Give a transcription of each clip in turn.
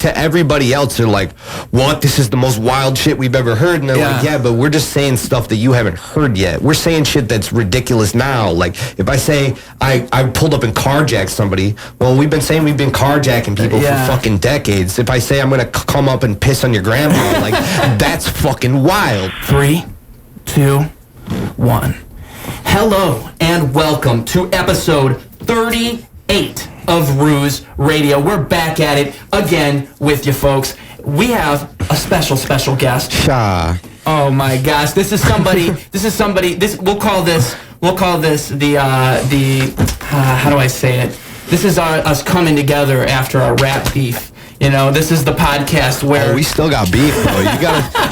to everybody else, they're like, what? This is the most wild shit we've ever heard. And they're like, yeah, but we're just saying stuff that you haven't heard yet. We're saying shit that's ridiculous now. Like, if I say I pulled up and carjacked somebody, well, we've been saying we've been carjacking people for fucking decades. If I say I'm going to come up and piss on your grandma, like, that's fucking wild. 3, 2, 1. Hello and welcome to episode 38 of Ruse Radio. We're back at it again with you folks. We have a special guest. Oh my gosh, this is somebody we'll call this the how do I say it? This is us coming together after our rap beef. You know, this is the podcast where we still got beef, bro.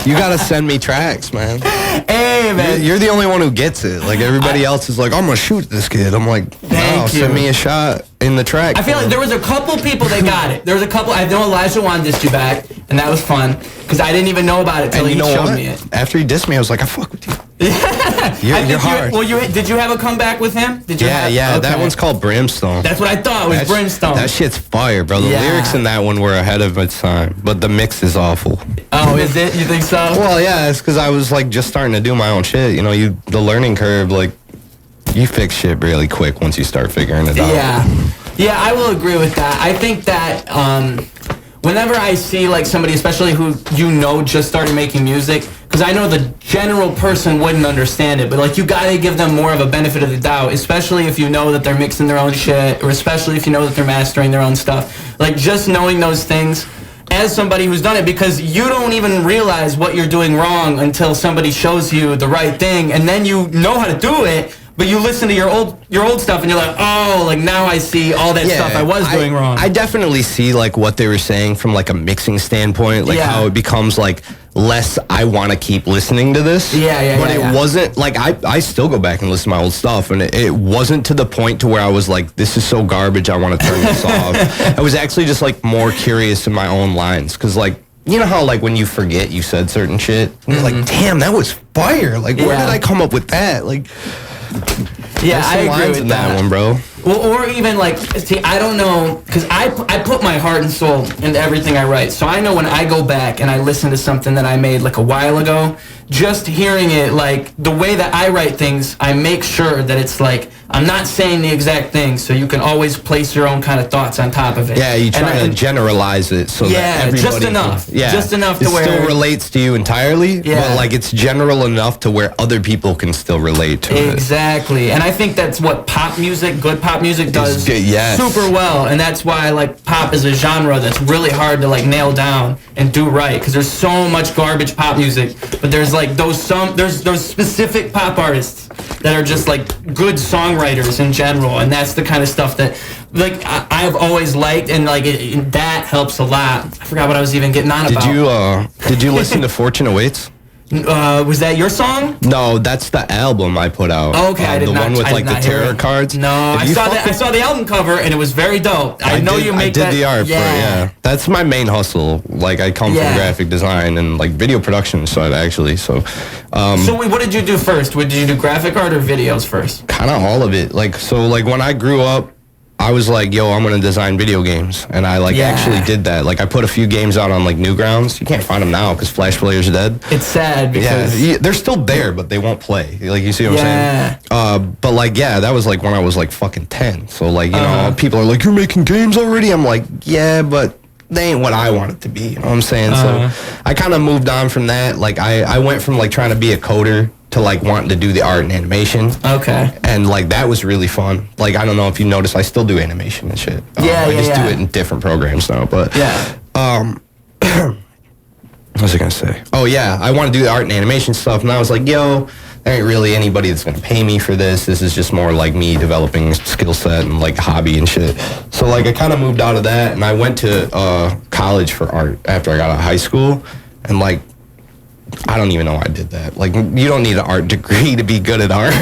You gotta send me tracks, man. Hey, man. You're the only one who gets it. Like, everybody else is like, I'm gonna shoot this kid. I'm like, no, send me a shot in the track. I feel like there was a couple people that got it. There was a couple. I know Elijah Wan dissed you back, and that was fun because I didn't even know about it till he showed me it. After he dissed me, I was like, I fuck with you. You're hard. Did you have a comeback with him? Okay. That one's called Brimstone. That's what I thought. It was Brimstone. That shit's fire, bro. The lyrics in that one were ahead of its time, but the mix is awful. Oh, is it? You think so? Well, yeah, it's because I was like just starting to do my own shit. You know, the learning curve, like, you fix shit really quick once you start figuring it out. Yeah, I will agree with that. I think that whenever I see like somebody, especially who just started making music, because I know the general person wouldn't understand it, but like you gotta give them more of a benefit of the doubt, especially if you know that they're mixing their own shit, or especially if you know that they're mastering their own stuff. Like, just knowing those things as somebody who's done it, because you don't even realize what you're doing wrong until somebody shows you the right thing, and then you know how to do it. But you listen to your old stuff and you're like, oh, like now I see all that stuff I was doing wrong. I definitely see like what they were saying from like a mixing standpoint, like how it becomes like less, I want to keep listening to this. But it wasn't like, I still go back and listen to my old stuff, and it wasn't to the point to where I was like, this is so garbage, I want to turn this off. I was actually just like more curious in my own lines, because like, you know how like when you forget you said certain shit, and you're like, damn, that was fire. Like, where did I come up with that? Like, I agree with that one, bro. Well, or even like, see, I don't know, because I put my heart and soul into everything I write. So I know when I go back and I listen to something that I made like a while ago, just hearing it, like the way that I write things, I make sure that it's like, I'm not saying the exact thing, so you can always place your own kind of thoughts on top of it. Yeah, you try to generalize it so that everybody just enough. Just enough to where it still relates to you entirely, but like it's general enough to where other people can still relate to it. Exactly. And I think that's what good pop music does super well, and that's why like pop is a genre that's really hard to like nail down and do right, because there's so much garbage pop music, but there's like those specific pop artists that are just like good songwriters in general, and that's the kind of stuff that like I've always liked, and like that helps a lot. I forgot what I was even getting on about. Did you listen to Fortune Awaits? Was that your song? No, that's the album I put out. Okay, I did not. The one with like the tarot cards. No, I saw the album cover and it was very dope. I did the art for it. That's my main hustle. Like, I come from graphic design and like video production side actually. So what did you do first? Did you do graphic art or videos first? Kind of all of it. Like, so like when I grew up, I was like, yo, I'm going to design video games. And I like actually did that. Like, I put a few games out on like Newgrounds. You can't find them now because Flash players are dead. It's sad because they're still there, but they won't play. Like, you see what I'm saying? But like, that was like when I was like fucking 10. So like, you know, people are like, you're making games already? I'm like, yeah, but they ain't what I want it to be. You know what I'm saying? So I kind of moved on from that. Like, I went from like trying to be a coder to like wanting to do the art and animation. Okay. And like that was really fun. Like, I don't know if you noticed, I still do animation and shit. I just do it in different programs now. But what was I gonna say? Oh yeah, I want to do the art and animation stuff, and I was like, yo, there ain't really anybody that's gonna pay me for this. This is just more like me developing skill set and like hobby and shit. So like I kind of moved out of that, and I went to college for art after I got out of high school, and like, I don't even know why I did that. Like, you don't need an art degree to be good at art.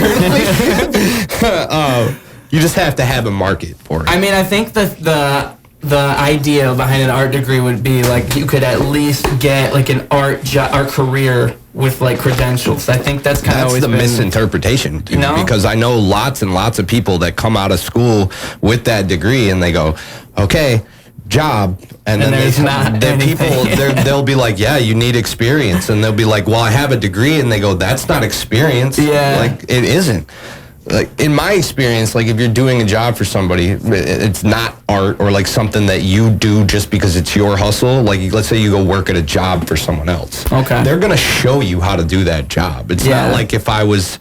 You just have to have a market for it. I mean, I think the idea behind an art degree would be like you could at least get like an art career with like credentials. I think that's kind of always the misinterpretation, dude, because I know lots and lots of people that come out of school with that degree and they go, okay, job, and then they'll be like, yeah, you need experience, and they'll be like, well, I have a degree, and they go, that's not experience. Yeah, like it isn't. Like in my experience, like if you're doing a job for somebody, it's not art or like something that you do just because it's your hustle. Like let's say you go work at a job for someone else. Okay, they're gonna show you how to do that job. It's not like if I was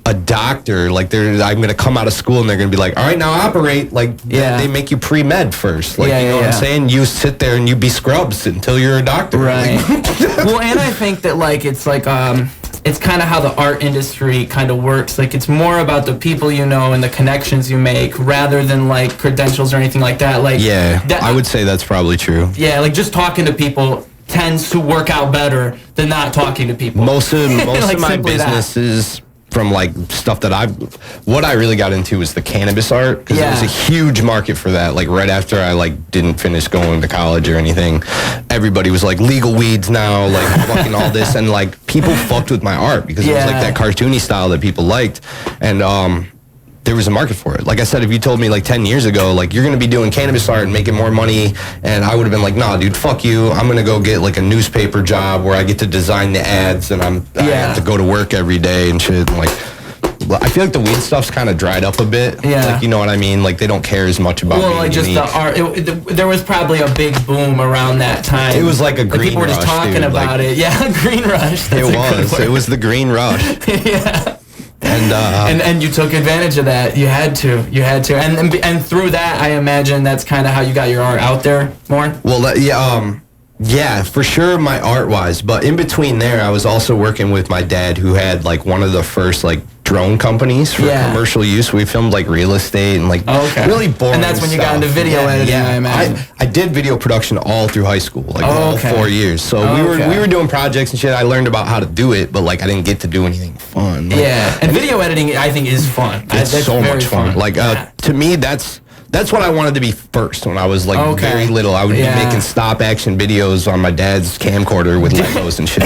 a doctor, like I'm gonna come out of school and they're gonna be like, all right, now operate. Like they make you pre-med first. Like you know what I'm saying? You sit there and you be scrubs until you're a doctor. Right. Well, and I think that like it's like it's kind of how the art industry kind of works. Like it's more about the people you know and the connections you make rather than like credentials or anything like that. Like I would say that's probably true. Yeah, like just talking to people tends to work out better than not talking to people. Most of like my businesses from like stuff that what I really got into was the cannabis art, because there was a huge market for that. Like right after I like didn't finish going to college or anything, everybody was like legal weeds now, like fucking all this, and like people fucked with my art because it was like that cartoony style that people liked, and there was a market for it. Like I said, if you told me like 10 years ago, like you're gonna be doing cannabis art and making more money, and I would have been like, nah, dude, fuck you. I'm gonna go get like a newspaper job where I get to design the ads and I have to go to work every day and shit. And like, I feel like the weed stuff's kind of dried up a bit. Yeah. Like, you know what I mean? Like they don't care as much about well, like just unique. The art. There was probably a big boom around that time. It was like a green rush. People were just talking about it. Yeah, green rush. That's it was the green rush. Yeah. And you took advantage of that. You had to, and through that, I imagine that's kind of how you got your art out there more. Well, yeah, for sure, my art wise. But in between there, I was also working with my dad, who had like one of the first like drone companies for commercial use. We filmed like real estate and like really boring. And that's when you got into video editing. I imagine. I did video production all through high school, like all 4 years. So we were doing projects and shit. I learned about how to do it, but like I didn't get to do anything fun. Like, and video editing I think is fun. It's so much fun. Like to me, that's what I wanted to be first when I was like very little. I would be making stop action videos on my dad's camcorder with Legos and shit.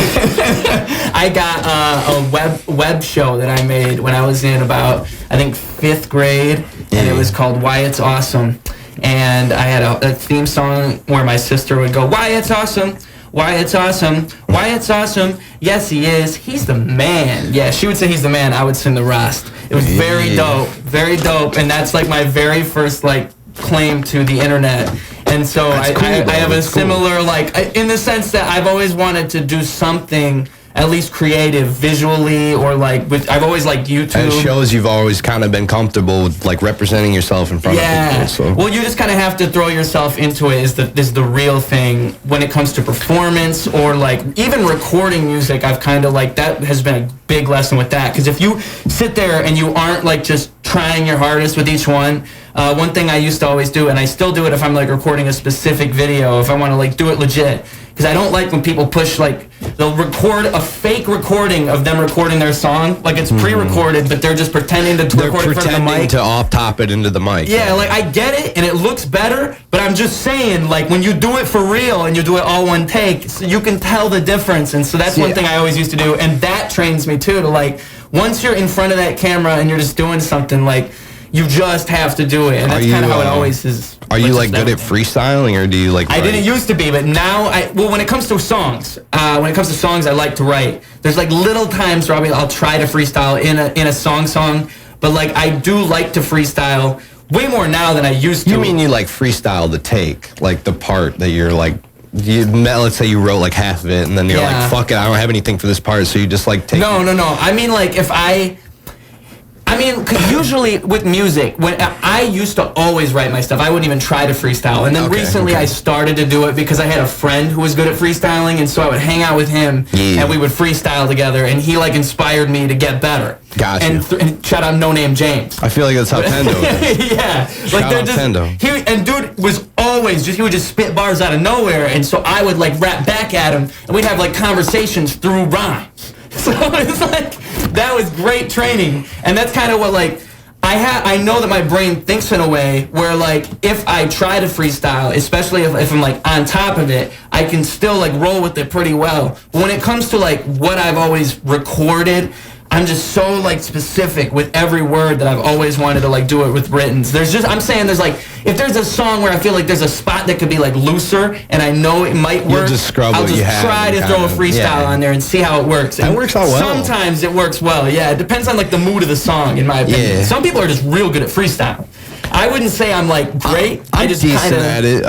I got a web show that I made when I was in about, I think, 5th grade, and it was called Why It's Awesome. And I had a theme song where my sister would go, why it's awesome, why it's awesome, why it's awesome, yes he is, he's the man. Yeah, she would say he's the man, I would sing the rest. It was very dope, and that's like my very first like claim to the internet. And so I have a similar like in the sense that I've always wanted to do something at least creative visually, or like I've always liked YouTube. And it shows you've always kind of been comfortable with like representing yourself in front of people. So. Well, you just kind of have to throw yourself into it. Is the real thing when it comes to performance or like even recording music. I've kind of like that has been a big lesson with that, because if you sit there and you aren't like just trying your hardest with each one. One thing I used to always do, and I still do it if I'm like recording a specific video, if I want to like do it legit, because I don't like when people push like they'll record a fake recording of them recording their song, like it's pre-recorded, but they're just pretending to record in front of the mic. To off-top it into the mic. Yeah, like I get it, and it looks better, but I'm just saying, like when you do it for real and you do it all one take, so you can tell the difference, and so that's one thing I always used to do, and that trains me too to like once you're in front of that camera and you're just doing something, like you just have to do it, and that's kind of how it always is. Are you like good at freestyling, or do you like? I didn't used to be, but now when it comes to songs, I like to write. There's like little times where I'll try to freestyle in a song, but like I do like to freestyle way more now than I used to. You mean you like freestyle the take, like the part that you're like. Let's say you wrote like half of it, and then you're like, fuck it, I don't have anything for this part, so you just like take No. I mean, like, cause usually with music, when I used to always write my stuff, I wouldn't even try to freestyle. And then recently I started to do it because I had a friend who was good at freestyling, and so I would hang out with him, and we would freestyle together, and he like inspired me to get better. Gotcha. And shout out No Name James. I feel like that's how Pendo is. Yeah. Shout out Pendo. And dude was always he would just spit bars out of nowhere, and so I would like rap back at him, and we'd have like conversations through rhymes. So it's like, that was great training. And that's kind of what like, I know that my brain thinks in a way where like, if I try to freestyle, especially if I'm like on top of it, I can still like roll with it pretty well. But when it comes to like what I've always recorded, I'm just so like specific with every word that I've always wanted to like do it with writtens. I'm saying there's like, if there's a song where I feel like there's a spot that could be like looser and I know it might work, I'll just try to throw a freestyle on there and see how it works. That works out well. Sometimes it works well, yeah. It depends on like the mood of the song, in my opinion. Some people are just real good at freestyle. I wouldn't say I'm like great. I'm just decent at it.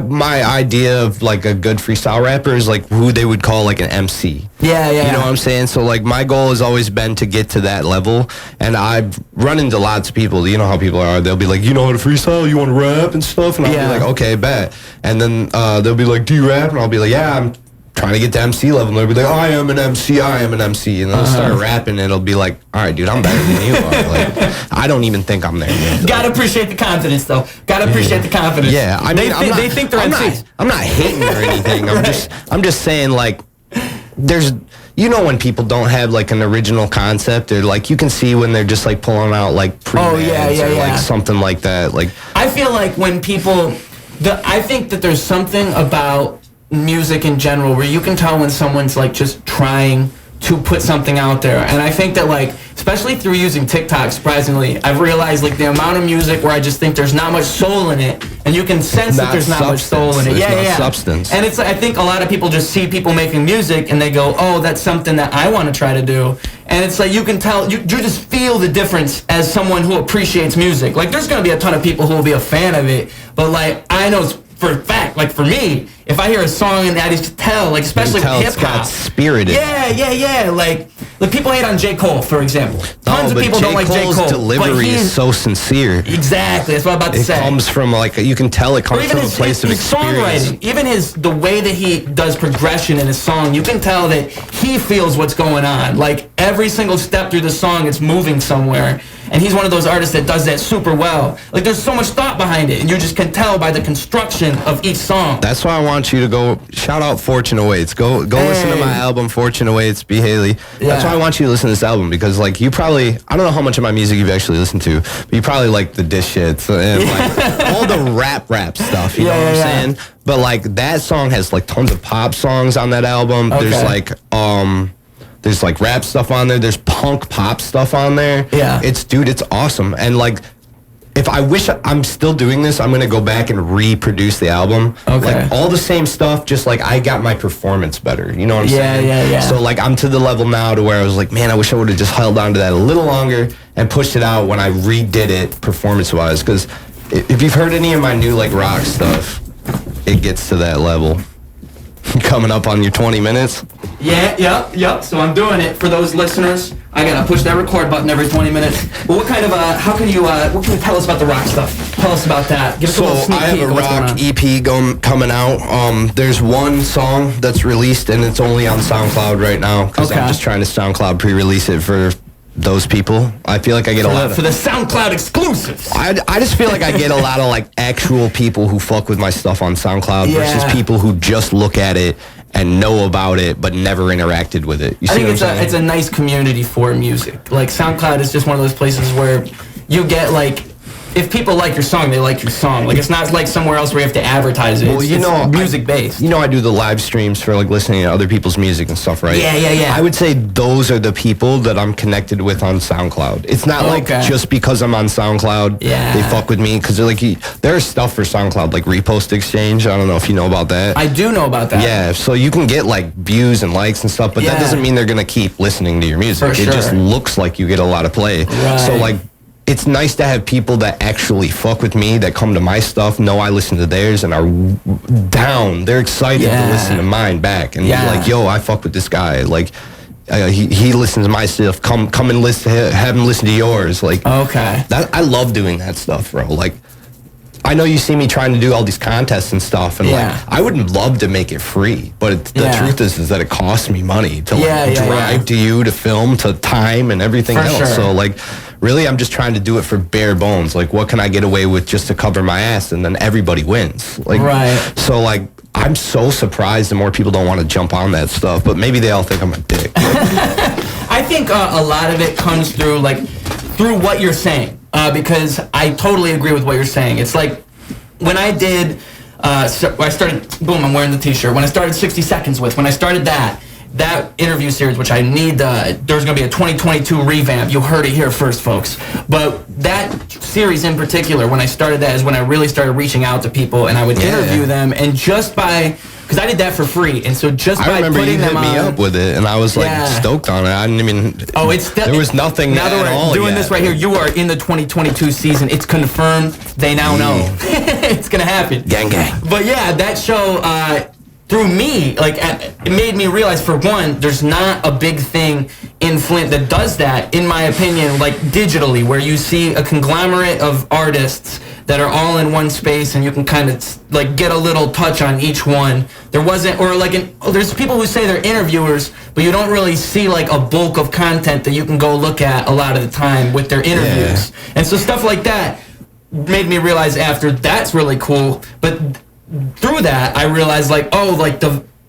My idea of like a good freestyle rapper is like who they would call like an MC. Yeah. You know what I'm saying? So like my goal has always been to get to that level, and I've run into lots of people. You know how people are. They'll be like, you know how to freestyle? You want to rap and stuff? And I'll be like, okay, bet. And then they'll be like, do you rap? And I'll be like, yeah, I'm trying to get to MC level. And they'll be like, I am an MC. And then they'll start rapping, and it'll be like, all right, dude, I'm better than you are. Like, I don't even think I'm there yet. Gotta appreciate the confidence, though. Gotta appreciate the confidence. Yeah, I mean, they think they're MCs. I'm not hating or anything. I'm just saying, like, there's, you know, when people don't have like an original concept, or like you can see when they're just like pulling out like pre-meds or like something like that. Like, I feel like when people, I think that there's something about music in general where you can tell when someone's like just trying to put something out there. And I think that like, especially through using TikTok, surprisingly, I've realized like the amount of music where I just think there's not much soul in it, and you can sense that there's not much soul in it. There's substance. And it's, I think a lot of people just see people making music and they go, oh, that's something that I want to try to do. And it's like, you can tell, you just feel the difference as someone who appreciates music. Like, there's going to be a ton of people who will be a fan of it, but like, I know for a fact, like for me, if I hear a song and I just tell, like especially with hip hop, it's spirited. Yeah. Like people hate on J. Cole, for example. Tons of people don't like J. Cole. Delivery is so sincere. Exactly, that's what I'm about to say. It comes from like, you can tell it comes from a place of experience. Songwriting, even the way that he does progression in his song, you can tell that he feels what's going on. Like every single step through the song, it's moving somewhere. And he's one of those artists that does that super well. Like, there's so much thought behind it, and you just can tell by the construction of each song. That's why I want you to go, shout out Fortune Awaits. Go listen to my album, Fortune Awaits, bhaley. Yeah. That's why I want you to listen to this album, because, like, you probably, I don't know how much of my music you've actually listened to, but you probably like the dish shits and, like, all the rap stuff, you know what I'm saying? But, like, that song has, like, tons of pop songs on that album. Okay. There's like rap stuff on there. There's punk pop stuff on there. Yeah. It's awesome. And like, if I wish I'm still doing this, I'm going to go back and reproduce the album. Okay. Like all the same stuff, just like I got my performance better. You know what I'm saying? Yeah. So like I'm to the level now to where I was like, man, I wish I would have just held on to that a little longer and pushed it out when I redid it performance-wise. Because if you've heard any of my new like rock stuff, it gets to that level. Coming up on your 20 minutes. Yep. So I'm doing it for those listeners. I gotta push that record button every 20 minutes. But what kind of, what can you tell us about the rock stuff? Tell us about that. Give us a little sneak peek. I have a rock EP coming out. There's one song that's released, and it's only on SoundCloud right now, because I'm just trying to SoundCloud pre-release it for those people. I feel like I get a lot of... For the SoundCloud exclusives. I just feel like I get a lot of, like, actual people who fuck with my stuff on SoundCloud versus people who just look at it and know about it but never interacted with it. You see what I'm saying? It's a nice community for music. Like, SoundCloud is just one of those places where you get, like... If people like your song, they like your song. Like, it's not like somewhere else where you have to advertise it. Well, it's music-based. You know, I do the live streams for, like, listening to other people's music and stuff, right? Yeah. I would say those are the people that I'm connected with on SoundCloud. It's not like just because I'm on SoundCloud, they fuck with me. Because like, there's stuff for SoundCloud, like Repost Exchange. I don't know if you know about that. I do know about that. Yeah, so you can get, like, views and likes and stuff, but that doesn't mean they're going to keep listening to your music. For sure. It just looks like you get a lot of play. Right. So, like, it's nice to have people that actually fuck with me, that come to my stuff, know I listen to theirs, and are down. They're excited to listen to mine back. And like, yo, I fuck with this guy. Like, he listens to my stuff. Come and listen. Have him listen to yours. Like, I love doing that stuff, bro. Like, I know you see me trying to do all these contests and stuff, and like, I would love to make it free, but the truth is that it costs me money to drive to you, to film, to time, and everything else. Sure. So like, really, I'm just trying to do it for bare bones. Like, what can I get away with just to cover my ass, and then everybody wins. Like, so like, I'm so surprised that more people don't want to jump on that stuff, but maybe they all think I'm a dick. I think a lot of it comes through what you're saying. Because I totally agree with what you're saying. It's like when I did, I started, boom, I'm wearing the t-shirt. When I started 60 Seconds when I started that, that interview series, which I need, there's going to be a 2022 revamp. You heard it here first, folks. But that series in particular, when I started that, is when I really started reaching out to people, and I would interview them, and just by... Because I did that for free, and so just by putting them on... I remember you hit me up with it, and I was like stoked on it. I didn't even... Oh, it's... There was nothing now that we're doing this right here, you are in the 2022 season. It's confirmed. They now know. It's going to happen. Gang, gang. But yeah, that show... through me, like, it made me realize, for one, there's not a big thing in Flint that does that, in my opinion, like, digitally, where you see a conglomerate of artists that are all in one space, and you can kind of, like, get a little touch on each one. There wasn't, or, like, there's people who say they're interviewers, but you don't really see, like, a bulk of content that you can go look at a lot of the time with their interviews. Yeah. And so stuff like that made me realize after, that's really cool, but... through that, I realized, like, oh, like,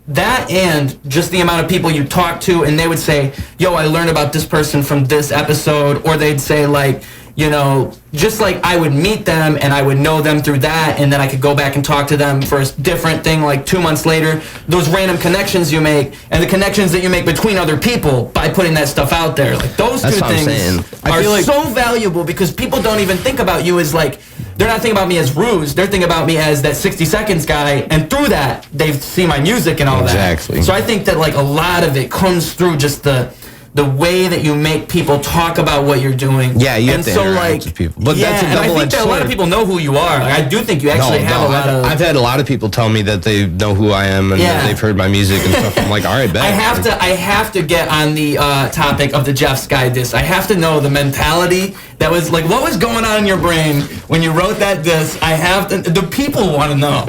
that and just the amount of people you talk to, and they would say, yo, I learned about this person from this episode, or they'd say, like, you know, just like I would meet them and I would know them through that, and then I could go back and talk to them for a different thing like 2 months later. Those random connections you make, and the connections that you make between other people by putting that stuff out there, like, those two things are so valuable, because people don't even think about you as, like, they're not thinking about me as Ruse, they're thinking about me as that 60 Seconds guy, and through that, they see my music and all that. Exactly. So I think that, like, a lot of it comes through just the way that you make people talk about what you're doing. Yeah, you have to interact with people. But that's a double-edged sword. And I think that a lot of people know who you are. Like, I do think you actually have a lot of... I've had a lot of people tell me that they know who I am and that they've heard my music and stuff. I'm like, all right, bet. I have to get on the topic of the Jeff Skigh diss. I have to know the mentality that was, like, what was going on in your brain when you wrote that diss. I have to... The people want to know.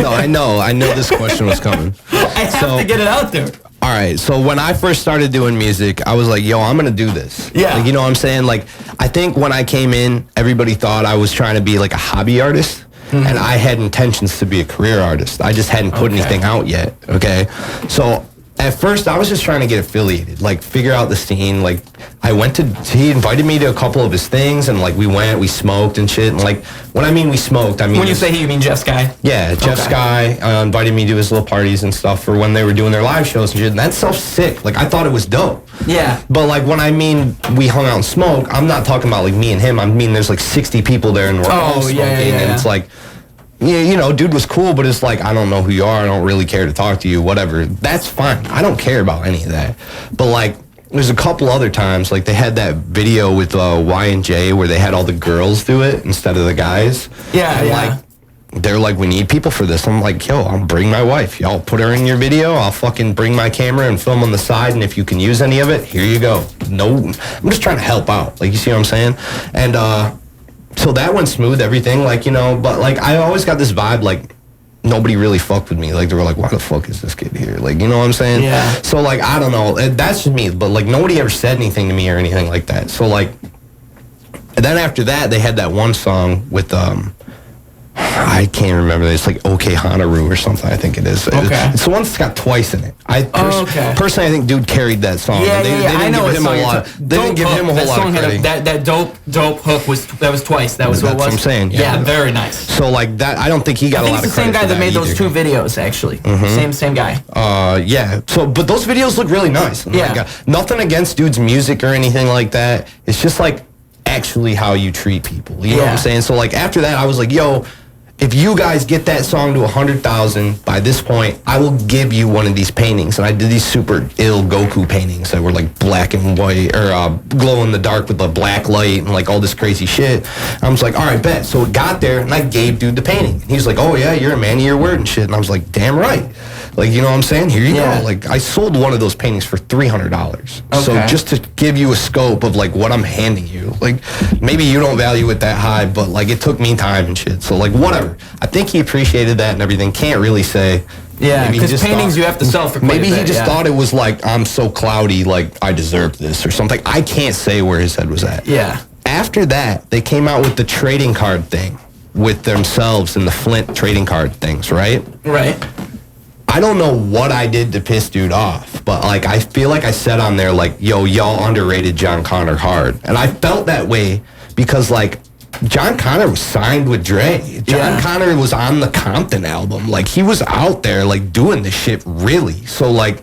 No, I know. I knew this question was coming. I have to get it out there. All right, so when I first started doing music, I was like, yo, I'm going to do this. Yeah. Like, you know what I'm saying? Like, I think when I came in, everybody thought I was trying to be, like, a hobby artist. Mm-hmm. And I had intentions to be a career artist. I just hadn't put anything out yet, okay? So at first, I was just trying to get affiliated, like, figure out the scene. Like, I went to... He invited me to a couple of his things, and, like, we smoked and shit. And, like, when I mean we smoked, I mean... When you say he, you mean Jeff Skigh? Yeah, Jeff Skigh invited me to his little parties and stuff for when they were doing their live shows and shit. And that's so sick. Like, I thought it was dope. Yeah. But, like, when I mean we hung out and smoked, I'm not talking about, like, me and him. I mean there's, like, 60 people there, and we're all smoking. And it's like... Yeah, you know, dude was cool, but it's like, I don't know who you are. I don't really care to talk to you, whatever. That's fine. I don't care about any of that. But, like, there's a couple other times, like, they had that video with Y&J where they had all the girls do it instead of the guys. Yeah, and, like, they're like, we need people for this. I'm like, yo, I'll bring my wife. Y'all put her in your video. I'll fucking bring my camera and film on the side, and if you can use any of it, here you go. No, I'm just trying to help out. Like, you see what I'm saying? And, so that went smooth, everything, like, you know, but, like, I always got this vibe, like, nobody really fucked with me. Like, they were like, why the fuck is this kid here? Like, you know what I'm saying? Yeah. So, like, I don't know. That's just me, but, like, nobody ever said anything to me or anything like that. So, like, and then after that, they had that one song with, I can't remember. It's like OK Hanaru or something, I think it is. Okay. It's the one that's got twice in it. Personally, I think dude carried that song. Yeah, they I know give him a lot. They didn't give him a whole lot of credit. That dope hook was twice. That was what it was. That's what I'm saying. Yeah, very nice. So, like, that, I don't think he got a lot of credit. It's the same guy that made those two videos, actually. Mm-hmm. Same guy. Yeah. So, but those videos look really nice. Yeah. Nothing against dude's music or anything like that. It's just, like, actually how you treat people. You know what I'm saying? So, like, after that, I was like, yo, if you guys get that song to 100,000 by this point, I will give you one of these paintings. And I did these super ill Goku paintings that were like black and white, or glow in the dark with a black light and like all this crazy shit. I was like, all right, bet. So it got there, and I gave dude the painting. He was like, oh yeah, you're a man of your word and shit. And I was like, damn right. Like, you know what I'm saying? Here you go. Like, I sold one of those paintings for $300. Okay. So just to give you a scope of like what I'm handing you, like maybe you don't value it that high, but like it took me time and shit. So like whatever. I think he appreciated that and everything. Can't really say. Yeah, because paintings you have to sell for quite maybe a bit, he just thought it was like, I'm so cloudy, like I deserve this or something. I can't say where his head was at. Yeah. After that, they came out with the trading card thing with themselves and the Flint trading card things, right? Right. I don't know what I did to piss dude off, but like I feel like I said on there like, yo, y'all underrated John Connor hard. And I felt that way because like John Connor was signed with Dre. John Connor was on the Compton album. Like he was out there like doing this shit really. So like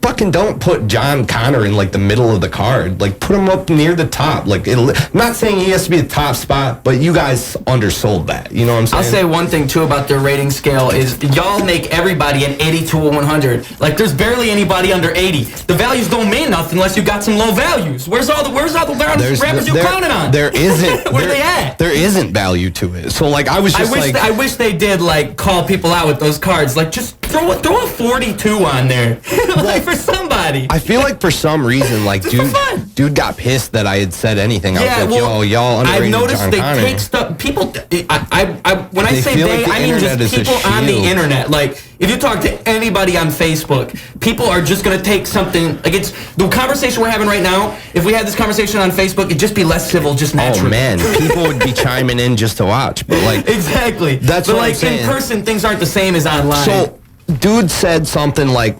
fucking don't put John Connor in like the middle of the card. Like put him up near the top. Like I'm not saying he has to be the top spot, but you guys undersold that. You know what I'm saying? I'll say one thing too about their rating scale is y'all make everybody an 80 to a 100. Like there's barely anybody under 80. The values don't mean nothing unless you got some low values. Where's all the rappers you cloning on? There isn't. Where they at? There isn't value to it. So like I wish they did like call people out with those cards. Like just throw a 42 on there. Like for somebody. I feel like for some reason, like dude got pissed that I had said anything. I was like, yo, y'all underrated I've noticed John they Connor. take stuff. People, when I say they, like I mean just people on the internet. Like if you talk to anybody on Facebook, people are just gonna take something. Like it's the conversation we're having right now. If we had this conversation on Facebook, it'd just be less civil, just naturally. Oh man, people would be chiming in just to watch. But like exactly. That's but what like I'm saying. In person, things aren't the same as online. So dude said something like,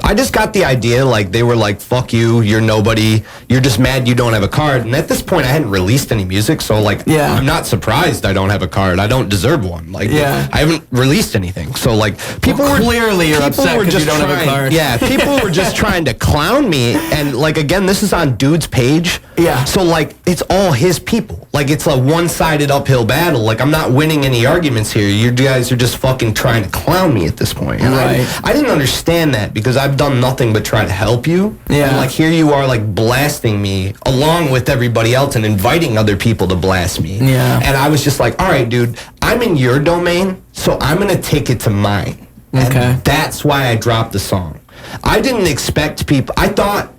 I just got the idea, like, they were like, fuck you, you're nobody, you're just mad you don't have a card. And at this point, I hadn't released any music, so, like, I'm not surprised I don't have a card. I don't deserve one. Like, I haven't released anything. So, like, people were... Clearly you're upset because you don't have a card. Yeah, people were just trying to clown me. And, like, again, this is on Dude's page. Yeah. So, like, it's all his people. Like, it's a one-sided uphill battle. Like, I'm not winning any arguments here. You guys are just fucking trying to clown me at this point. And I didn't understand that because I've done nothing but try to help you. Yeah. And, like, here you are, like, blasting me along with everybody else and inviting other people to blast me. Yeah. And I was just like, all right, dude, I'm in your domain, so I'm going to take it to mine. Okay. And that's why I dropped the song. I didn't expect people... I thought...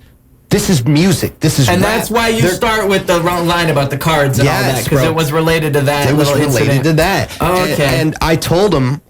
This is music. This is and rap. That's why you start with the wrong line about the cards and all that, because it was related to that. It was related to that. Oh, okay. And I told him,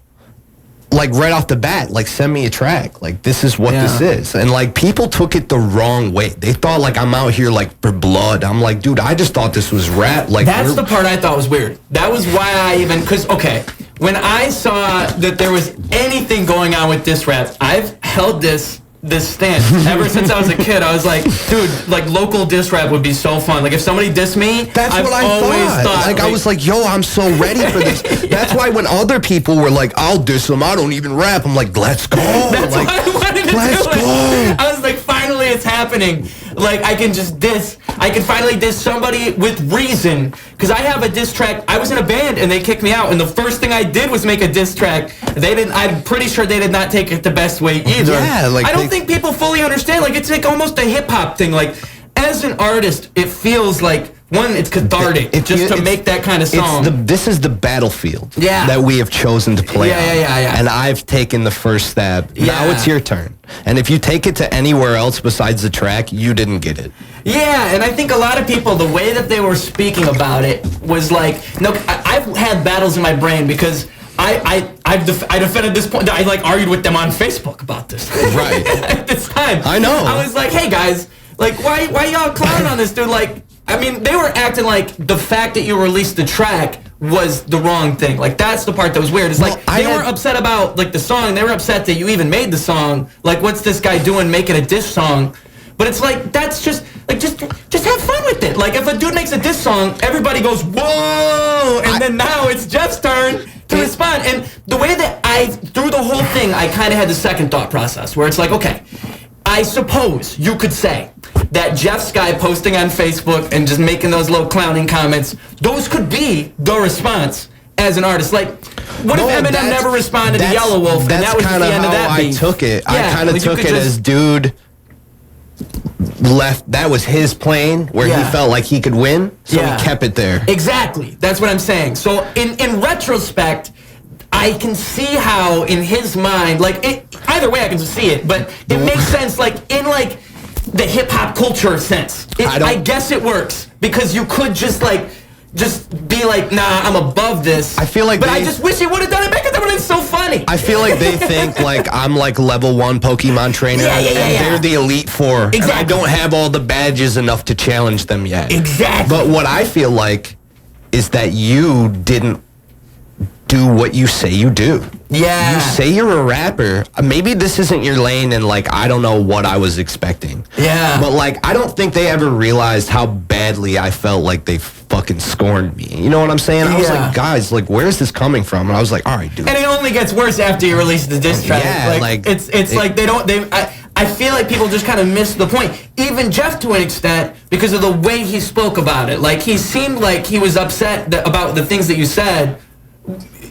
like, right off the bat, like, send me a track. Like, this is what this is. And, like, people took it the wrong way. They thought, like, I'm out here, like, for blood. I'm like, dude, I just thought this was rap. Like, that's the part I thought was weird. That was why I even, because, okay, when I saw that there was anything going on with this rap, I've held this stance ever since I was a kid. I was like, dude, like local diss rap would be so fun. Like if somebody dissed me, I've always thought. Like I was like, yo, I'm so ready for this. That's why when other people were like, I'll diss them, I don't even rap. I'm like, let's go. That's like, why I wanted to do it. I was like, finally it's happening. Like I can just diss. I can finally diss somebody with reason. Because I have a diss track. I was in a band and they kicked me out. And the first thing I did was make a diss track. They didn't. I'm pretty sure they did not take it the best way either. Yeah, like I don't think people fully understand. Like it's like almost a hip hop thing. Like as an artist, it feels like it's cathartic to make that kind of song. This is the battlefield that we have chosen to play on. Yeah. And I've taken the first stab. Yeah. Now it's your turn. And if you take it to anywhere else besides the track, you didn't get it. Yeah, and I think a lot of people, the way that they were speaking about it was like, no, I've had battles in my brain because I defended this point. I like argued with them on Facebook about this. Right. At this time. I know. I was like, hey guys, like why y'all clowning on this dude? Like, I mean, they were acting like the fact that you released the track was the wrong thing. Like, that's the part that was weird. It's like, they were upset about, like, the song. They were upset that you even made the song. Like, what's this guy doing making a diss song? But it's like, that's just, like, just have fun with it. Like, if a dude makes a diss song, everybody goes, whoa! And then now it's Jeff's turn to respond. And the way that through the whole thing, I kind of had the second thought process, where it's like, okay, I suppose you could say that Jeff Skigh posting on Facebook and just making those little clowning comments, those could be the response as an artist. Like, what if Eminem never responded to Yellow Wolf and that was the end of that beef? I took it. I kind of took it as dude left. That was his plane where he felt like he could win, so he kept it there. Exactly. That's what I'm saying. So in retrospect, I can see how in his mind, like, either way I can see it, but it makes sense, like, in, like, the hip-hop culture sense. I guess it works, because you could just be like, nah, I'm above this. I feel like but I just wish he would have done it because that would have been so funny. I feel like they think, like, I'm, like, level 1 Pokemon trainer, and they're the Elite Four, and I don't have all the badges enough to challenge them yet. Exactly. But what I feel like is that you didn't do what you say you do. Yeah. You say you're a rapper. Maybe this isn't your lane, and, like, I don't know what I was expecting. Yeah. But, like, I don't think they ever realized how badly I felt like they fucking scorned me. You know what I'm saying? I was like, guys, like, where's this coming from? And I was like, all right, dude. And it only gets worse after you release the diss track. Yeah, like it's like I feel like people just kind of missed the point. Even Jeff, to an extent, because of the way he spoke about it. Like, he seemed like he was upset about the things that you said.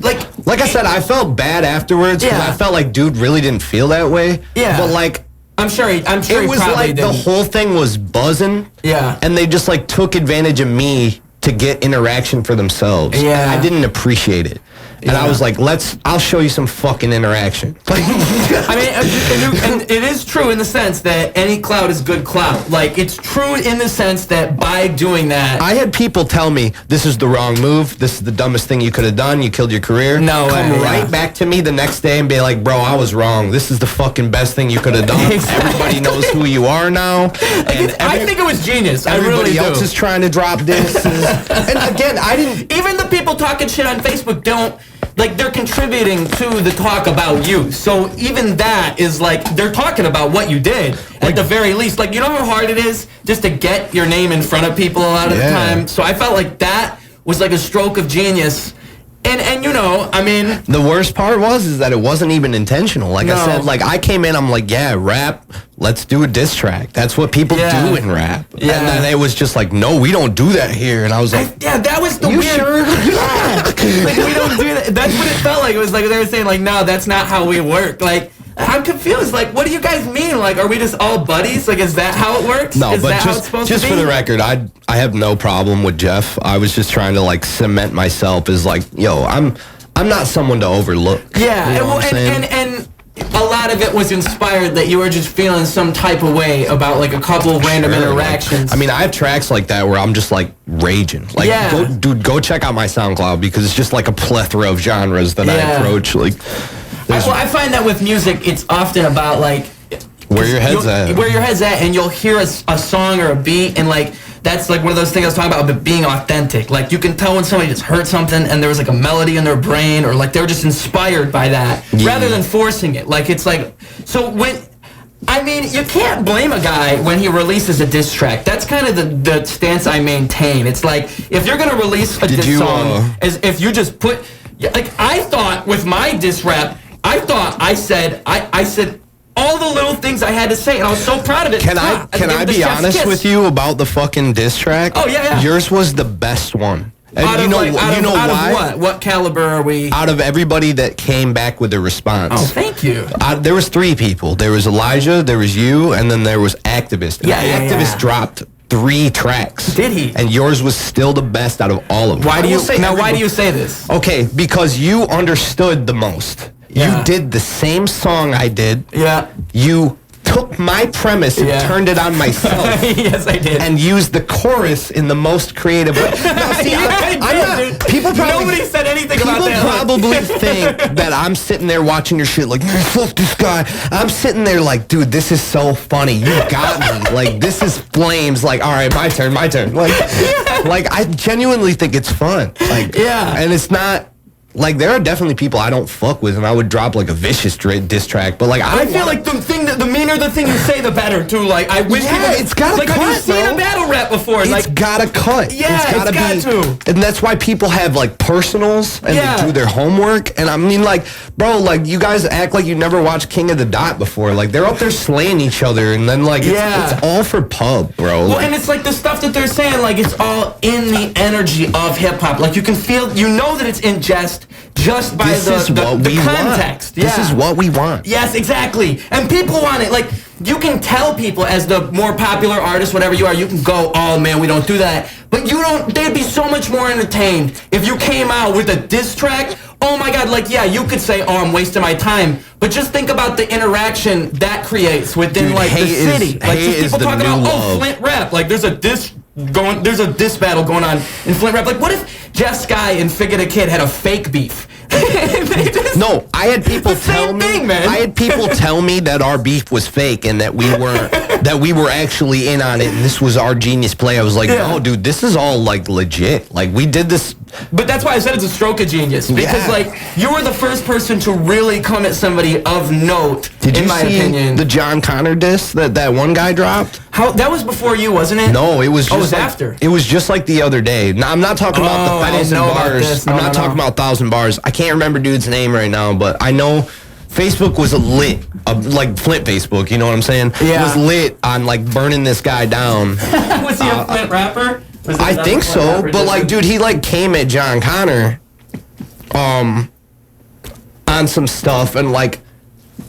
Like I said, I felt bad afterwards because I felt like dude really didn't feel that way. Yeah. But like, I'm sure it was like the whole thing was buzzing. Yeah. And they just like took advantage of me to get interaction for themselves. Yeah. I didn't appreciate it. And I was like, I'll show you some fucking interaction. I mean, and it is true in the sense that any clout is good clout. Like, it's true in the sense that by doing that... I had people tell me, this is the wrong move, this is the dumbest thing you could have done, you killed your career. No way. Come right back to me the next day and be like, bro, I was wrong. This is the fucking best thing you could have done. Exactly. Everybody knows who you are now. And I think it was genius. Everybody else is trying to drop this. And again, I didn't... Even the people talking shit on Facebook don't... Like, they're contributing to the talk about you. So even that is like, they're talking about what you did at the very least. Like, you know how hard it is just to get your name in front of people a lot of the time? So I felt like that was like a stroke of genius. And you know, I mean... The worst part is that it wasn't even intentional. Like I said, like, I came in, I'm like, yeah, rap, let's do a diss track. That's what people do in rap. Yeah. And then it was just like, no, we don't do that here. And I was like... that was the weird... Sure? Like, we don't do that. That's what it felt like. It was like they were saying, like, no, that's not how we work. Like... I'm confused. Like, what do you guys mean? Like, are we just all buddies? Like, is that how it works? No, is but that how it's supposed to be? Just for the record, I have no problem with Jeff. I was just trying to like cement myself as like, yo, I'm not someone to overlook. Yeah, you know and a lot of it was inspired that you were just feeling some type of way about like a couple random interactions. Like, I mean, I have tracks like that where I'm just like raging. Like, go check out my SoundCloud because it's just like a plethora of genres that I approach. Like. I find that with music, it's often about like where your head's at. Where your head's at, and you'll hear a song or a beat, and like that's like one of those things I was talking about being authentic. Like, you can tell when somebody just heard something, and there was like a melody in their brain, or like they were just inspired by that, rather than forcing it. Like, it's like, so when. I mean, you can't blame a guy when he releases a diss track. That's kind of the stance I maintain. It's like, if you're gonna release a diss song, as if you just put, like, I thought with my diss rap. I said all the little things I had to say, and I was so proud of it. Can I be honest with you about the fucking diss track? Oh yeah. Yours was the best one. And out you know why? Of what? What caliber are we? Out of everybody that came back with a response. Oh, thank you. There was 3 people. There was Elijah, there was you, and then there was Activist. And Activist dropped 3 tracks. Did he? And yours was still the best out of all of them. Why do you say this? Okay, because you understood the most. Yeah. You did the same song I did. Yeah. You took my premise and turned it on myself. Yes, I did. And used the chorus in the most creative way. Now, see, people probably... Nobody said anything about that. People probably think that I'm sitting there watching your shit like, man, fuck this guy. I'm sitting there like, dude, this is so funny. You got me. Like, this is flames. Like, all right, my turn. Like, like, I genuinely think it's fun. Like, and it's not... Like, there are definitely people I don't fuck with, and I would drop, like, a vicious diss track, but, like, I feel like the meaner the thing you say, the better, too. Like, I wish people... it's gotta like, cut, have you seen a battle rap before? It's gotta cut. Yeah, it's got to. And that's why people have, like, personals, and they do their homework, and I mean, like, bro, like, you guys act like you never watched King of the Dot before. Like, they're up there slaying each other, and then, like, it's all for pub, bro. Well, and it's, like, the stuff that they're saying, like, it's all in the energy of hip-hop. Like, you can feel... You know that it's in jest just by the context. This is what we want. Yes, exactly. And people want it. Like, you can tell people as the more popular artist, whatever you are, you can go, oh man, we don't do that. But you don't, they'd be so much more entertained if you came out with a diss track. Oh my God, like, yeah, you could say, oh, I'm wasting my time. But just think about the interaction that creates within, like, the city. Like, just people talking about, oh, Flint rap. Like, there's a diss battle going on in Flint rap. Like, what if Jeff Skigh and Figure the Kid had a fake beef? No, I had people tell me that our beef was fake and that we were actually in on it and this was our genius play. I was like, no, dude, this is all like legit. Like, we did this. But that's why I said it's a stroke of genius, because like, you were the first person to really come at somebody of note. In my opinion, the John Connor diss that one guy dropped? That was before you, wasn't it? No, it was just it was after. It was just like the other day. Now, I'm not talking about the 1,000 bars. I'm not talking about 1,000 bars. I can't remember dude's name right now, but I know Facebook was lit, like Flint Facebook, you know what I'm saying? Yeah. Was lit on like burning this guy down. Was he a Flint rapper? I think so, but like, dude, he like came at John Connor, on some stuff, and like,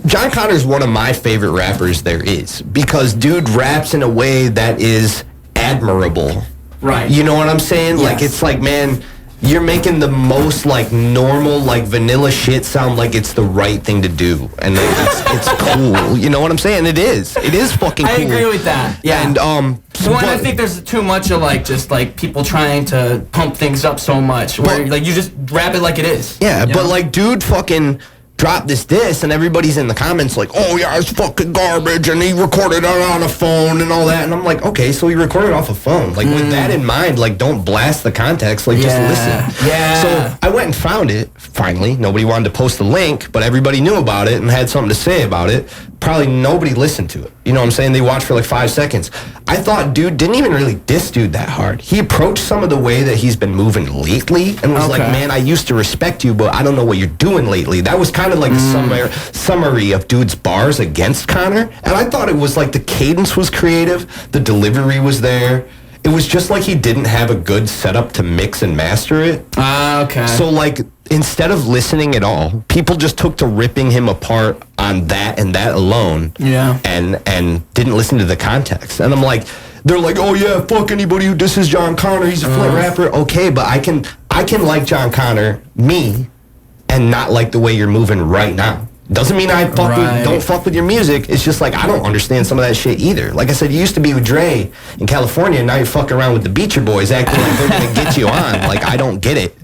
John Connor's one of my favorite rappers there is, because dude raps in a way that is admirable. Right. You know what I'm saying? Yes. Like, it's like, man, you're making the most like normal, like vanilla shit sound like it's the right thing to do, and like, it's cool. You know what I'm saying? It is fucking cool. I agree with that. Yeah. And I think there's too much of like just like people trying to pump things up so much, where like you just rap it like it is. Yeah, but know? like, dude, fucking dropped this, and everybody's in the comments like, oh yeah, it's fucking garbage, and he recorded it on a phone and all that, and I'm like, okay, so he recorded off a phone. Like, with that in mind, like, don't blast the context, like, just listen. Yeah. So I went and found it, finally. Nobody wanted to post the link, but everybody knew about it and had something to say about it. Probably nobody listened to it. You know what I'm saying? They watched for like 5 seconds. I thought dude didn't even really diss dude that hard. He approached some of the way that he's been moving lately and was like, man, I used to respect you, but I don't know what you're doing lately. That was kind of like a summary of dude's bars against Connor. And I thought it was like the cadence was creative. The delivery was there. It was just like he didn't have a good setup to mix and master it. Okay. So like, instead of listening at all, people just took to ripping him apart on that and that alone. Yeah. And didn't listen to the context. And I'm like, they're like, oh yeah, fuck anybody who disses John Connor, he's a Flint rapper. Okay, but I can like John Connor, me, and not like the way you're moving right now. Doesn't mean I don't fuck with your music. It's just like, I don't understand some of that shit either. Like I said, you used to be with Dre in California, and now you're fucking around with the Beecher Boys acting like they're gonna get you on. Like, I don't get it.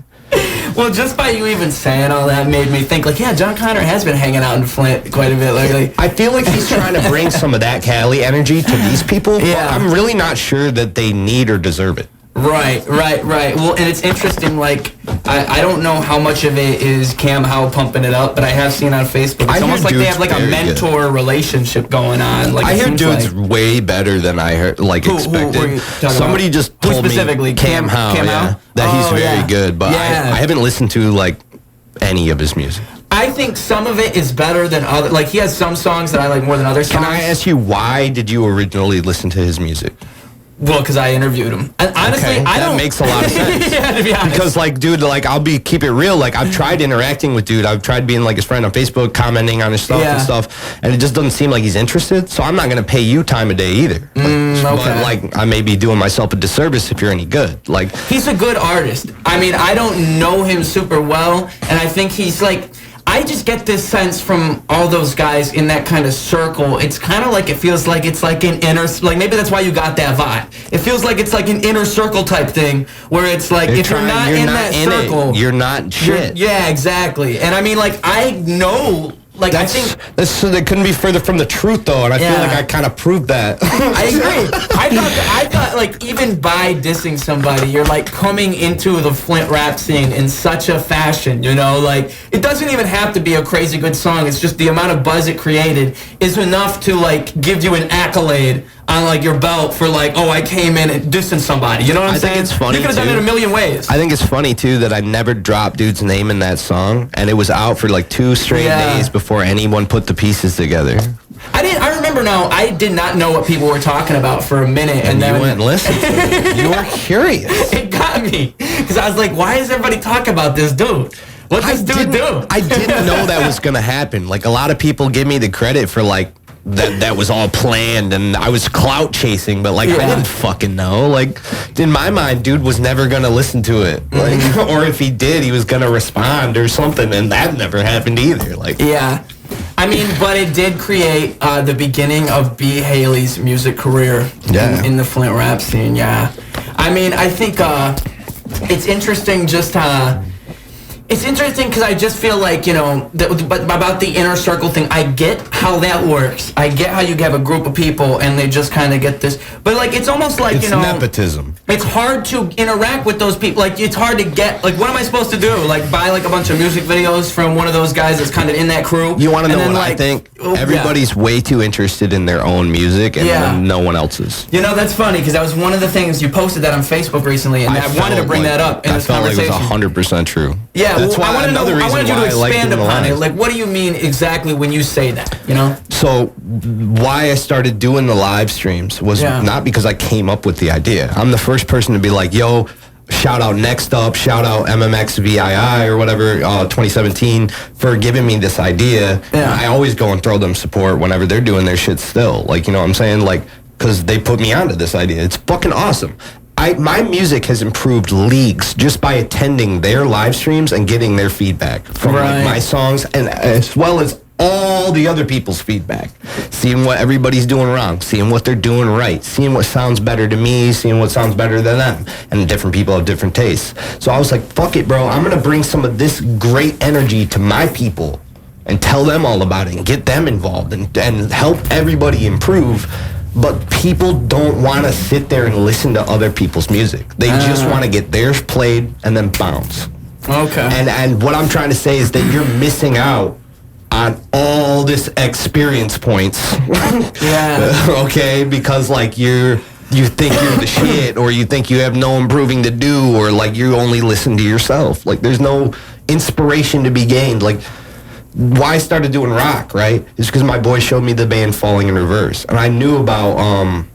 Well, just by you even saying all that made me think, like, yeah, John Connor has been hanging out in Flint quite a bit lately. I feel like he's trying to bring some of that Cali energy to these people, but I'm really not sure that they need or deserve it. Right. Well, and it's interesting, like, I don't know how much of it is Cam Howe pumping it up, but I have seen on Facebook, it's almost like they have, like, a mentor relationship going on. Like, I hear dude's way better than I heard, like, expected. Somebody just told me, Cam Howe, that he's very good, but I haven't listened to, like, any of his music. I think some of it is better than other. Like, he has some songs that I like more than other songs. Can I ask you, why did you originally listen to his music? Well, because I interviewed him. And honestly, okay, that makes a lot of sense. Yeah, to be honest. Because, like, dude, like, keep it real. Like, I've tried interacting with dude. I've tried being, like, his friend on Facebook, commenting on his stuff and stuff. And it just doesn't seem like he's interested. So I'm not going to pay you time of day either. But, like, I may be doing myself a disservice if you're any good. Like, he's a good artist. I mean, I don't know him super well. And I think he's, like... I just get this sense from all those guys in that kind of circle. It's kind of like, it feels like it's like an inner, like maybe that's why you got that vibe. It feels like it's like an inner circle type thing where it's like, if you're not in that circle, you're not shit. Yeah, exactly. And I mean, like, I know, like, I think that couldn't be further from the truth, though, and I feel like I kind of proved that. I agree. I thought, like, even by dissing somebody, you're, like, coming into the Flint rap scene in such a fashion, you know? Like, it doesn't even have to be a crazy good song. It's just the amount of buzz it created is enough to, like, give you an accolade on, like, your belt for, like, oh, I came in and dissing somebody. You know what I'm saying? I think it's funny, you could have done it a million ways. I think it's funny, too, that I never dropped dude's name in that song, and it was out for, like, 2 straight days before anyone put the pieces together. I remember now, I did not know what people were talking about for a minute. And then you went and listened to it. You were curious. It got me. Because I was like, why is everybody talking about this dude? What does dude do? I didn't know that was going to happen. Like, a lot of people give me the credit for, like, that was all planned, and I was clout chasing, but, like, I didn't fucking know. Like, in my mind, dude was never going to listen to it. Like, or if he did, he was going to respond or something, and that never happened either. Like, yeah. I mean, but it did create the beginning of B. Haley's music career in the Flint rap scene, I mean, I think it's interesting just it's interesting because I just feel like, you know, but about the inner circle thing, I get how that works. I get how you have a group of people and they just kind of get this. But, like, it's almost like, you know... It's nepotism. It's hard to interact with those people. Like, it's hard to get... Like, what am I supposed to do? Like, buy, like, a bunch of music videos from one of those guys that's kind of in that crew? You want to know what I think? Everybody's way too interested in their own music and no one else's. You know, that's funny because that was one of the things... You posted that on Facebook recently and I wanted to bring that up in this conversation. I felt like it was 100% true. Yeah, That's why I another reason I wanted you to why I like expand doing the upon it. lives. Like, what do you mean exactly when you say that? You know. So why I started doing the live streams was not because I came up with the idea. I'm the first person to be like, yo, shout out Next Up, shout out MMXVII or whatever, 2017 for giving me this idea. Yeah. I always go and throw them support whenever they're doing their shit still. Like, you know what I'm saying? Like, because they put me onto this idea. It's fucking awesome. My music has improved leagues just by attending their live streams and getting their feedback from like, my songs, and as well as all the other people's feedback. Seeing what everybody's doing wrong, seeing what they're doing right, seeing what sounds better to me, seeing what sounds better than them. And different people have different tastes. So I was like, fuck it, bro. I'm going to bring some of this great energy to my people and tell them all about it and get them involved and help everybody improve. But people don't want to sit there and listen to other people's music. They just want to get theirs played and then bounce. Okay. And what I'm trying to say is that you're missing out on all this experience points. Okay, because like you think you're the shit, or you think you have no improving to do, or like you only listen to yourself. Like there's no inspiration to be gained. Like why I started doing rock, right, is because my boy showed me the band Falling in Reverse, and I knew about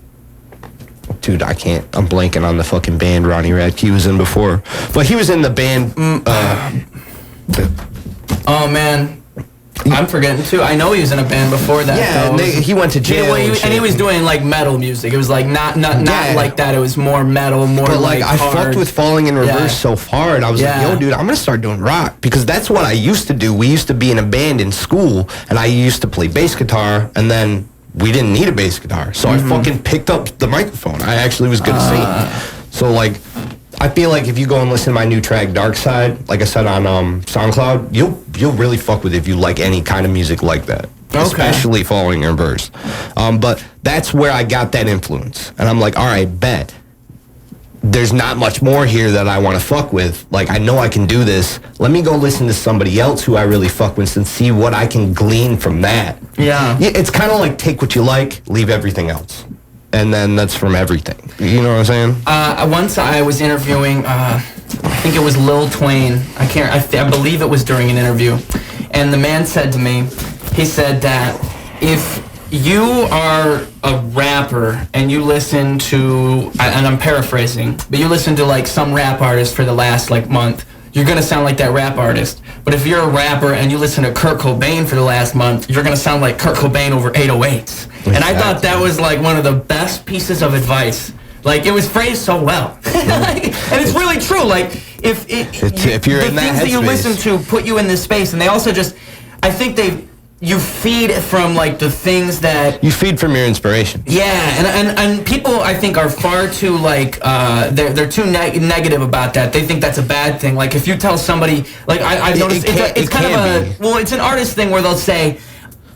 dude, I'm blanking on the fucking band Ronnie Radke was in before, but he was in the band oh man, I'm forgetting too. I know he was in a band before that. Yeah, and he went to jail. And he was doing like metal music. It was like not like that. It was more metal, more but like I hard. fucked with Falling in Reverse so far, and I was like, yo, dude, I'm gonna start doing rock, because that's what I used to do. We used to be in a band in school, and I used to play bass guitar, and then we didn't need a bass guitar, so I fucking picked up the microphone. I actually was good at singing. So like, I feel like if you go and listen to my new track Dark Side, like I said on SoundCloud, you'll really fuck with it if you like any kind of music like that. Okay. Especially Falling in Reverse. But that's where I got that influence. And I'm like, all right, bet. There's not much more here that I want to fuck with. Like, I know I can do this. Let me go listen to somebody else who I really fuck with and see what I can glean from that. Yeah. It's kind of like take what you like, leave everything else. And then that's from everything. You know what I'm saying? Once I was interviewing, I think it was Lil Twain. I believe it was during an interview. And the man said to me, he said that if you are a rapper and you listen to, and I'm paraphrasing, but you listen to like some rap artist for the last like month, you're going to sound like that rap artist. But if you're a rapper and you listen to Kurt Cobain for the last month, you're going to sound like Kurt Cobain over 808s. Exactly. And I thought that was like one of the best pieces of advice. Like, it was phrased so well. And it's really true. Like, if you're in that things that you listen to put you in this space, and they also just, I think you feed from like the things that you feed from your inspiration. Yeah, and people I think are far too like they're too negative about that. They think that's a bad thing. Like if you tell somebody, like I've noticed it's kind of it's an artist thing where they'll say,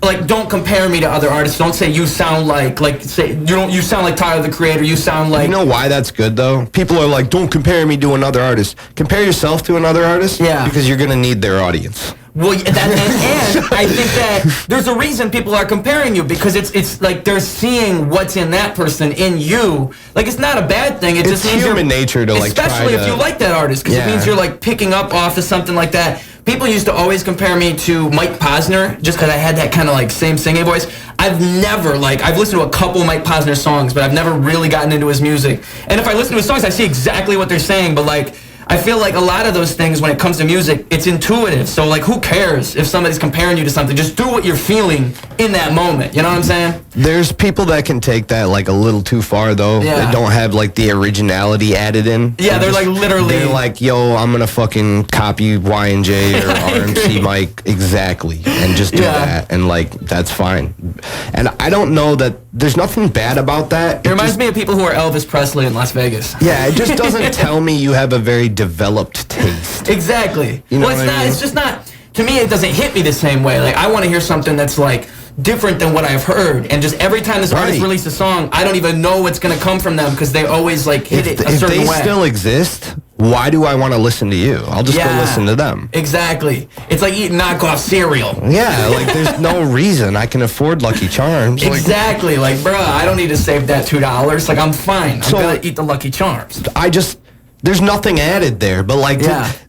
like, don't compare me to other artists. Don't say you sound like say you sound like Tyler the Creator. You sound like. You know why that's good though? People are like, don't compare me to another artist. Compare yourself to another artist. Yeah. Because you're gonna need their audience. Well, and I think that there's a reason people are comparing you, because it's like they're seeing what's in that person in you. Like, it's not a bad thing. It just means human nature to like, especially if you like that artist, because it means you're like picking up off of something like that. People used to always compare me to Mike Posner just because I had that kind of like same singing voice. I've never I've listened to a couple Mike Posner songs, but I've never really gotten into his music. And if I listen to his songs, I see exactly what they're saying, but like, I feel like a lot of those things, when it comes to music, it's intuitive. So, like, who cares if somebody's comparing you to something? Just do what you're feeling in that moment. You know what I'm saying? There's people that can take that, like, a little too far, though. Yeah. They don't have, like, the originality added in. Yeah, they're like, literally. They're like, yo, I'm going to fucking copy Y&J or RMC Mike exactly and just do that. And, like, that's fine. And I don't know that there's nothing bad about that. It reminds me of people who are Elvis Presley in Las Vegas. Yeah, it just doesn't tell me you have a very developed taste. Exactly. You know well, it's not. It's just not. To me, it doesn't hit me the same way. Like, I want to hear something that's like different than what I've heard. And just every time this artist releases a song, I don't even know what's going to come from them, because they always like hit it a certain way. If they still exist, why do I want to listen to you? I'll just go listen to them. Exactly. It's like eating knockoff cereal. Yeah, like there's no reason. I can afford Lucky Charms. Exactly. Like, bruh, I don't need to save that $2. Like, I'm fine. I'm going to eat the Lucky Charms. there's nothing added there, but like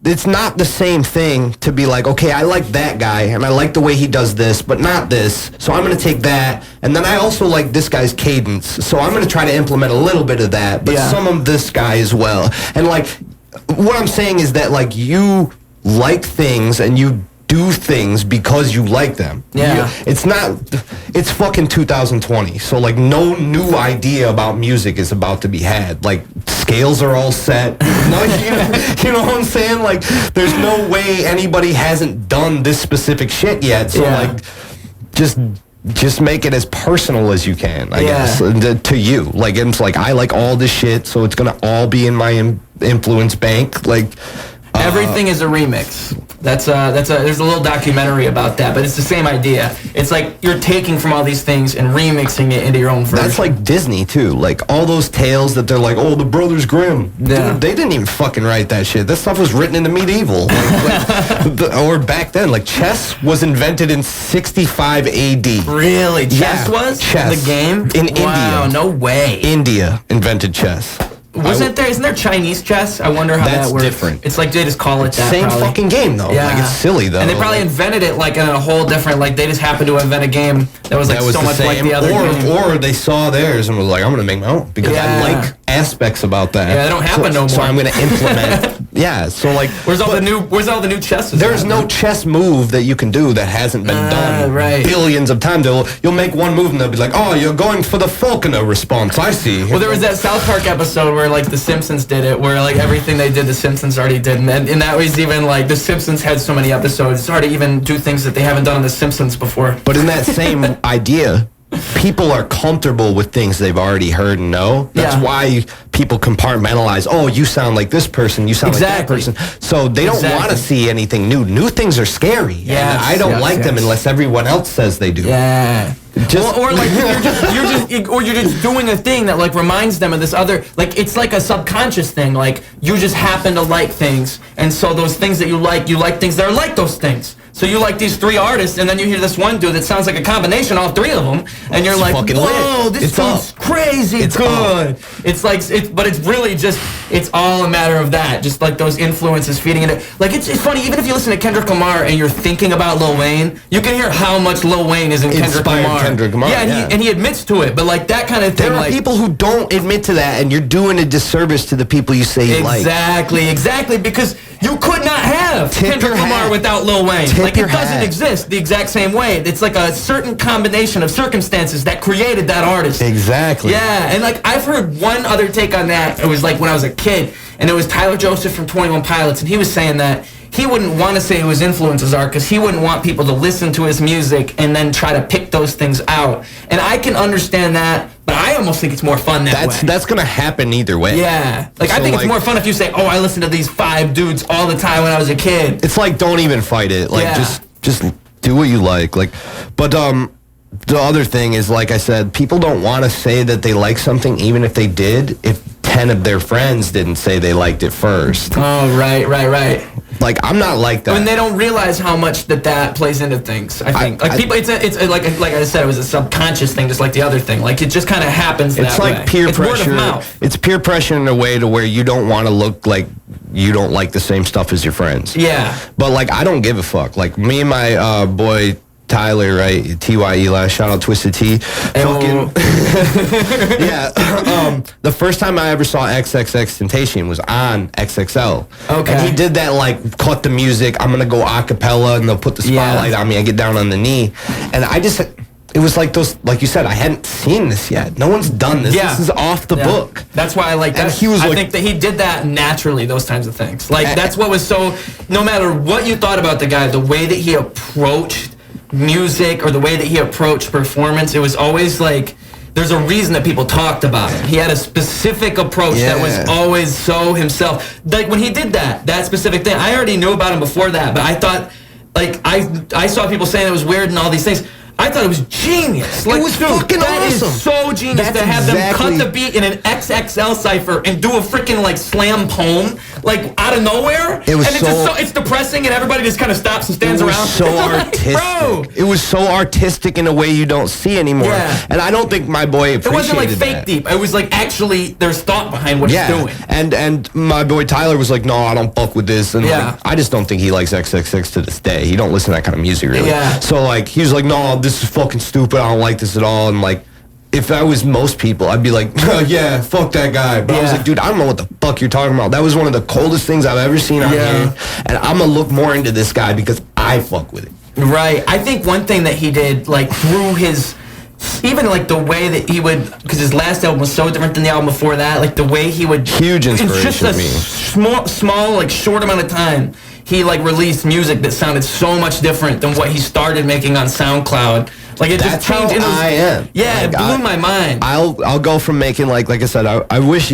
it's not the same thing to be like, okay, I like that guy and I like the way he does this, but not this, so I'm going to take that, and then I also like this guy's cadence, so I'm going to try to implement a little bit of that, but some of this guy as well. And like what I'm saying is that like you like things and you do things because you like them. It's fucking 2020, so like no new idea about music is about to be had. Like scales are all set. No, you know what I'm saying? Like there's no way anybody hasn't done this specific shit yet, so like just make it as personal as you can, I guess, to you. Like it's like I like all this shit, so it's gonna all be in my influence bank. Like everything is a remix. There's a little documentary about that, but it's the same idea. It's like you're taking from all these things and remixing it into your own version. That's like Disney too. Like all those tales that they're like, oh, the Brothers Grimm. Dude, they didn't even fucking write that shit. That stuff was written in the medieval, or back then. Like chess was invented in 65 AD. Really? Chess was? Chess. The game? In India. Wow, no way. India invented chess. Isn't there Chinese chess? I wonder how that works. That's different. It's like they just call it that. Same fucking game though. Like it's silly though. And they probably invented it like in a whole different, like they just happened to invent a game that was like so much like the other game. Or they saw theirs and was like, I'm gonna make my own because I like aspects about that. Yeah, they don't happen no more. So I'm gonna implement. So like where's all the new chess? There's no chess move that you can do that hasn't been done billions of times. You'll make one move and they'll be like, oh, you're going for the Falconer response. I see. Well, there was that South Park episode where like the Simpsons did it, where like everything they did, the Simpsons already did, and that was even like the Simpsons had so many episodes, it's hard to even do things that they haven't done on the Simpsons before. But in that same idea, people are comfortable with things they've already heard and know. That's why people compartmentalize. Oh, you sound like this person. You sound like that person. So they don't want to see anything new. New things are scary. Yeah, I don't like them unless everyone else says they do. Yeah. Or like you're just doing a thing that like reminds them of this other, like it's like a subconscious thing. Like you just happen to like things, and so those things that you like things that are like those things. So you like these three artists, and then you hear this one dude that sounds like a combination of all three of them, and you're like, whoa, this sounds crazy. It's good. It's like, but it's really just, it's all a matter of that, just like those influences feeding into. Like it's funny, even if you listen to Kendrick Lamar and you're thinking about Lil Wayne, you can hear how much Lil Wayne is in Kendrick Lamar. Yeah, and he admits to it, but like that kind of thing. There are people who don't admit to that, and you're doing a disservice to the people you say you like. Exactly, because you could not have Kendrick Lamar without Lil Wayne. Like it doesn't exist the exact same way. It's like a certain combination of circumstances that created that artist. Exactly. Yeah, and like I've heard one other take on that. It was like when I was a kid, and it was Tyler Joseph from 21 Pilots, and he was saying that he wouldn't want to say who his influences are because he wouldn't want people to listen to his music and then try to pick those things out. And I can understand that, but I almost think it's more fun that way. That's going to happen either way. Yeah. Like, so I think it's more fun if you say, oh, I listened to these 5 dudes all the time when I was a kid. It's like, don't even fight it. Like, just do what you like. Like, but the other thing is, like I said, people don't want to say that they like something even if they did, if 10 of their friends didn't say they liked it first. Oh, right. Like, I'm not like that. When they don't realize how much that plays into things, I think. People, it's like I said, it was a subconscious thing, just like the other thing. Like, it just kind of happens that way. It's like peer pressure. Word of mouth. It's peer pressure in a way to where you don't want to look like you don't like the same stuff as your friends. Yeah. But, like, I don't give a fuck. Like, me and my boy Tyler, right? T.Y.E. last, shout out Twisted T. Fucking yeah. The first time I ever saw XXXTentacion was on XXL. Okay. And he did that, like, cut the music, I'm gonna go a cappella, and they'll put the spotlight on me, I get down on the knee. And I just, it was like those, like you said, I hadn't seen this yet. No one's done this. This is off the book. That's why I like that. I think that he did that naturally, those kinds of things. Like, that's what was so, no matter what you thought about the guy, the way that he approached music or the way that he approached performance, it was always like there's a reason that people talked about him. He had a specific approach that was always so himself. Like when he did that specific thing, I already knew about him before that, but I thought, like, I saw people saying it was weird and all these things. I thought it was genius. Like, it was fucking that awesome. Is so genius to have them cut the beat in an XXL cipher and do a freaking like slam poem like out of nowhere. It was and it's depressing, and everybody just kind of stops and stands around. So artistic. Bro. It was so artistic in a way you don't see anymore. Yeah. And I don't think my boy appreciated that. It wasn't like fake deep. It was like actually there's thought behind what he's doing. And my boy Tyler was like, no, I don't fuck with this. And like, I just don't think he likes XXX to this day. He don't listen to that kind of music really. Yeah. So like he was like, no, this is fucking stupid. I don't like this at all. And like, if I was most people, I'd be like, oh, yeah, fuck that guy. But I was like, dude, I don't know what the fuck you're talking about. That was one of the coldest things I've ever seen out here. And I'm going to look more into this guy because I fuck with it. Right. I think one thing that he did, like, through his, even, like, the way that he would, because his last album was so different than the album before that, like, the way he would. Huge inspiration in just a small, like, short amount of time, he, like, released music that sounded so much different than what he started making on SoundCloud. Like, it just changed. I am. Yeah, like, it blew my mind. I'll go from making, like I said, I wish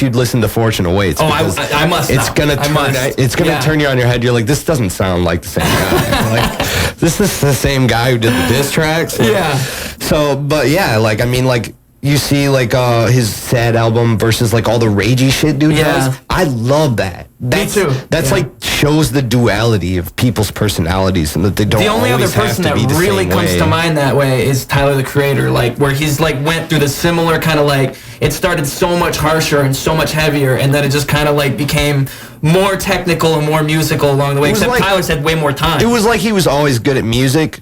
you'd listen to Fortune Awaits. Oh, I must. It's gonna turn you on your head. You're like, this doesn't sound like the same guy. Like, this is the same guy who did the diss tracks. Yeah. So, but yeah, like I mean, like you see, like his sad album versus like all the ragey shit dude does. I love that. Me too. That's like shows the duality of people's personalities and that they don't. The only other person that really comes to mind that way is Tyler the Creator, like where he's like went through the similar kind of like it started so much harsher and so much heavier, and then it just kind of like became more technical and more musical along the way. Except like, Tyler's had way more time. It was like he was always good at music,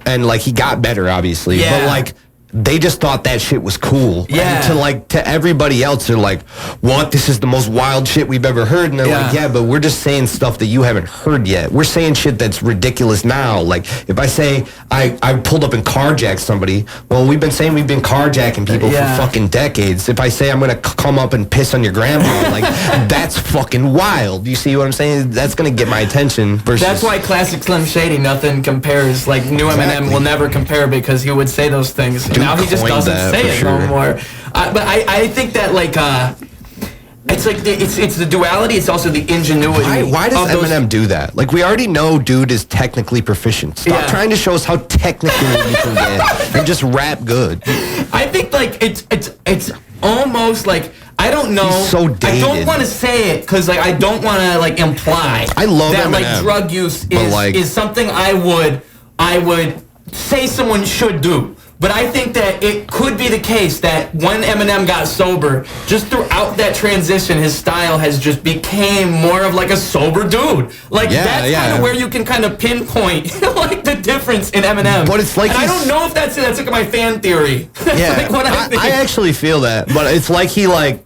and like he got better, obviously. Yeah. But like. They just thought that shit was cool. Yeah. And to everybody else, they're like, what? This is the most wild shit we've ever heard. And they're like, yeah, but we're just saying stuff that you haven't heard yet. We're saying shit that's ridiculous now. Like, if I say I pulled up and carjacked somebody, well, we've been saying we've been carjacking people for fucking decades. If I say I'm going to come up and piss on your grandma, like, that's fucking wild. You see what I'm saying? That's going to get my attention. Versus that's why classic Slim Shady, nothing compares. Like, new Eminem will never compare because he would say those things. Now he just doesn't say it no more. But I think that like it's like it's the duality. It's also the ingenuity. Why does Eminem do that? Like we already know, dude is technically proficient. Stop trying to show us how technical you can get and just rap good. I think like it's almost like. I don't know. He's so dated. I don't want to say it because like I don't want to like imply. I love that Eminem, like drug use is something I would say someone should do. But I think that it could be the case that when Eminem got sober, just throughout that transition, his style has just became more of like a sober dude. Like that's kind of where you can kind of pinpoint like the difference in Eminem. But it's like I don't know if that's it. That's like my fan theory. Yeah, like what I think. I actually feel that, but it's like he like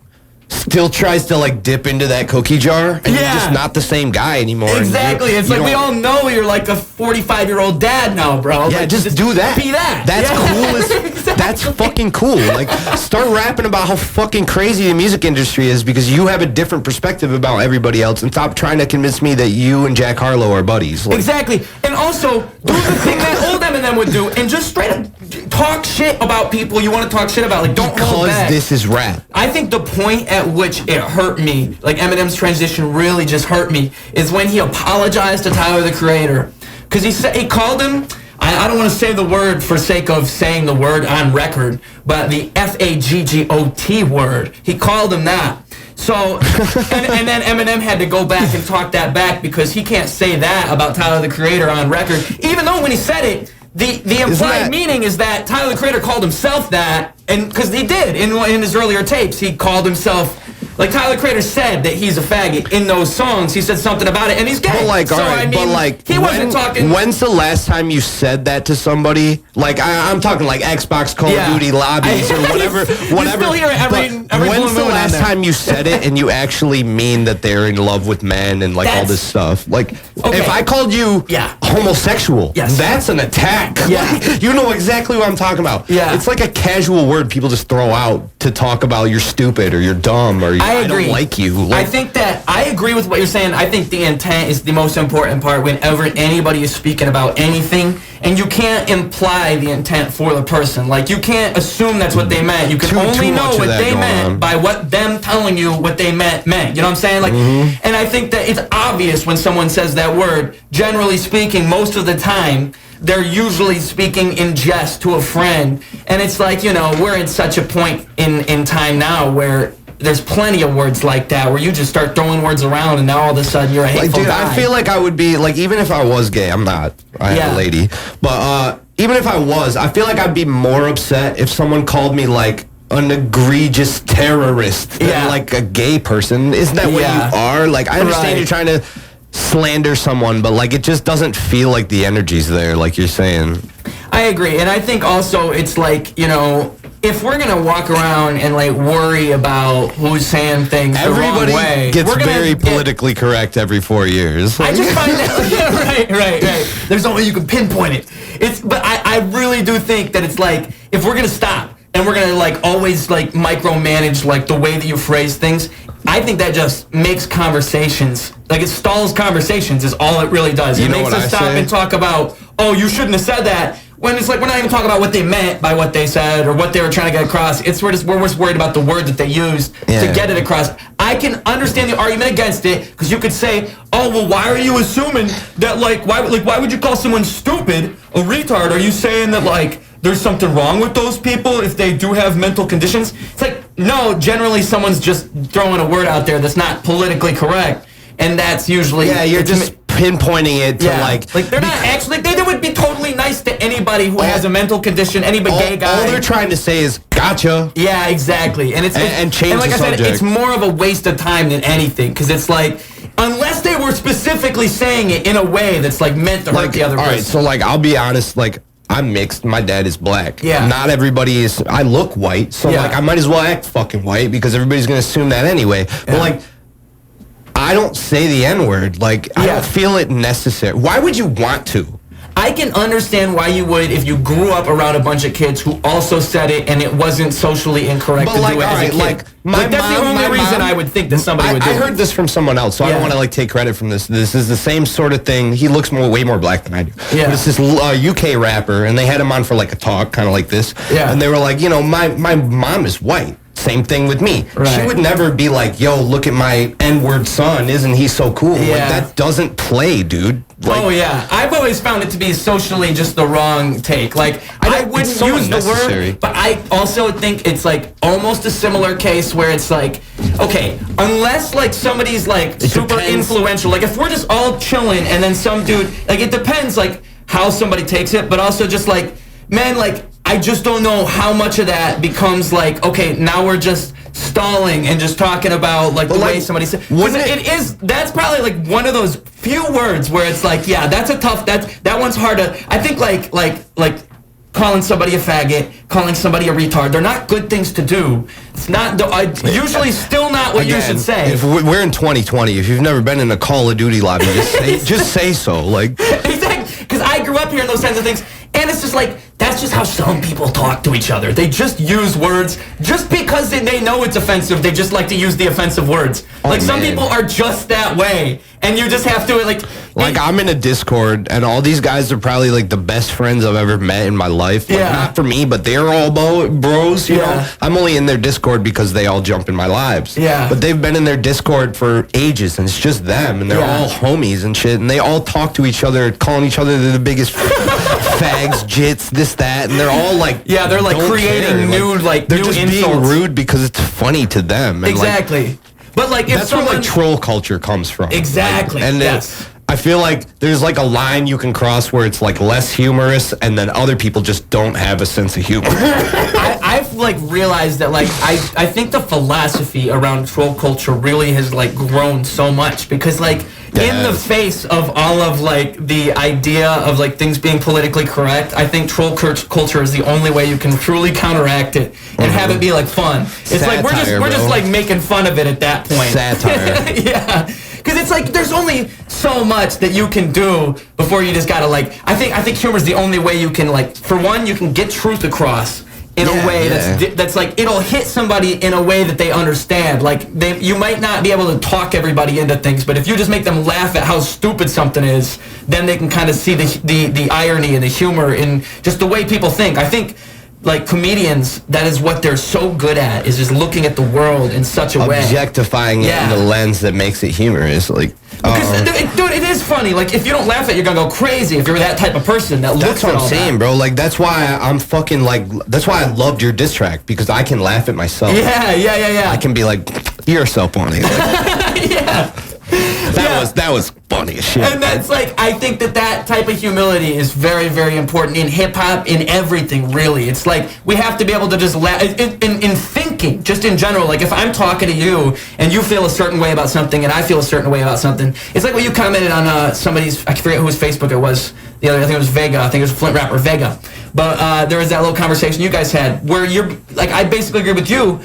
still tries to like dip into that cookie jar, and you're just not the same guy anymore. Exactly. It's like we all know you're like a 45-year-old dad now, bro. Yeah, like, just do that. Be that. That's cool. Exactly. That's fucking cool. Like, start rapping about how fucking crazy the music industry is because you have a different perspective about everybody else, and stop trying to convince me that you and Jack Harlow are buddies. Like, exactly. And also, do the thing that old Eminem would do, and just straight up talk shit about people you want to talk shit about. Like, don't hold back. Because this is rap. I think the point at which it hurt me, like Eminem's transition really just hurt me, is when he apologized to Tyler the Creator. Because he called him, I don't want to say the word for sake of saying the word on record, but the F-A-G-G-O-T word. He called him that. So, and then Eminem had to go back and talk that back because he can't say that about Tyler the Creator on record. Even though when he said it, the implied meaning is that Tyler the Creator called himself that, and because he did in his earlier tapes, he called himself. Like Tyler the Creator said that he's a faggot in those songs. He said something about it, and he's gay. But like, so alright, I mean, but like, he wasn't talking. When's the last time you said that to somebody? Like, I'm talking like Xbox, Call of Duty lobbies or whatever. You still hear every when's the last time you said it and you actually mean that they're in love with men and like all this stuff? Like, if I called you homosexual, that's an attack. Yeah, like, you know exactly what I'm talking about. Yeah, it's like a casual word people just throw out to talk about you're stupid or you're dumb or I don't like you. Like, I think that I agree with what you're saying. I think the intent is the most important part whenever anybody is speaking about anything, and you can't imply the intent for the person. Like, you can't assume that's what they meant. You can only know what they meant by what them telling you what they meant. You know what I'm saying? Like, and I think that it's obvious when someone says that word. Generally speaking, most of the time, they're usually speaking in jest to a friend. And it's like, you know, we're at such a point in time now where there's plenty of words like that where you just start throwing words around and now all of a sudden you're a hateful guy. I feel like I would be, like, even if I was gay, I'm not. I am a lady. But even if I was, I feel like I'd be more upset if someone called me, like, an egregious terrorist than, like, a gay person. Isn't that what you are? Like, I understand you're trying to slander someone, but, like, it just doesn't feel like the energy's there, like you're saying. I agree. And I think also it's like, you know, if we're gonna walk around and like worry about who's saying things the wrong way, gets very politically correct every 4 years. I just find that right. There's no way you can pinpoint it. But I really do think that it's like if we're gonna stop and we're gonna like always like micromanage like the way that you phrase things, I think that just makes conversations, like it stalls conversations is all it really does. It makes us stop and talk about, oh, you shouldn't have said that. When it's like we're not even talking about what they meant by what they said or what they were trying to get across. We're just worried about the word that they used to get it across. I can understand the argument against it because you could say, oh, well, why are you assuming that why would you call someone stupid a retard? Are you saying that like there's something wrong with those people if they do have mental conditions? It's like, no, generally someone's just throwing a word out there that's not politically correct, and that's usually you're just pinpointing it to like they're not actually they would be totally nice to anybody who has a mental condition, any gay guy. All they're trying to say is gotcha. Yeah, exactly. And change like the subject. I said, it's more of a waste of time than anything because it's like unless they were specifically saying it in a way that's like meant to hurt the other person. All right, so like I'll be honest, like I'm mixed. My dad is black. Yeah. Not everybody is. I look white, so like I might as well act fucking white because everybody's gonna assume that anyway. But like I don't say the N-word. Like, I don't feel it necessary. Why would you want to? I can understand why you would if you grew up around a bunch of kids who also said it and it wasn't socially incorrect to do it as a kid. Like, that's the only reason I would think that somebody would do it. I heard this from someone else, so I don't want to like take credit from this. This is the same sort of thing. He looks way more black than I do. Yeah. But it's this UK rapper, and they had him on for like a talk, kind of like this. Yeah. And they were like, you know, my mom is white. Same thing with me. Right. She would never be like, yo, look at my N-word son. Isn't he so cool? Yeah. Like, that doesn't play, dude. Like, oh, yeah. I've always found it to be socially just the wrong take. Like, I wouldn't use the word, but I also think it's like almost a similar case where it's like, okay, unless like somebody's like super influential, like if we're just all chilling and then some dude, like it depends like how somebody takes it, but also just like, man, like, I just don't know how much of that becomes like, okay, now we're just stalling and just talking about like the way somebody said. That's probably like one of those few words where it's like, yeah, that's a tough, that one's hard to, I think like calling somebody a faggot, calling somebody a retard, they're not good things to do. It's not, usually still not what you should say. If we're in 2020, if you've never been in a Call of Duty lobby, just say so. Like, exactly, because I grew up hearing those kinds of things. And it's just like, that's just how some people talk to each other. They just use words. Just because they know it's offensive, they just like to use the offensive words. Some people are just that way. And you just have to, like... I'm in a Discord, and all these guys are probably, like, the best friends I've ever met in my life. Like, not for me, but they're all bros, you know? I'm only in their Discord because they all jump in my lives. Yeah. But they've been in their Discord for ages, and it's just them, and they're all homies and shit, and they all talk to each other, calling each other the biggest fags, jits, this, that, and they're all, like... Yeah, they're, like, creating new, like, they're new just insults. being rude because it's funny to them. And, exactly. Like, but like if that's where like troll culture comes from. Exactly. Like, and I feel like there's like a line you can cross where it's like less humorous, and then other people just don't have a sense of humor. I've like realized that like I think the philosophy around troll culture really has like grown so much because like in the face of all of like the idea of like things being politically correct, I think troll culture is the only way you can truly counteract it and have it be like fun. It's satire, like we're just like making fun of it at that point. Satire. Yeah. Because it's like there's only so much that you can do before you just gotta like. I think humor is the only way you can like. For one, you can get truth across in a way that's like it'll hit somebody in a way that they understand. Like you might not be able to talk everybody into things, but if you just make them laugh at how stupid something is, then they can kind of see the irony and the humor in just the way people think. I think like comedians, that is what they're so good at, is just looking at the world in such a way. Objectifying it in the lens that makes it humorous. Like, dude, it is funny. Like, if you don't laugh at it, you're gonna go crazy if you're that type of person that looks at all that. That's what I'm saying, bro. Like, that's why I'm fucking, like, that's why I loved your diss track, because I can laugh at myself. Yeah. I can be like, you're so funny. Like, yeah. That was funny as shit. And that's like, I think that type of humility is very, very important in hip-hop, in everything, really. It's like, we have to be able to just laugh, in thinking, just in general. Like, if I'm talking to you, and you feel a certain way about something, and I feel a certain way about something, it's like when you commented on somebody's, I forget whose Facebook it was, the other, I think it was Vega, I think it was Flint rapper Vega. But there was that little conversation you guys had, where you're, like, I basically agree with you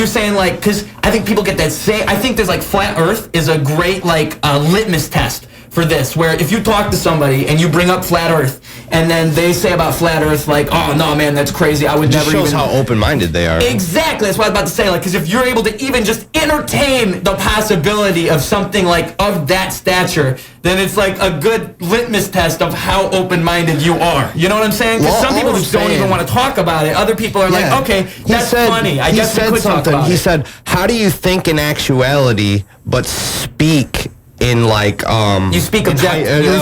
saying, like, because I think people get that I think there's, like, flat earth is a great, like, litmus test for this, where if you talk to somebody and you bring up flat earth, and then they say about flat earth, like, oh, no, man, that's crazy, I would never even... It shows how open-minded they are. Exactly, that's what I was about to say, like, because if you're able to even just entertain the possibility of something, like, of that stature, then it's, like, a good litmus test of how open-minded you are. You know what I'm saying? Because some people just don't even want to talk about it. Other people are like, okay, that's funny. I guess we could talk about it. He said, how do you think in actuality, but speak in, like, you speak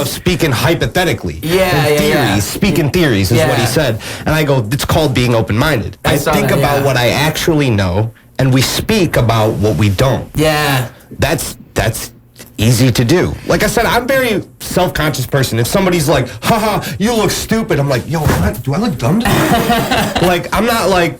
speaking hypothetically. Yeah. Speaking theories is what he said. And I go, it's called being open-minded. I think about what I actually know, and we speak about what we don't. Yeah. That's easy to do. Like I said, I'm a very self-conscious person. If somebody's like, haha, you look stupid, I'm like, yo, what? Do I look dumb to you? Like, I'm not like,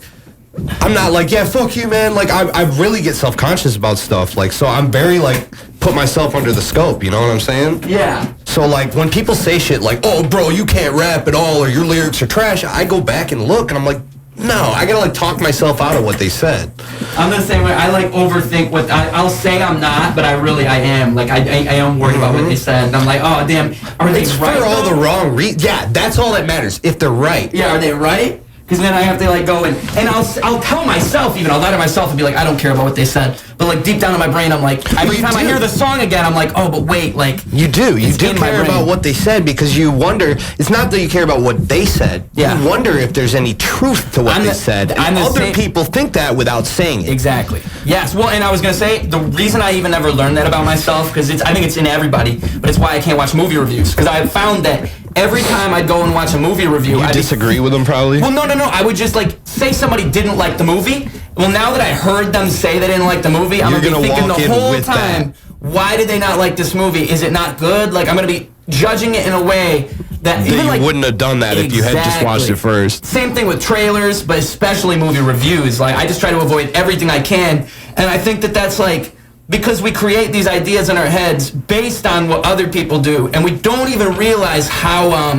yeah, fuck you, man. Like, I really get self-conscious about stuff. Like, so I'm very, like, put myself under the scope, you know what I'm saying? Yeah. So, like, when people say shit like, oh, bro, you can't rap at all, or your lyrics are trash, I go back and look, and I'm like, no, I gotta, like, talk myself out of what they said. I'm the same way. I, like, overthink what... I'll say I'm not, but I am. Like, I am worried about what they said. And I'm like, oh, damn, are they right? For all the wrong reasons. Yeah, that's all that matters, if they're right. Yeah, are they right? Because then I have to, like, go and I'll tell myself, even, I'll lie to myself and be like, I don't care about what they said. But, like, deep down in my brain, I'm like, every time I hear the song again, I'm like, oh, but wait, like... You do care about what they said, because you wonder, it's not that you care about what they said, you wonder if there's any truth to what they said, and other people think that without saying it. Exactly. Yes, well, and I was going to say, the reason I even ever learned that about myself, because I think it's in everybody, but it's why I can't watch movie reviews, because I found that every time I'd go and watch a movie review... You disagree with them, probably? Well, no. I would just, like, say somebody didn't like the movie. Well, now that I heard them say they didn't like the movie, I'm going to be thinking the whole time, why did they not like this movie? Is it not good? Like, I'm going to be judging it in a way that even, like, you wouldn't have done that if you had just watched it first. Same thing with trailers, but especially movie reviews. Like, I just try to avoid everything I can. And I think that that's, like... Because we create these ideas in our heads based on what other people do, and we don't even realize how,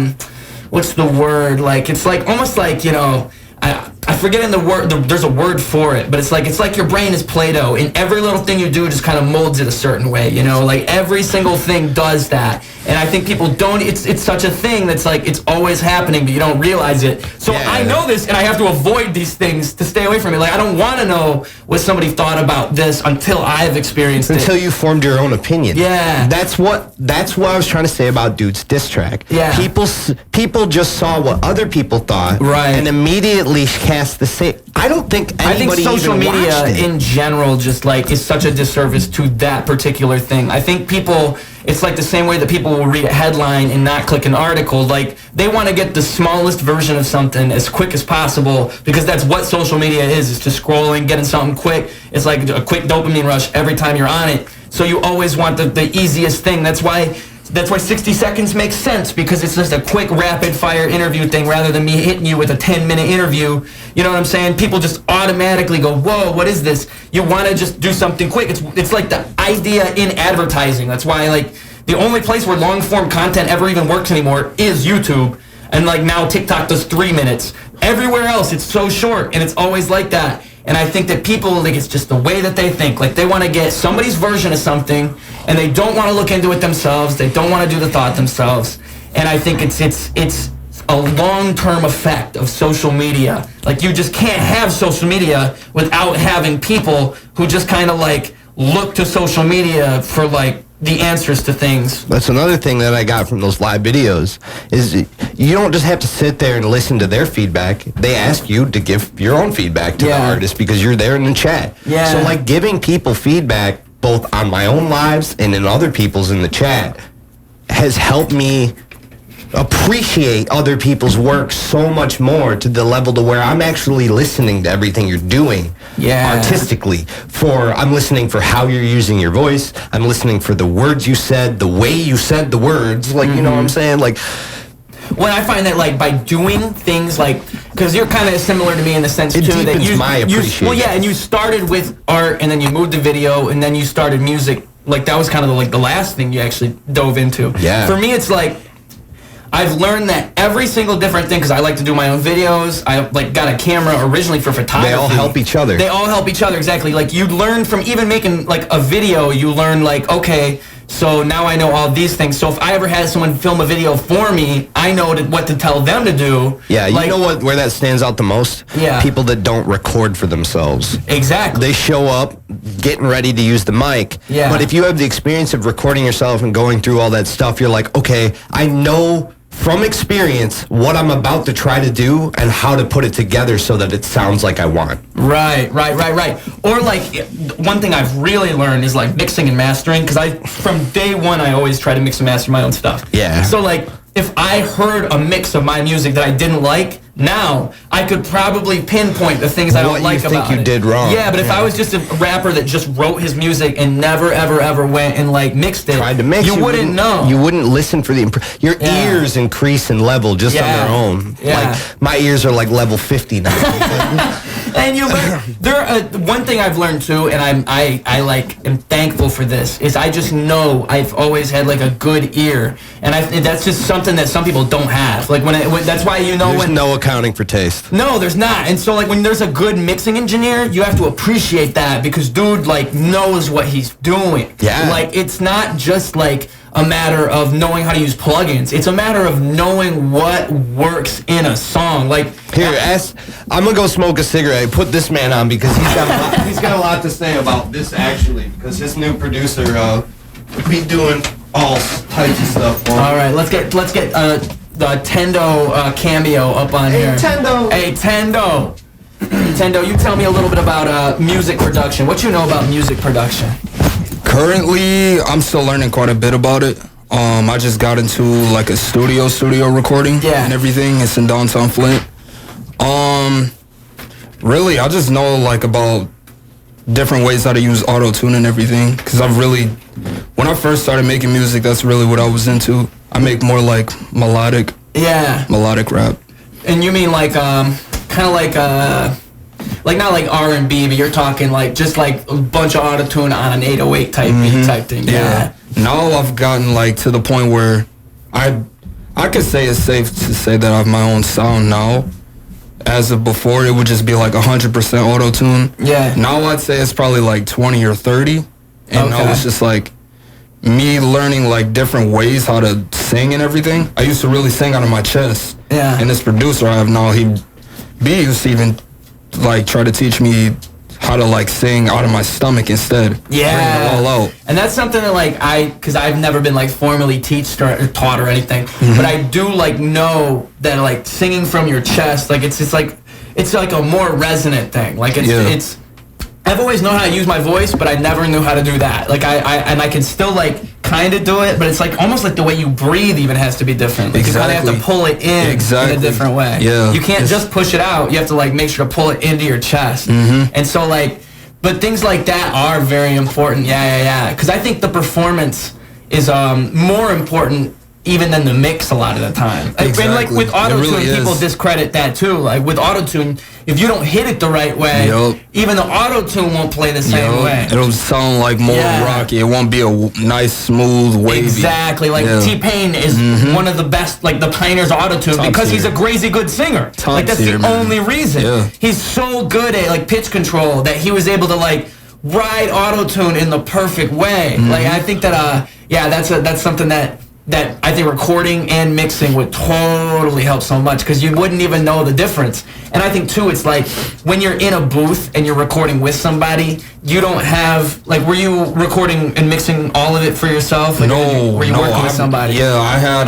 what's the word? Like, it's like, almost like, you know, I forget the word, there's a word for it, but it's like your brain is Play-Doh, and every little thing you do just kind of molds it a certain way, you know? Like, every single thing does that. And I think people don't, it's such a thing that's like, it's always happening, but you don't realize it. So I know this, and I have to avoid these things to stay away from it. Like, I don't want to know what somebody thought about this until I've experienced it. Until you formed your own opinion. Yeah. That's what I was trying to say about Dude's diss track. Yeah. People just saw what other people thought. Right. And immediately cast the same. I think social media in general just, like, is such a disservice to that particular thing. I think people... It's like the same way that people will read a headline and not click an article. Like, they want to get the smallest version of something as quick as possible, because that's what social media is just scrolling, getting something quick. It's like a quick dopamine rush every time you're on it. So you always want the easiest thing. That's why 60 seconds makes sense, because it's just a quick, rapid-fire interview thing rather than me hitting you with a 10-minute interview. You know what I'm saying? People just automatically go, whoa, what is this? You want to just do something quick. It's like the idea in advertising. That's why, like, the only place where long-form content ever even works anymore is YouTube. And, like, now TikTok does 3 minutes. Everywhere else, it's so short, and it's always like that. And I think that people, like, it's just the way that they think. Like, they want to get somebody's version of something, and they don't want to look into it themselves. They don't want to do the thought themselves. And I think it's a long-term effect of social media. Like, you just can't have social media without having people who just kind of, like, look to social media for, like, the answers to things. That's another thing that I got from those live videos is you don't just have to sit there and listen to their feedback. They ask you to give your own feedback to the artist because you're there in the chat. Yeah. So like giving people feedback both on my own lives and in other people's in the chat has helped me appreciate other people's work so much more to the level to where I'm actually listening to everything you're doing artistically. I'm listening for how you're using your voice. I'm listening for the words you said, the way you said the words. Like, you know what I'm saying? Like, when I find that, like, by doing things like, because you're kind of similar to me in the sense, too, that my appreciation. Well, yeah, and you started with art, and then you moved to video, and then you started music. Like, that was kind of like the last thing you actually dove into. Yeah. For me, it's like, I've learned that every single different thing, because I like to do my own videos. I like got a camera originally for photography. They all help each other. They all help each other, exactly. Like, you learn from even making like a video, you learn like, okay, so now I know all these things. So if I ever had someone film a video for me, I know what to tell them to do. Yeah, you know where that stands out the most? Yeah. People that don't record for themselves. Exactly. They show up getting ready to use the mic. Yeah. But if you have the experience of recording yourself and going through all that stuff, you're like, okay, I know from experience what I'm about to try to do and how to put it together so that it sounds like I want. Right. Or like, one thing I've really learned is like mixing and mastering, because from day one, I always try to mix and master my own stuff. Yeah. So like, if I heard a mix of my music that I didn't like, now I could probably pinpoint the things I don't like about it. What you think you did wrong. Yeah, but if I was just a rapper that just wrote his music and never, ever went and like mixed it, tried to mix, you wouldn't know. You wouldn't listen for the your ears increase in level just on their own. Yeah. Like my ears are like level 50 now. And you learn one thing I've learned too, and I like am thankful for this, is I just know I've always had like a good ear, and that's just something that some people don't have. Like when that's why there's no accounting for taste. No, there's not. And so like when there's a good mixing engineer, you have to appreciate that, because dude like knows what he's doing. Yeah. Like it's not just like a matter of knowing how to use plugins. It's a matter of knowing what works in a song. Like here, I'm gonna go smoke a cigarette. Put this man on because he's got a lot to say about this actually. Because this new producer be doing all types of stuff. All right, let's get the Tendo cameo up on here. Hey Tendo. Tendo, you tell me a little bit about music production. What you know about music production? Currently, I'm still learning quite a bit about it. I just got into like a studio recording and everything. It's in downtown Flint. Really, I just know like about different ways how to use auto-tune and everything. Because when I first started making music, that's really what I was into. I make more like melodic rap. And you mean like kind of like not like R&B, but you're talking like just like a bunch of auto-tune on an 808 type beat type thing. Yeah. Now I've gotten like to the point where I could say it's safe to say that I have my own sound now. As of before, it would just be like 100% auto-tune. Yeah. Now I'd say it's probably like 20 or 30. And now it's just like me learning like different ways how to sing and everything. I used to really sing out of my chest. Yeah. And this producer I have now, he used to even like try to teach me how to like sing out of my stomach instead. Yeah. Bring it all out. And that's something that like because I've never been like formally taught or anything, but I do like know that like singing from your chest, like it's like a more resonant thing. Like it's I've always known how to use my voice, but I never knew how to do that. Like I can still like kind of do it, but it's like almost like the way you breathe even has to be different. Like you kind of have to pull it in a different way. Yeah. You can't just push it out. You have to like make sure to pull it into your chest. And so like, but things like that are very important. Yeah. Because I think the performance is more important even than the mix a lot of the time. Exactly. And like with auto-tune, really people discredit that too. Like with auto-tune, if you don't hit it the right way, even the auto-tune won't play the same way. It'll sound like more rocky. It won't be a nice, smooth, wavy. Exactly. Like T-Pain is one of the best, like the pioneers of auto-tune because he's a crazy good singer. Like that's the only reason. Yeah. He's so good at like pitch control that he was able to like ride auto-tune in the perfect way. Like I think that that's something that that I think recording and mixing would totally help so much, because you wouldn't even know the difference. And I think too, it's like when you're in a booth and you're recording with somebody, you don't have, like, were you recording and mixing all of it for yourself? Like, were you working with somebody? Yeah, I had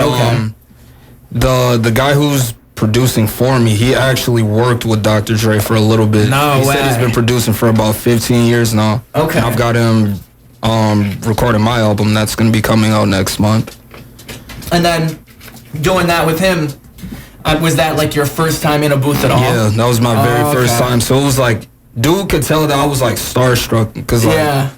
the guy who's producing for me, he actually worked with Dr. Dre for a little bit. No he way. said he's been producing for about 15 years now. Okay. And I've got him recording my album that's going to be coming out next month. And then doing that with him, was that like your first time in a booth at all? Yeah, that was my very first time. So it was like, dude could tell that I was like starstruck, because like,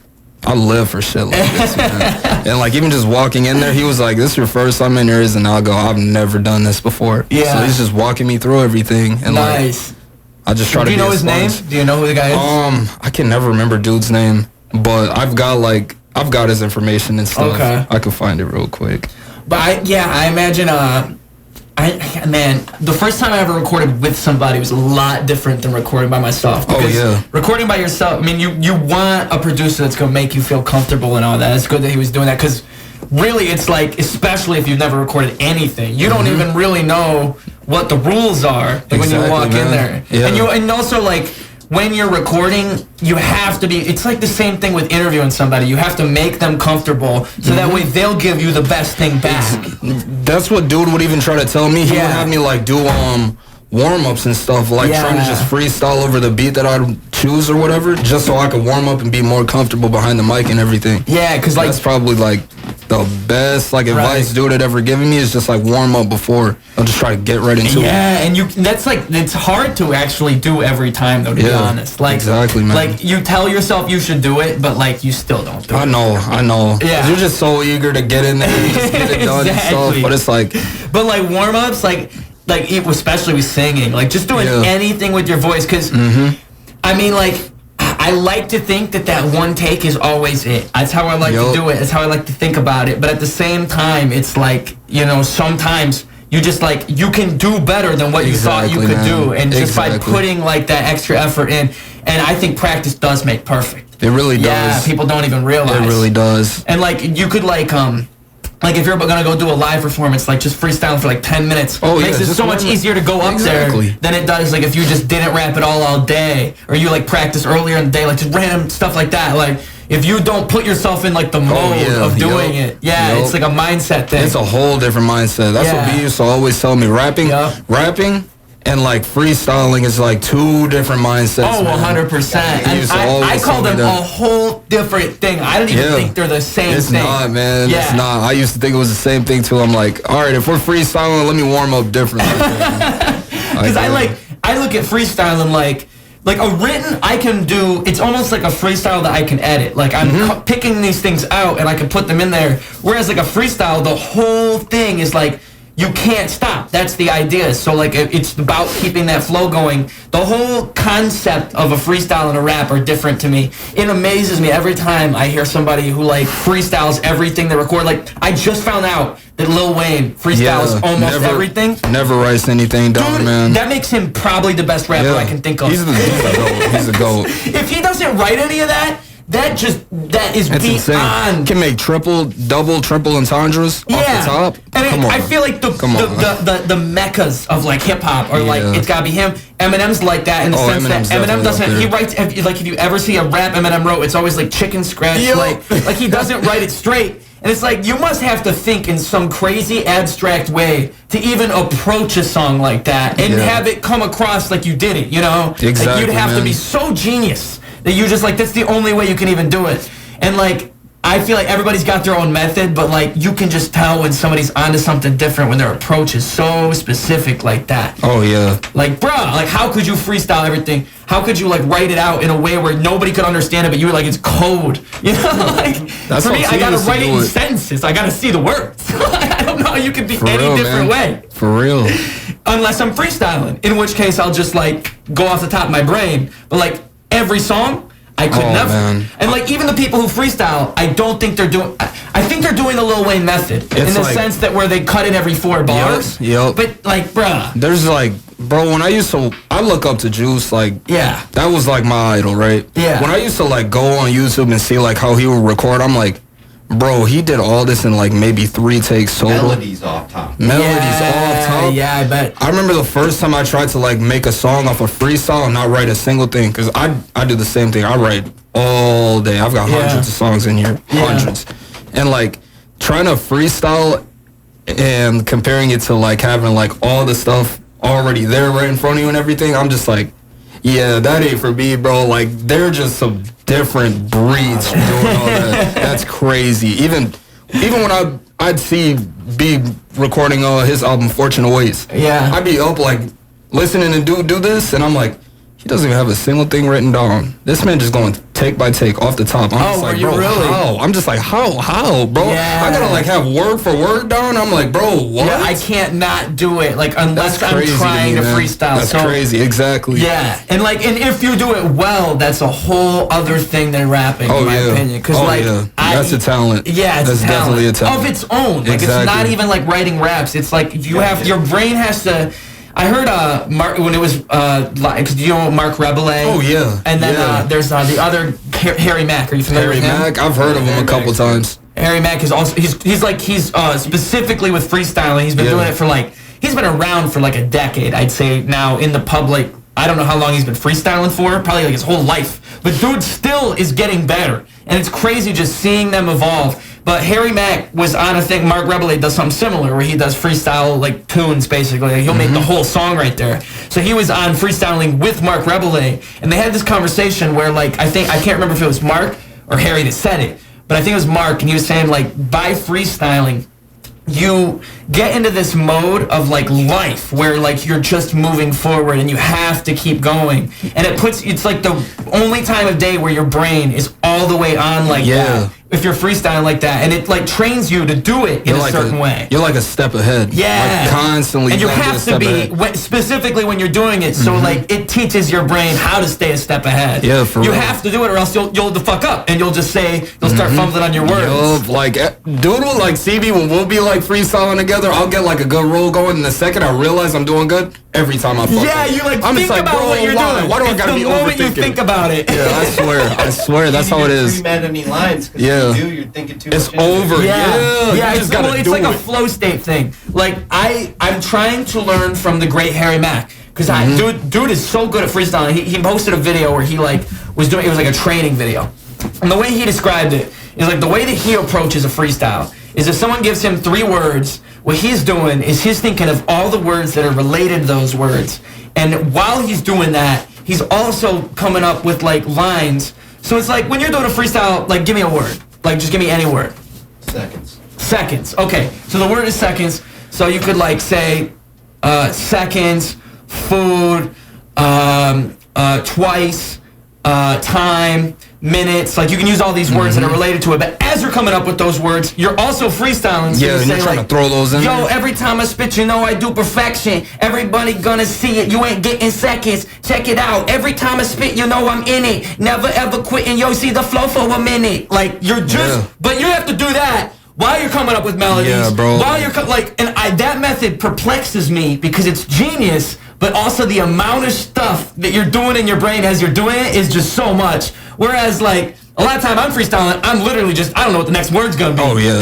I live for shit like this, man. And like even just walking in there, he was like, "This is your first time in here?" And I'll go, "I've never done this before." Yeah. So he's just walking me through everything, and nice. like, I just try to. Do you know his name? Do you know who the guy is? I can never remember dude's name, but I've got his information and stuff. Okay. I could find it real quick. But I imagine, man, the first time I ever recorded with somebody was a lot different than recording by myself. Because recording by yourself, I mean, you want a producer that's going to make you feel comfortable and all that. It's good that he was doing that, because really it's like, especially if you've never recorded anything, you don't even really know what the rules are when you walk in there. Yeah. And also, like, when you're recording, you have to be, it's like the same thing with interviewing somebody. You have to make them comfortable, so that way they'll give you the best thing back. That's what dude would even try to tell me. He would have me like do warm-ups and stuff, like trying to just freestyle over the beat that I'd choose or whatever, just so I could warm up and be more comfortable behind the mic and everything. Yeah, because like, that's probably like the best like advice dude had ever given me, is just like warm up before. I'll just try to get right into it. Yeah, and that's like, it's hard to actually do every time though, to be honest. Like, exactly, man. Like, you tell yourself you should do it, but like, you still don't do it. I know. Yeah. You're just so eager to get in there and just get it done and stuff, but it's like, but like warm-ups, like especially with singing, like just doing anything with your voice, because I mean, like, I like to think that one take is always it. That's how I like to do it. That's how I like to think about it. But at the same time, it's like, you know, sometimes you just like, you can do better than what you thought you could do, and just by putting like that extra effort in. And I think practice does make perfect. It really does. Yeah, people don't even realize. It really does. And like, you could like if you're gonna go do a live performance, like just freestyling for like 10 minutes, makes it so much easier to go up there than it does like if you just didn't rap it all day, or you like practice earlier in the day, like just random stuff like that. Like, if you don't put yourself in like the mode of doing it, it's like a mindset thing. It's a whole different mindset. That's what B used to always tell me. Rapping and like freestyling is like two different mindsets. Oh, 100%. I call them a whole different thing. I don't even think they're the same thing. It's not, man. It's not. I used to think it was the same thing too. I'm like, all right, if we're freestyling, let me warm up differently. Because I look at freestyling like a written, I can do, it's almost like a freestyle that I can edit. Like, I'm picking these things out and I can put them in there. Whereas like a freestyle, the whole thing is like, you can't stop. That's the idea. So like, it's about keeping that flow going. The whole concept of a freestyle and a rap are different to me. It amazes me every time I hear somebody who like freestyles everything they record. Like, I just found out that Lil Wayne freestyles almost everything. Never writes anything down, man. That makes him probably the best rapper I can think of. He's a goat. He's a goat. If he doesn't write any of that, that is beyond. Insane. Can make triple entendres off the top. And Come on. I feel like the meccas of like hip hop are like, it's gotta be him. Eminem's like that in the sense Eminem's that Eminem doesn't. He writes like, if you ever see a rap Eminem wrote, it's always like chicken scratch. Like he doesn't write it straight. And it's like, you must have to think in some crazy abstract way to even approach a song like that and have it come across like you did it, you know? Exactly, like, you'd have to be so genius that you just like, that's the only way you can even do it. And like, I feel like everybody's got their own method, but like, you can just tell when somebody's onto something different when their approach is so specific like that. Oh yeah. Like, bruh, like, how could you freestyle everything? How could you like write it out in a way where nobody could understand it, but you were like, it's code, you know? Like, for me, I gotta write it in sentences. I gotta see the words. I don't know how you could be any different way. For real. Unless I'm freestyling, in which case I'll just like go off the top of my brain. But like, every song, I could never. Man. And like, even the people who freestyle, I don't think they're doing. I think they're doing the Lil Wayne method in the sense that where they cut in every 4 bars. But like, bruh, there's like, bro, when I look up to Juice, like, that was like my idol, right? Yeah. When I used to like go on YouTube and see like how he would record, I'm like, Bro, he did all this in like maybe 3 takes total. Melodies off top. Yeah, I bet. I remember the first time I tried to like make a song off a freestyle and not write a single thing, because I do the same thing. I write all day. I've got hundreds of songs in here, hundreds. And like trying to freestyle and comparing it to like having like all the stuff already there right in front of you and everything, I'm just like, yeah, that ain't for me, bro. Like, they're just some different breeds from doing all that. That's crazy. Even when I'd see B recording his album Fortunate Ways. Yeah. I'd be up like listening to do this, and I'm like, he doesn't even have a single thing written down. This man just going take by take off the top. I'm just like, bro, really? how? I'm just like, how, bro? Yeah. I gotta like have word for word down. I'm like, bro, what? Yeah, I can't not do it, like, unless I'm trying to freestyle. That's crazy, exactly. Yeah, and if you do it well, that's a whole other thing than rapping, in my opinion. Because that's a talent. Yeah, it's that's definitely a talent of its own. Like, it's not even like writing raps. It's like your brain has to. I heard Mark when it was because you know Mark Rebele. Oh yeah. And then there's the other Harry Mack. Are you familiar with him? Harry Mack. I've heard of him a couple times. Harry Mack is also he's specifically with freestyling. He's been doing it for he's been around for like a decade, I'd say now in the public. I don't know how long he's been freestyling for, probably like his whole life. But dude still is getting better. And it's crazy just seeing them evolve. But Harry Mack was on a thing, Mark Rebele does something similar where he does freestyle like tunes basically. Like, he'll make the whole song right there. So he was on freestyling with Mark Rebele, and they had this conversation where I can't remember if it was Mark or Harry that said it, but I think it was Mark, and he was saying like by freestyling, you get into this mode of like life where like you're just moving forward and you have to keep going, and it's like the only time of day where your brain is all the way on like that if you're freestyling like that, and it like trains you to do it in a certain way. You're like a step ahead. Yeah, like constantly. And you have to be specifically when you're doing it. So like it teaches your brain how to stay a step ahead. Yeah, for real. You have to do it, or else you'll the fuck up, and you'll just say you'll start fumbling on your words. Like dude, like CB when we'll be like freestyling together, I'll get like a good roll going, and the second I realize I'm doing good, every time I fuck up. You like I'm think just like, about what you're doing. Why do I gotta be overthinking? The moment you think about it. Yeah, I swear, that's how it is. Any lines? Yeah. You're thinking too much. It's over. Yeah. It's like a flow state thing. Like I'm trying to learn from the great Harry Mack, because dude is so good at freestyling. He posted a video where he like was doing, it was like a training video, and the way he described it is like the way that he approaches a freestyle is if someone gives him 3 words, what he's doing is he's thinking of all the words that are related to those words, and while he's doing that, he's also coming up with like lines. So it's like when you're doing a freestyle, like give me a word. Like, just give me any word. Seconds. Okay. So the word is seconds. So you could, like, say seconds, food, twice, time, minutes. Like, you can use all these words that are related to it. But as you're coming up with those words, you're also freestyling. So and you're trying to throw those in there. Every time I spit, you know I do perfection. Everybody gonna see it. You ain't getting seconds. Check it out. Every time I spit, you know I'm in it. Never ever quitting. Yo, see the flow for a minute. Like, you're just... But you have to do that while you're coming up with melodies. Yeah, bro. While you're... that method perplexes me because it's genius, but also the amount of stuff that you're doing in your brain as you're doing it is just so much. Whereas, like, a lot of time I'm freestyling, I'm literally just, I don't know what the next word's gonna be. Oh, yeah.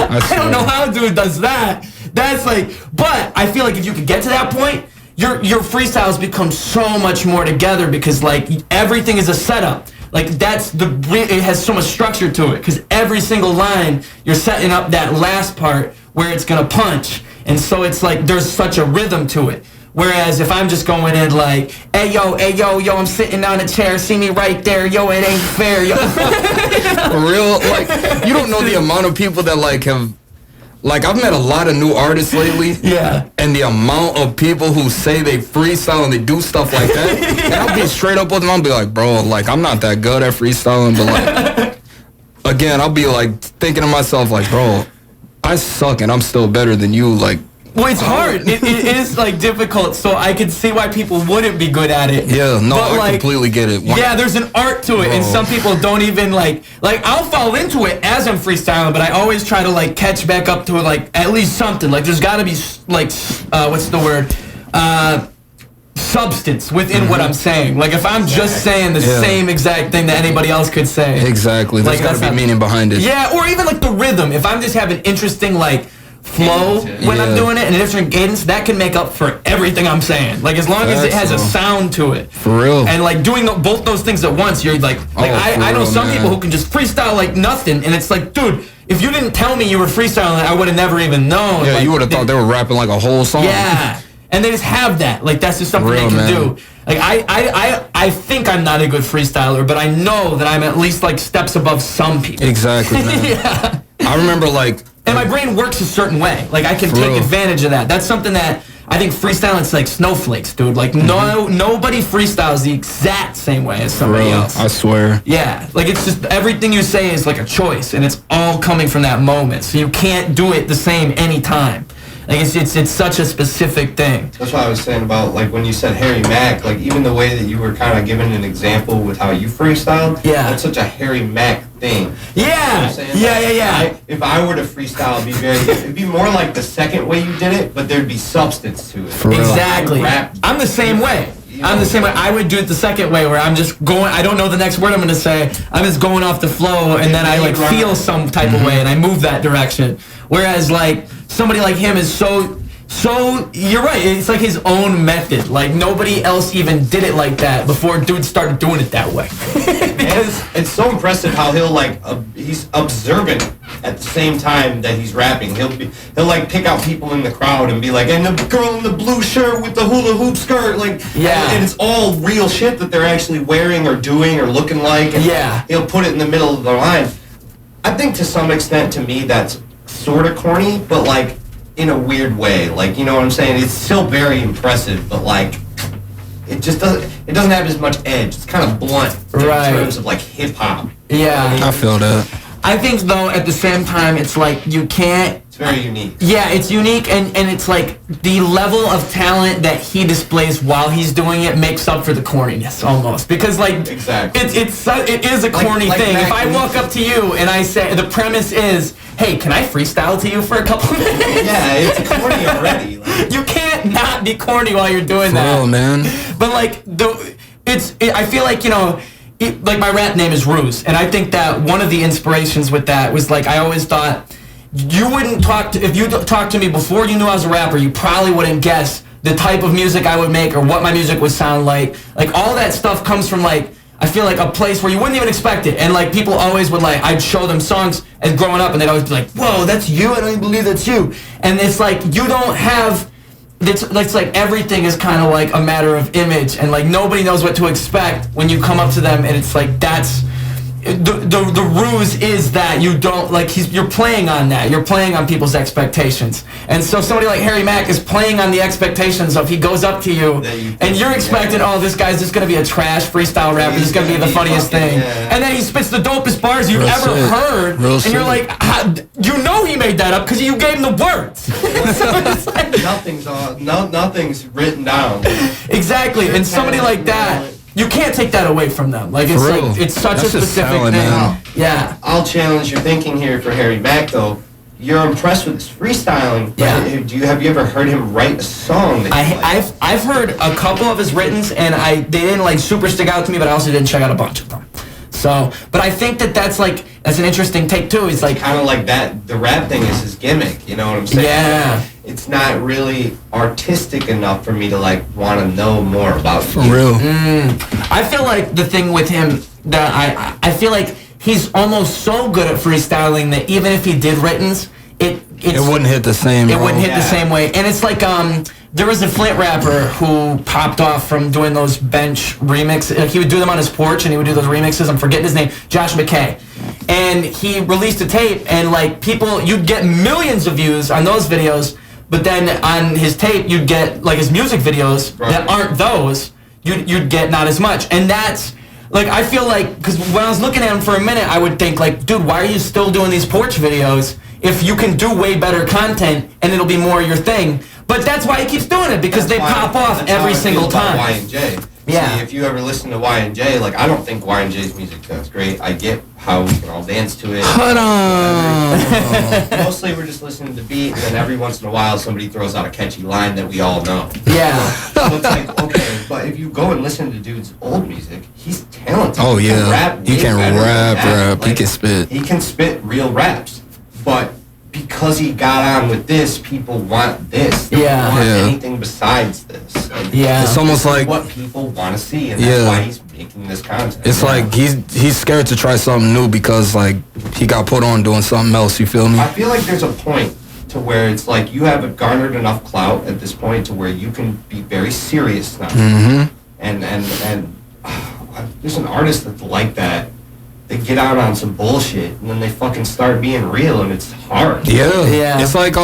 I don't know how a dude does that. That's like, but I feel like if you could get to that point, your freestyles become so much more together because, like, everything is a setup. Like, it has so much structure to it because every single line, you're setting up that last part where it's gonna punch. And so it's like, there's such a rhythm to it. Whereas if I'm just going in like, hey yo, I'm sitting on a chair, see me right there, yo, it ain't fair, yo. For real, like, you don't know the amount of people that like have, like, I've met a lot of new artists lately. Yeah. And the amount of people who say they freestyle and they do stuff like that, and I'll be straight up with them, I'll be like, bro, like, I'm not that good at freestyling, but like, again, I'll be like thinking to myself, like, bro, I suck and I'm still better than you, like. Well, it's hard. It is, like, difficult, so I can see why people wouldn't be good at it. Yeah, no, but, I completely get it. Yeah, there's an art to it, and some people don't even, like, I'll fall into it as I'm freestyling, but I always try to, like, catch back up to, like, at least something. Like, there's got to be, like, what's the word? substance within what I'm saying. Like if I'm just saying the same exact thing that anybody else could say. Exactly. There's got to be meaning behind it. Yeah, or even like the rhythm. If I'm just having interesting like flow when I'm doing it and a different cadence, that can make up for everything I'm saying. Like as long as it has a sound to it. For real. And like doing both those things at once, you're like I know some people who can just freestyle like nothing, and it's like, dude, if you didn't tell me you were freestyling, I would have never even known. Yeah, like, you would have thought they were rapping like a whole song. Yeah. And they just have that. Like that's just something they can do. Like I think I'm not a good freestyler, but I know that I'm at least like steps above some people. Exactly, man. Yeah. I remember like... And my brain works a certain way. Like I can take advantage of that. That's something that I think freestyling's like snowflakes, dude. Like nobody freestyles the exact same way as somebody else. I swear. Yeah. Like it's just everything you say is like a choice, and it's all coming from that moment. So you can't do it the same anytime. Like it's such a specific thing. That's what I was saying about like when you said Harry Mack, like even the way that you were kind of giving an example with how you freestyled. Yeah. That's such a Harry Mack thing. Yeah. You know yeah. If I were to freestyle, it'd be more like the second way you did it, but there'd be substance to it. Exactly. I'm the same way. I'm the same way. I would do it the second way where I'm just going, I don't know the next word I'm going to say. I'm just going off the flow, and then I like feel some type of way and I move that direction. Whereas like somebody like him is so you're right. It's like his own method. Like nobody else even did it like that before dudes started doing it that way. Because it's so impressive how he'll like he's observant at the same time that he's rapping. He'll like pick out people in the crowd and be like, and the girl in the blue shirt with the hula hoop skirt, like and it's all real shit that they're actually wearing or doing or looking like. And he'll put it in the middle of the line. I think to some extent, to me, that's sort of corny, but like in a weird way. Like, you know what I'm saying? It's still very impressive, but like it doesn't have as much edge. It's kind of blunt in terms of like hip hop. Yeah. I feel that. I think though at the same time it's like you can't. It's very unique. Yeah, it's unique, and it's like the level of talent that he displays while he's doing it makes up for the corniness almost, because like it is a corny thing. If I walk up to you and I say the premise is, hey, can I freestyle to you for a couple minutes? Yeah, it's corny already. Like, you can't not be corny while you're doing that. Oh man. But like I feel like, you know, like my rap name is Ruse, and I think that one of the inspirations with that was like I always thought you wouldn't if you talked to me before you knew I was a rapper, you probably wouldn't guess the type of music I would make or what my music would sound like. Like all that stuff comes from like I feel like a place where you wouldn't even expect it, and like people always would like I'd show them songs as growing up, and they'd always be like, "Whoa, that's you! I don't even believe that's you." And it's like you don't have. It's like everything is kind of like a matter of image, and like nobody knows what to expect when you come up to them, and it's like that's the ruse is that you don't like you're playing on that, you're playing on people's expectations, and so somebody like Harry Mack is playing on the expectations of he goes up to you and you're expecting this guy's just gonna be a trash freestyle rapper, this is gonna be the funniest thing, and then he spits the dopest bars you've ever heard, and you're like, you know he made that up because you gave him the words. So it's like, nothing's written down. Exactly, and somebody like that, you can't take that away from them. Like it's such a specific thing. Man. Yeah. I'll challenge your thinking here for Harry Mack though. You're impressed with his freestyling. Yeah. Have you ever heard him write a song? I've heard a couple of his writtens, and they didn't like super stick out to me, but I also didn't check out a bunch of them. So, but I think that's an interesting take too. It's like kind of like that. The rap thing is his gimmick. You know what I'm saying? Yeah. It's not really artistic enough for me to like want to know more about. For real. I feel like the thing with him that I feel like he's almost so good at freestyling that even if he did writtens, it wouldn't hit the same. It wouldn't hit the same way. And it's like there was a Flint rapper who popped off from doing those bench remixes. He would do them on his porch, and he would do those remixes. I'm forgetting his name, Josh McKay. And he released a tape, and like you'd get millions of views on those videos, but then on his tape, you'd get like his music videos that aren't those. You'd get not as much, and that's like I feel like because when I was looking at him for a minute, I would think like, dude, why are you still doing these porch videos if you can do way better content and it'll be more your thing? But that's why he keeps doing it, because they pop off every single time. Y&J. Yeah. See, if you ever listen to Y&J, like I don't think Y&J's music sounds great. I get how we can all dance to it. Hold on. Mostly we're just listening to the beat, and then every once in a while somebody throws out a catchy line that we all know. Yeah. So it's like, okay, go and listen to dude's old music, he's talented. Oh yeah, he can rap. Like, he can spit. He can spit real raps, but because he got on with this, people want this. They don't want anything besides this. Like, it's almost like what people want to see, and that's why he's making this content. It's like he's scared to try something new because like he got put on doing something else. You feel me? I feel like there's a point to where it's like you have garnered enough clout at this point to where you can be very serious now. Mm-hmm. And there's an artist that's like that. They get out on some bullshit and then they fucking start being real, and it's hard. Yeah. It's like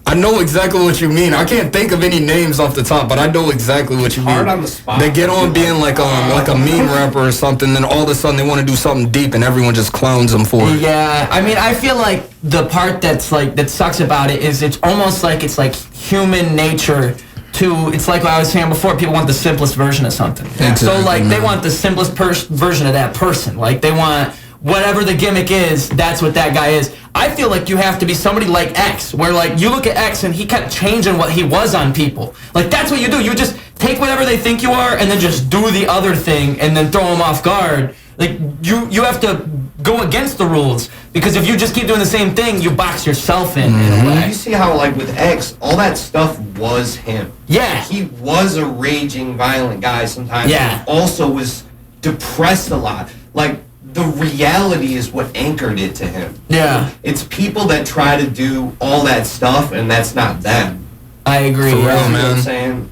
I know exactly what you mean. I can't think of any names off the top, but I know exactly what you mean. Hard on the spot. They get on being like a meme rapper or something, then all of a sudden they want to do something deep, and everyone just clowns them for it. Yeah, I mean, I feel like the part that sucks about it is it's almost like it's like human nature to. It's like what I was saying before. People want the simplest version of something. Exactly, so like they want the simplest version of that person. Like they want whatever the gimmick is, that's what that guy is. I feel like you have to be somebody like X, where like you look at X and he kept changing what he was on people. Like that's what you do. You just take whatever they think you are and then just do the other thing and then throw them off guard. Like you have to go against the rules, because if you just keep doing the same thing, you box yourself in a way. You see how like with X, all that stuff was him. Yeah. He was a raging, violent guy sometimes. Yeah. He also was depressed a lot. Like the reality is what anchored it to him. Yeah. It's people that try to do all that stuff, and that's not them. I agree. For real, You know what man. I'm saying?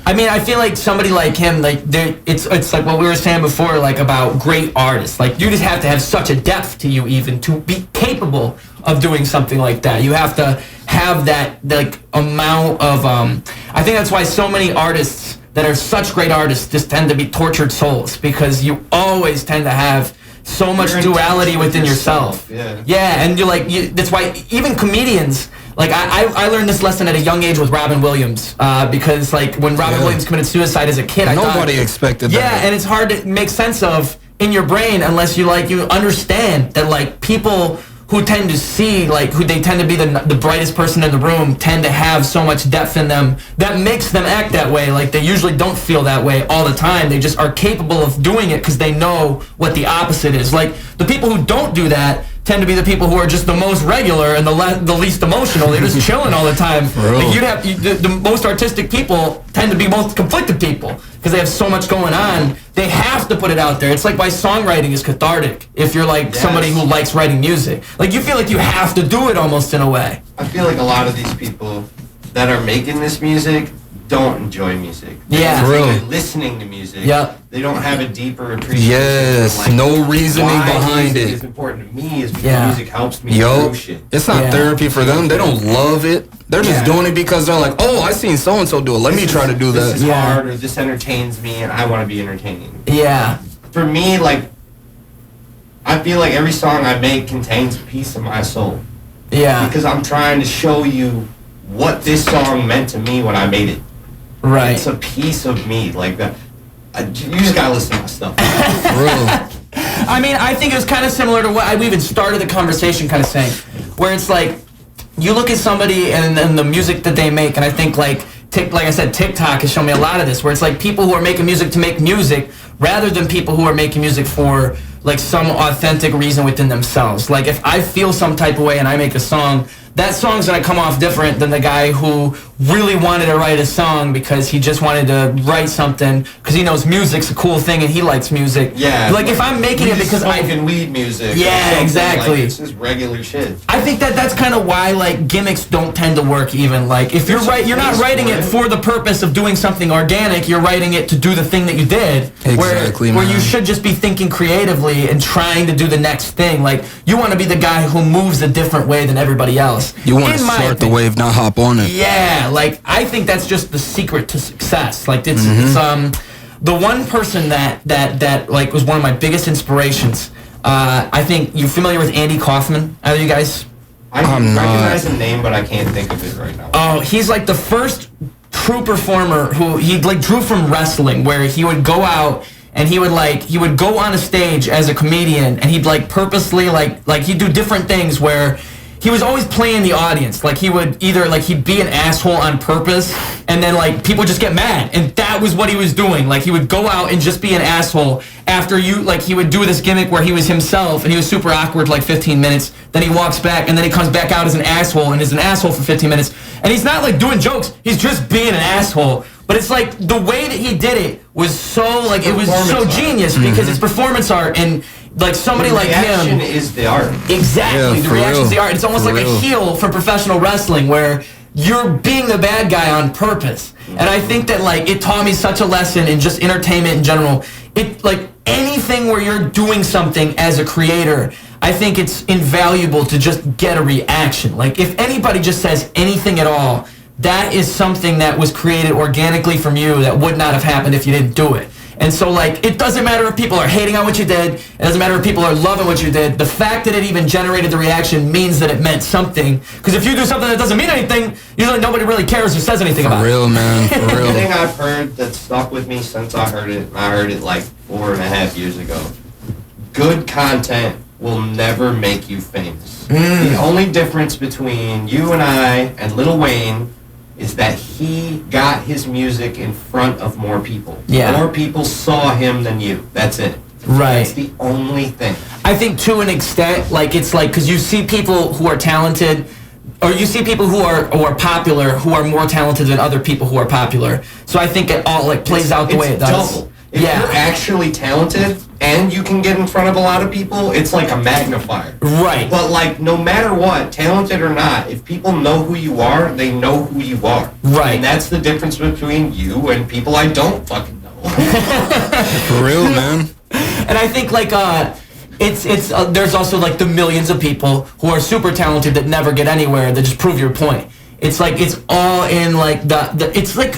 I mean, I feel like somebody like him, like it's like what we were saying before, like about great artists. Like you just have to have such a depth to you even to be capable of doing something like that. You have to have that like amount of. I think that's why so many artists that are such great artists just tend to be tortured souls, because you always tend to have so much duality within yourself. Yeah, and you're like, that's why even comedians, like I learned this lesson at a young age with Robin Williams, because like when Robin Williams committed suicide as a kid, Nobody expected that. Yeah, and it's hard to make sense of in your brain unless you understand that like people who tend to see, like, who they tend to be the brightest person in the room, tend to have so much depth in them that makes them act that way. Like, they usually don't feel that way all the time. They just are capable of doing it because they know what the opposite is. Like, the people who don't do that tend to be the people who are just the most regular and the least emotional. They're just chilling all the time. Like the most artistic people tend to be most conflicted people because they have so much going on. They have to put it out there. It's like why songwriting is cathartic. If you're like somebody who likes writing music, like you feel like you have to do it almost in a way. I feel like a lot of these people that are making this music don't enjoy music. They're listening to music. They don't have a deeper appreciation. Like, no reasoning behind it. It's important to me is because music helps me through shit. It's not therapy for them. They don't love it. They're just doing it because they're like, oh, I seen so and so do it. Let me try to do that. This is hard, or this entertains me, and I want to be entertained. Yeah. For me, like, I feel like every song I make contains a piece of my soul. Yeah. Because I'm trying to show you what this song meant to me when I made it. Right. It's a piece of me, like that. You just gotta listen to my stuff. I mean, I think it was kind of similar to what we even started the conversation kind of saying, where it's like, you look at somebody and the music that they make, and I think like I said, TikTok has shown me a lot of this, where it's like people who are making music to make music rather than people who are making music for like some authentic reason within themselves. Like if I feel some type of way and I make a song, that song's gonna come off different than the guy who really wanted to write a song because he just wanted to write something because he knows music's a cool thing and he likes music. Yeah. Like if I'm making it because I'm smoking weed music. Yeah, exactly. Like, it's just regular shit. I think that's kind of why like gimmicks don't tend to work even. Like if you're not writing it for the purpose of doing something organic, you're writing it to do the thing that you did. Exactly, where you should just be thinking creatively and trying to do the next thing. Like you want to be the guy who moves a different way than everybody else. You want to start the wave, not hop on it. Yeah, like I think that's just the secret to success. Like it's the one person that like was one of my biggest inspirations. I think you're familiar with Andy Kaufman. Are you guys? I recognize the name, but I can't think of it right now. Oh, he's like the first true performer who he like drew from wrestling, where he would go out and he would go on a stage as a comedian and he'd like purposely like he'd do different things where he was always playing the audience. Like he would either like he'd be an asshole on purpose, and then like people just get mad, and that was what he was doing. Like he would go out and just be an asshole after you. Like he would do this gimmick where he was himself, and he was super awkward like 15 minutes. Then he walks back, and then he comes back out as an asshole, and is an asshole for 15 minutes. And he's not like doing jokes; he's just being an asshole. But it's like the way that he did it was so like it was so genius because it's performance art and. Like somebody like him. The reaction is the art. Exactly. Yeah, the reaction is the art. It's almost like a heel for professional wrestling where you're being the bad guy on purpose. And I think that like it taught me such a lesson in just entertainment in general. It like anything where you're doing something as a creator, I think it's invaluable to just get a reaction. Like if anybody just says anything at all, that is something that was created organically from you that would not have happened if you didn't do it. And so, like, it doesn't matter if people are hating on what you did. It doesn't matter if people are loving what you did. The fact that it even generated the reaction means that it meant something. Because if you do something that doesn't mean anything, usually nobody really cares or says anything about it. For real, man. For real. The thing I've heard that stuck with me since I heard it, and I heard it like 4.5 years ago, good content will never make you famous. The only difference between you and I and Lil Wayne is that he got his music in front of more people. Yeah. More people saw him than you. That's it. Right. That's the only thing. I think to an extent, like it's like because you see people who are talented, or you see people who are popular who are more talented than other people who are popular. So I think it all like plays out the way it does. Double. If you're actually talented and you can get in front of a lot of people, it's like a magnifier. Right. But like no matter what, talented or not, if people know who you are, they know who you are. Right. And that's the difference between you and people I don't fucking know. For real, man. And I think like it's there's also like the millions of people who are super talented that never get anywhere that just prove your point. It's like it's all in like it's like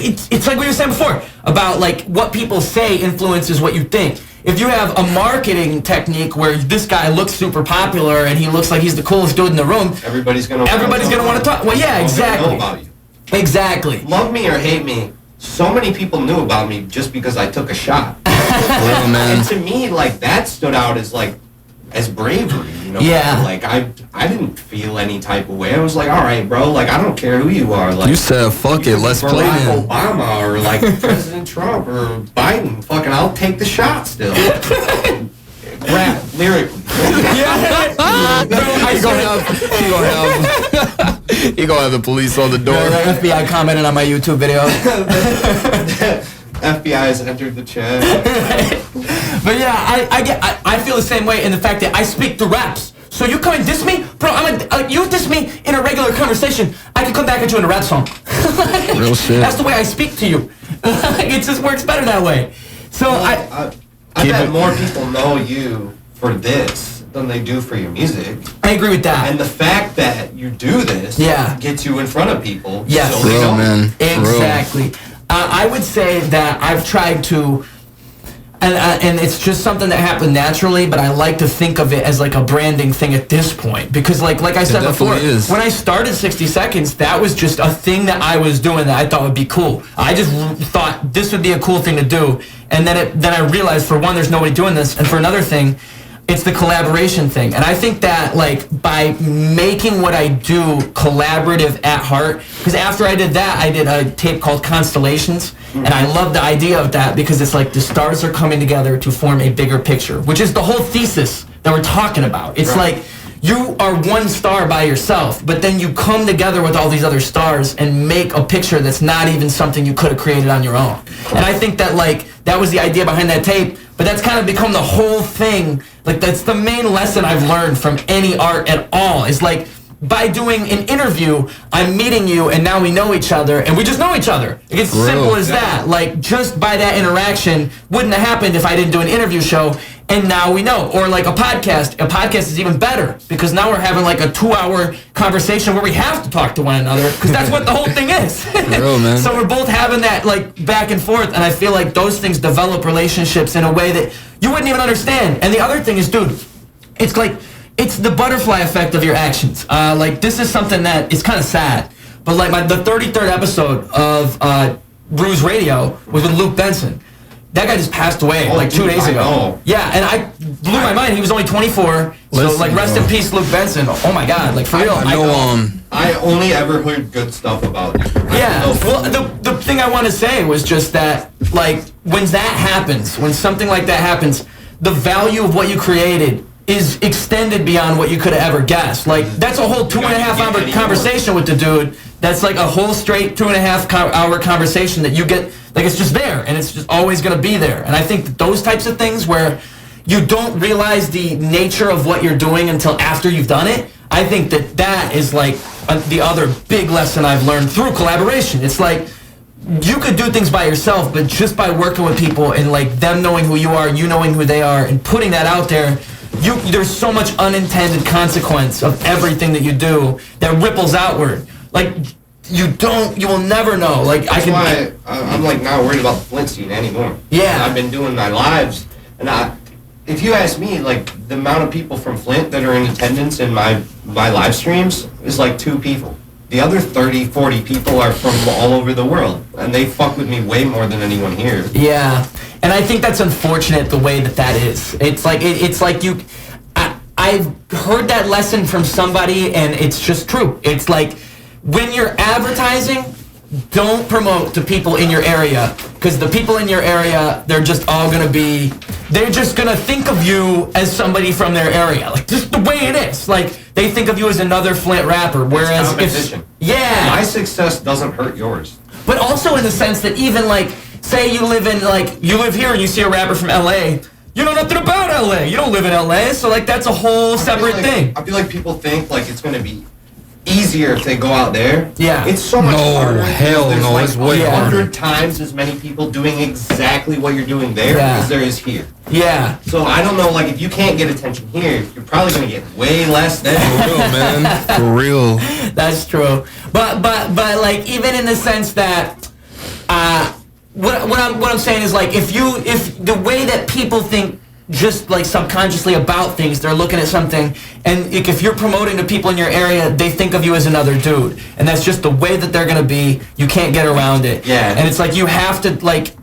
we were saying before about like what people say influences what you think. If you have a marketing technique where this guy looks super popular and he looks like he's the coolest dude in the room, everybody's gonna want to talk. Well, yeah, exactly. Know about you. Exactly. Love me or hate me, so many people knew about me just because I took a shot. Real, man. And to me, like that stood out as like as bravery, you know? Yeah. Like I didn't feel any type of way. I was like, all right, bro, like I don't care who you are. Like you said, fuck it, let's play him. Obama or like President Trump or Biden, fucking, I'll take the shot still. Rap lyrically. He gonna have the police on the door. The FBI commented on my YouTube video. FBI has entered the chat. But yeah, I feel the same way in the fact that I speak the raps. So you come and diss me? Bro, you diss me in a regular conversation, I can come back at you in a rap song. Real shit. That's the way I speak to you. It just works better that way. So I bet more people know you for this than they do for your music. I agree with that. And the fact that you do this gets you in front of people. Yes. So they know. Man. Exactly. I would say that I've tried to, and it's just something that happened naturally, but I like to think of it as like a branding thing at this point. Because like I said before, when I started 60 Seconds, that was just a thing that I was doing that I thought would be cool. I just thought this would be a cool thing to do. And then I realized, for one, there's nobody doing this. And for another thing, it's the collaboration thing. And I think that like by making what I do collaborative at heart, because after I did that, I did a tape called Constellations. And I love the idea of that because it's like the stars are coming together to form a bigger picture, which is the whole thesis that we're talking about. It's like you are one star by yourself, but then you come together with all these other stars and make a picture that's not even something you could have created on your own. And I think that like that was the idea behind that tape, but that's kind of become the whole thing. Like that's the main lesson I've learned from any art at all, is like by doing an interview, I'm meeting you and now we know each other and we just know each other. It's simple as that. Like just by that interaction wouldn't have happened if I didn't do an interview show, and now we know. Or like a podcast. A podcast is even better because now we're having like a 2-hour conversation where we have to talk to one another because that's what the whole thing is. Real, man. So we're both having that like back and forth, and I feel like those things develop relationships in a way that you wouldn't even understand. And the other thing is, dude, it's like it's the butterfly effect of your actions. Like this is something that is kind of sad, but like the 33rd episode of Ruse Radio was with Luke Benson. That guy just passed away like 2 days ago. Yeah, and blew my mind. He was only 24. So, like, rest in peace, Luke Benson. Oh, my God. Like, for real. I only ever heard good stuff about you. Yeah. Well, the thing I want to say was just that, like, when that happens, when something like that happens, the value of what you created is extended beyond what you could have ever guessed. Like, that's a whole 2.5 hour conversation with the dude. That's like a whole straight 2.5 hour conversation that you get, like, it's just there, and it's just always going to be there. And I think that those types of things where you don't realize the nature of what you're doing until after you've done it, I think that that is like the other big lesson I've learned through collaboration. It's like, you could do things by yourself, but just by working with people and like them knowing who you are, you knowing who they are, and putting that out there, there's so much unintended consequence of everything that you do that ripples outward. Like, you will never know. Like, That's why I'm like not worried about the Flint scene anymore. Yeah. I've been doing my lives, and if you ask me, like, the amount of people from Flint that are in attendance in my live streams is like 2 people. The other 30, 40 people are from all over the world, and they fuck with me way more than anyone here. Yeah, and I think that's unfortunate the way that is. It's like I've heard that lesson from somebody, and it's just true. It's like, when you're advertising, don't promote to people in your area, because the people in your area, they're just going to think of you as somebody from their area. Like, just the way it is. Like, they think of you as another Flint rapper, whereas my success doesn't hurt yours. But also in the sense that even, like, say you live here and you see a rapper from LA, you know nothing about LA. You don't live in LA, so, like, that's a whole separate thing. I feel like people think, like, it's going to be easier if they go out there. Yeah. It's so much harder. Hell no, like it's way 100 times as many people doing exactly what you're doing there as there is here. Yeah. So I don't know, like, if you can't get attention here, you're probably going to get way less there. For real, man. For real. That's true. But like, even in the sense that what I'm saying is, like, if the way that people think just like subconsciously about things, they're looking at something, and if you're promoting to people in your area, they think of you as another dude, and that's just the way that they're gonna be. You can't get around it. Yeah. And it's like, you have to, like,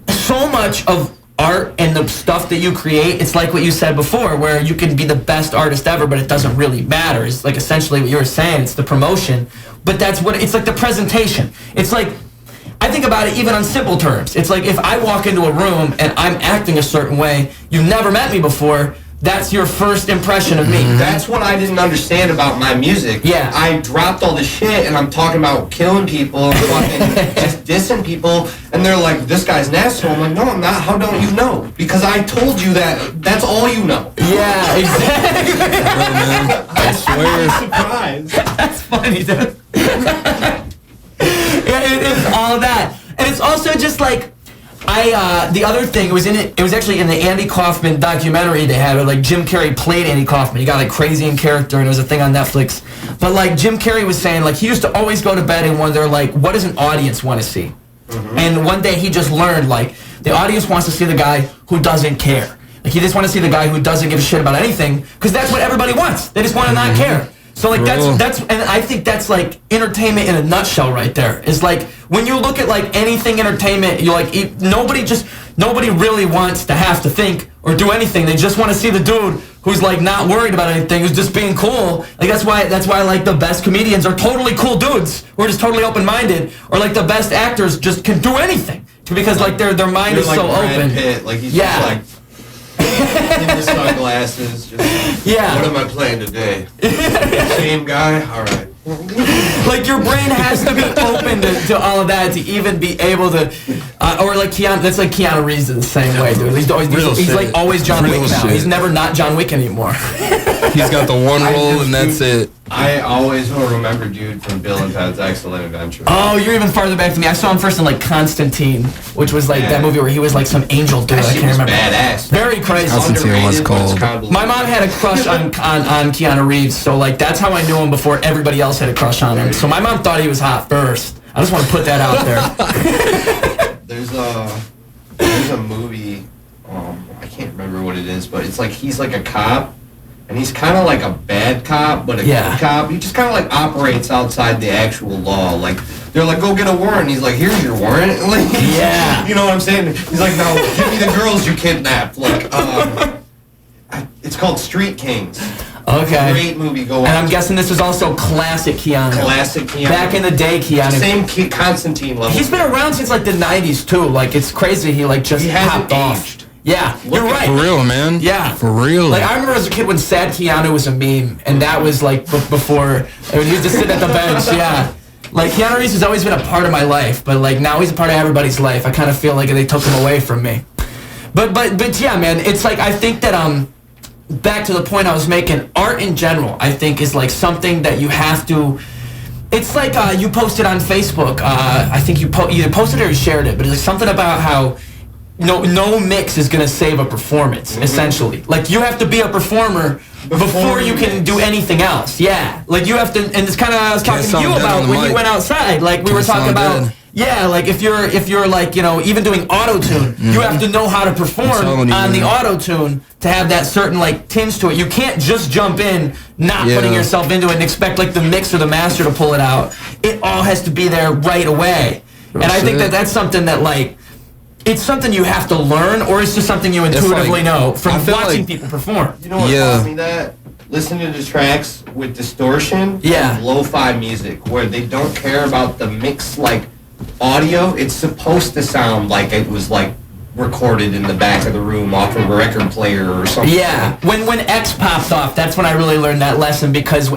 so much of art and the stuff that you create, it's like what you said before, where you can be the best artist ever, but it doesn't really matter. It's like essentially what you were saying. It's the promotion, but that's what it's like, the presentation. It's like, I think about it even on simple terms. It's like, if I walk into a room and I'm acting a certain way, you've never met me before, that's your first impression of me. That's what I didn't understand about my music. Yeah. I dropped all this shit, and I'm talking about killing people and fucking just dissing people, and they're like, this guy's an asshole. I'm like, no, I'm not. How don't you know? Because I told you that's all you know. Yeah, exactly. I swear. I'm surprised. That's funny, dude. Yeah, it's all of that. And it's also just like, the other thing, it was actually in the Andy Kaufman documentary they had, where like Jim Carrey played Andy Kaufman. He got like crazy in character, and it was a thing on Netflix. But like, Jim Carrey was saying, like, he used to always go to bed and wonder, like, what does an audience want to see? Mm-hmm. And one day he just learned, like, the audience wants to see the guy who doesn't care. Like, he just wants to see the guy who doesn't give a shit about anything, because that's what everybody wants. They just want to not care. So like, that's and I think that's like entertainment in a nutshell right there. It's like, when you look at like anything entertainment, you're like, nobody really wants to have to think or do anything. They just want to see the dude who's like not worried about anything, who's just being cool. Like, that's why like the best comedians are totally cool dudes who are just totally open-minded, or like the best actors just can do anything, because like their mind is like so Brad open. Pitt, like he's just like in the sunglasses. Just, what am I playing today? Same guy? All right. Like, your brain has to be open to all of that to even be able to, or like Keanu. That's like Keanu Reeves is the same way, dude. He's like always John Wick now. He's never not John Wick anymore. He's got the one role, and that's it. I always will remember dude from Bill and Ted's Excellent Adventure. Oh, you're even farther back than me. I saw him first in like Constantine, which was like that movie where he was like some angel dude. I can't remember. Badass. Very crazy. Constantine was cold. My mom had a crush on Keanu Reeves, so like that's how I knew him before everybody else had a crush on him. So my mom thought he was hot first. I just want to put that out there. There's a movie. I can't remember what it is, but it's like he's like a cop. And he's kind of like a bad cop, but a good cop. He just kind of like operates outside the actual law. Like, they're like, go get a warrant. He's like, here's your warrant. Like, you know what I'm saying? He's like, now give me the girls you kidnapped. Like, It's called Street Kings. Okay. Great movie. Go on. And I'm guessing this is also classic Keanu. Classic Keanu. Back in the day, Keanu. Same Constantine level. He's been around since like the 90s too. Like it's crazy. He like just popped off. Yeah, you're right. For real, man. Yeah. For real. Like I remember as a kid when Sad Keanu was a meme, and that was like before when he was just sitting at the bench. Yeah. Like Keanu Reeves has always been a part of my life, but like now he's a part of everybody's life. I kind of feel like they took him away from me. But yeah, man, it's like I think that back to the point I was making, art in general, I think is like something that you have to. It's like you posted on Facebook. I think you either posted or you shared it, but it's like something about how no mix is gonna save a performance. Essentially, like you have to be a performer before you can do anything else. Yeah, like you have to, and it's kind of I was talking to you about when you went outside. Like we were talking about. Yeah, like if you're like even doing auto-tune, you have to know how to perform on the auto-tune to have that certain like tinge to it. You can't just jump in, not putting yourself into it, and expect like the mix or the master to pull it out. It all has to be there right away. And I think that's something that like it's something you have to learn, or it's just something you intuitively know from watching people perform. You know what taught me that? Listening to tracks with distortion and lo-fi music where they don't care about the mix like audio. It's supposed to sound like it was like recorded in the back of the room off of a record player or something. Yeah, when X popped off, that's when I really learned that lesson, because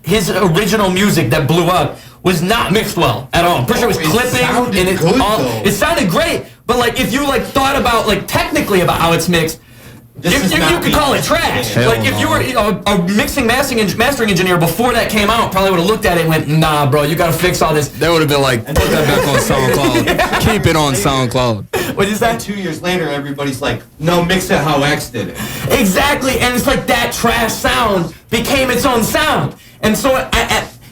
his original music that blew up was not mixed well at all. I'm pretty sure it was clipping and it sounded great, but like if you like thought about like technically about how it's mixed, you could call it trash. Like if you were a mixing mastering engineer before that came out, probably would have looked at it and went, nah, bro, you got to fix all this. They would have been like, put that back on SoundCloud. Keep it on SoundCloud. What is that? 2 years later, everybody's like, no, mix it how X did it. Exactly, and it's like that trash sound became its own sound. And so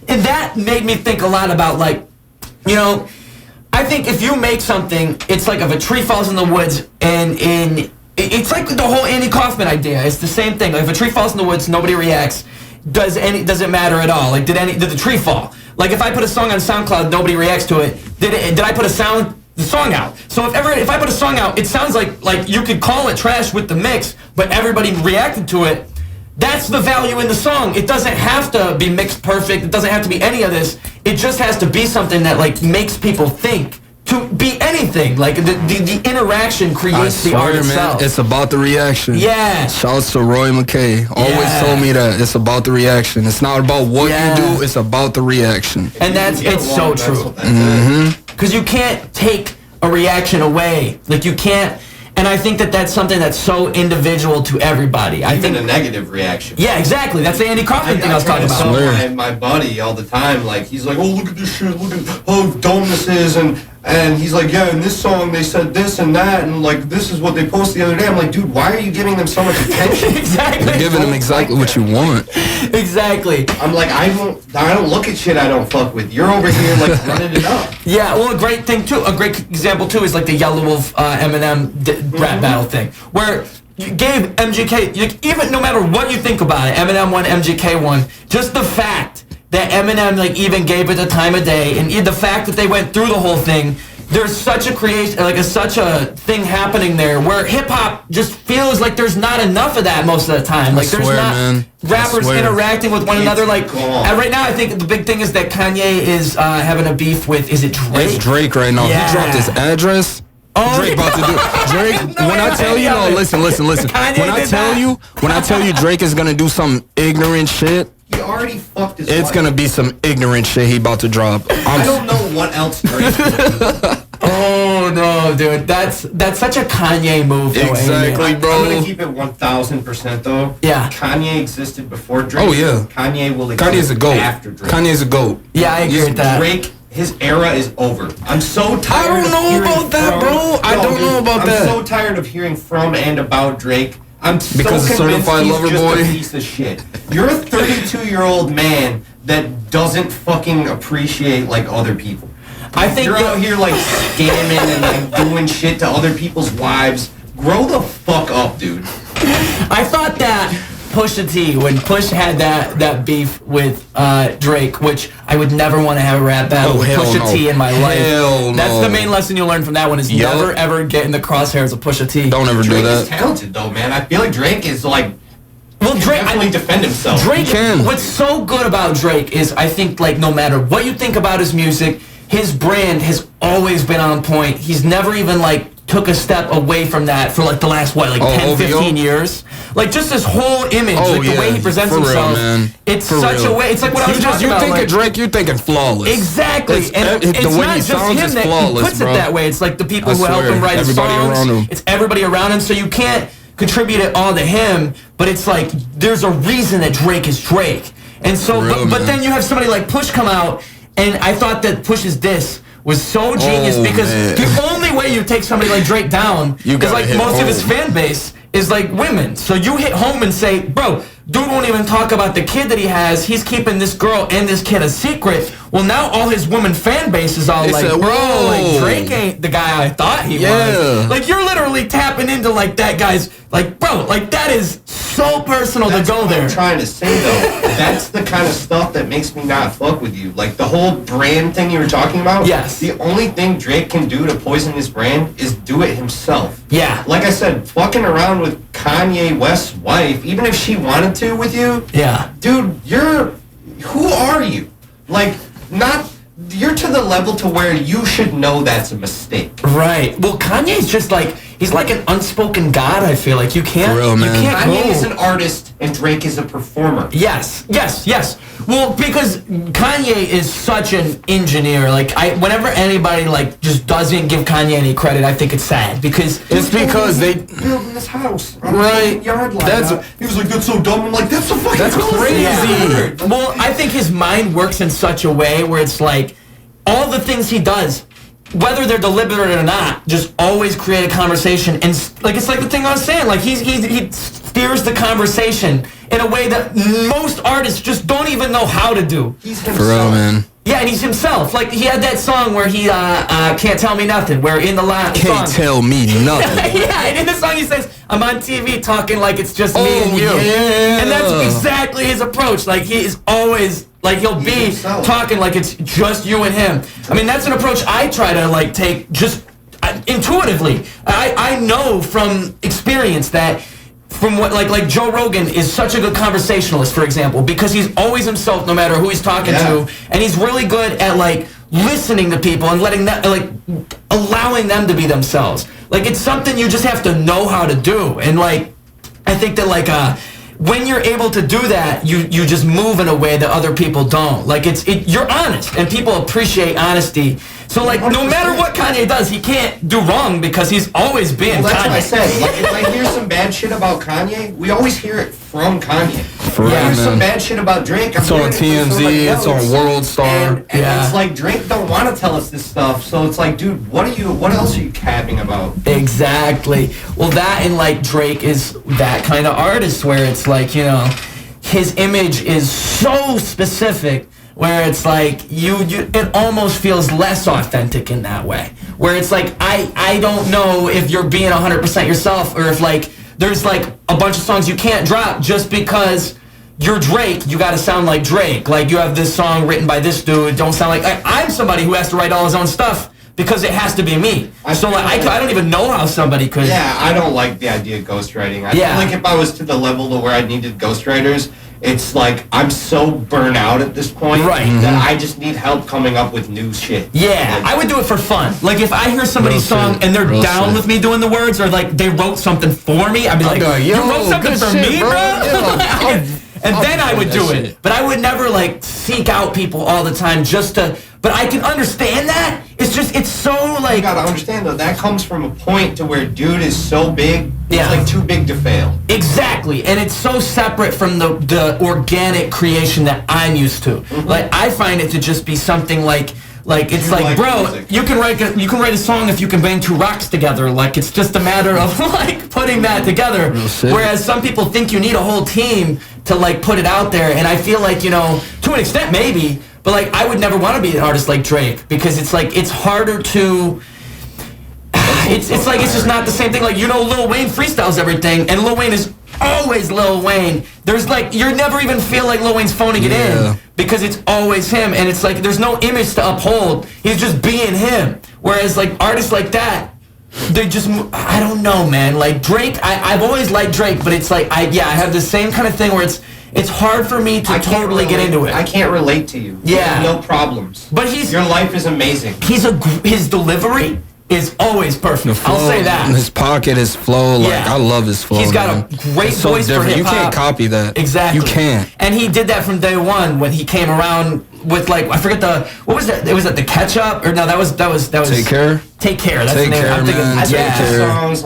and that made me think a lot about like, I think if you make something, it's like if a tree falls in the woods and it's like the whole Andy Kaufman idea. It's the same thing. Like if a tree falls in the woods, nobody reacts. Does it matter at all? Like did the tree fall? Like if I put a song on SoundCloud, nobody reacts to it. Did I put the song out? So if I put a song out, it sounds like you could call it trash with the mix, but everybody reacted to it. That's the value in the song. It doesn't have to be mixed perfect. It doesn't have to be any of this. It just has to be something that like makes people think. To be anything, like the interaction creates the art itself. Man, it's about the reaction. Yeah. Shouts to Roy McKay. Always told me that it's about the reaction. It's not about what you do. It's about the reaction. And it's so true. Because you can't take a reaction away. Like you can't. And I think that's something that's so individual to everybody. I think a negative reaction. Yeah, exactly. That's the Andy Kaufman thing I was talking about. I tell my buddy all the time, like he's like, oh, look at this shit, look at how dumb this is, and he's like, yeah, in this song they said this and that, and like this is what they posted the other day. I'm like, dude, why are you giving them so much attention? Exactly. You're giving them exactly what you want. Exactly. I'm like, I don't look at shit I don't fuck with. You're over here like running it up. Yeah, well, a great example too is like the Yellow Wolf Eminem rap battle thing, where you gave MGK, even no matter what you think about it, Eminem won, MGK won, just the fact that Eminem like even gave it the time of day, and the fact that they went through the whole thing, there's such a creation, like such a thing happening there where hip hop just feels like there's not enough of that most of the time. Like there's not rappers interacting with one another. Like right now, I think the big thing is that Kanye is having a beef with, is it Drake? It's Drake right now. Yeah. He dropped his address. Oh, Drake about to do Drake. When I tell you, no, listen. When I tell you Drake is gonna do some ignorant shit. He already fucked his It's wife. Gonna be some ignorant shit he about to drop. I don't know what else Drake can do. Oh no, dude, that's such a Kanye move. Exactly, bro. I'm gonna keep it 1,000% though. Yeah. Kanye existed before Drake. Oh yeah. Kanye will exist Kanye's a goat. after Drake. Kanye's a goat. Yeah, I agree with that. Drake, his era is over. I'm so tired. I don't know about that, bro. I don't know about that. I'm so tired of hearing from and about Drake. I'm so because convinced Certified he's Lover just Boy. a piece of shit. You're a 32-year-old man that doesn't fucking appreciate like other people. I think you're out here like scamming and like doing shit to other people's wives. Grow the fuck up, dude. I thought that Pusha T, when Push had that beef with Drake, which I would never want to have a rap battle with Pusha T in my life. That's the main lesson you'll learn from that one is never ever get in the crosshairs of Pusha T. Don't ever do that. Drake is talented though, man. I feel like Drake is like. Well, Drake definitely defend himself. Drake can. What's so good about Drake is I think like no matter what you think about his music, his brand has always been on point. He's never even like took a step away from that for like the last 10, 15 years. Like just his whole image, the way he presents himself. Real, it's such a way. It's like what I was talking about. You think of Drake, you're thinking flawless. Exactly. And it's the way not he just sounds him is that flawless, he puts it that way. It's like the people who help him write his songs. Around him. It's everybody around him. So you can't contribute it all to him, but it's like there's a reason that Drake is Drake. And so, but then you have somebody like Push come out, and I thought that Push's diss was so genius because the only way you take somebody like Drake down is like most of his fan base is like women. So you hit home and say, bro, dude won't even talk about the kid that he has. He's keeping this girl and this kid a secret. Well, now all his woman fan base is all like, bro, like Drake ain't the guy I thought he was. Like you're literally tapping into like that guy's like, bro, like that is so personal to go there. I'm trying to say though, that's the kind of stuff that makes me not fuck with you. Like the whole brand thing you were talking about. Yes. The only thing Drake can do to poison his brand is do it himself. Yeah. Like I said, fucking around with Kanye West's wife, even if she wanted to with you. Yeah. Dude, who are you? Like, you're to the level to where you should know that's a mistake. Right. Well, Kanye's just like, he's like an unspoken god, I feel like. You can't, real, man. You can't Kanye is an artist and Drake is a performer. Yes. Well, because Kanye is such an engineer. Like, whenever anybody like just doesn't give Kanye any credit, I think it's sad because it's because they building this house right yard line. He was like, that's so dumb. I'm like, that's so fucking crazy. Yeah. Well, I think his mind works in such a way where it's like all the things he does, whether they're deliberate or not, just always create a conversation. And like it's like the thing I was saying, like he steers the conversation in a way that most artists just don't even know how to do. He's himself. For real, man. Yeah, and he's himself. Like he had that song where he can't tell me nothing. Where in the line, can't tell me nothing. yeah, and in the song he says, "I'm on TV talking like it's just me and you," and that's exactly his approach. Like he is always. Like he'll be talking like it's just you and him. I mean, that's an approach I try to like take just intuitively. I know from experience that from what like Joe Rogan is such a good conversationalist, for example, because he's always himself no matter who he's talking to, and he's really good at like listening to people and letting that like allowing them to be themselves. Like it's something you just have to know how to do, and like I think that like when you're able to do that, you just move in a way that other people don't. Like you're honest, and people appreciate honesty. So like, no matter what Kanye does, he can't do wrong because he's always been that's Kanye. What I said. Like, if I hear some bad shit about Kanye, we always hear it from Kanye. For if I hear man. some bad shit about Drake, it's on TMZ, it's on World Star. And it's like Drake don't want to tell us this stuff, so it's like, dude, what else are you capping about? Exactly. Well, that and like Drake is that kind of artist where it's like, you know, his image is so specific where it's like it almost feels less authentic in that way. Where it's like I don't know if you're being 100% yourself or if like there's like a bunch of songs you can't drop just because you're Drake, you gotta sound like Drake. Like you have this song written by this dude, don't sound like I'm somebody who has to write all his own stuff because it has to be me. So like I don't even know how somebody could. Yeah, I don't like the idea of ghostwriting. I feel like if I was to the level to where I needed ghostwriters, it's like I'm so burnt out at this point that I just need help coming up with new shit. Yeah, I would do it for fun. Like if I hear somebody's song and they're down with me doing the words, or like they wrote something for me, I'd be like, you wrote something for me, bro? And then I would do it. But I would never like seek out people all the time just to. But I can understand that. It's so like. You gotta understand though, that comes from a point to where dude is so big, it's like too big to fail. Exactly, and it's so separate from the organic creation that I'm used to. Like I find it to just be something like it's like bro, music. you can write a song if you can bang two rocks together. Like it's just a matter of like putting that together. Whereas some people think you need a whole team to like put it out there, and I feel like, you know, to an extent maybe, but like I would never want to be an artist like Drake because it's like it's harder to. It's like it's just not the same thing. Like, you know, Lil Wayne freestyles everything, and Lil Wayne is always Lil Wayne. there's like, you never even feel like Lil Wayne's phoning it in because it's always him, and it's like there's no image to uphold. He's just being him. Whereas like artists like that, they just, I don't know, man. Like Drake, I've always liked Drake, but it's like I have the same kind of thing where it's hard for me to totally get into it. I can't relate to you. Yeah, no problems. But your life is amazing. His delivery is always perfect. Flow, I'll say that. His pocket, his flow, like I love his flow. He's got a great voice for hip-hop. You can't copy that. Exactly. You can't. And he did that from day one when he came around with like, I forget what was that? It was at the Ketchup, or no, that was Take Care. Take Care. That's Take the name. Care, I'm thinking, man. I think songs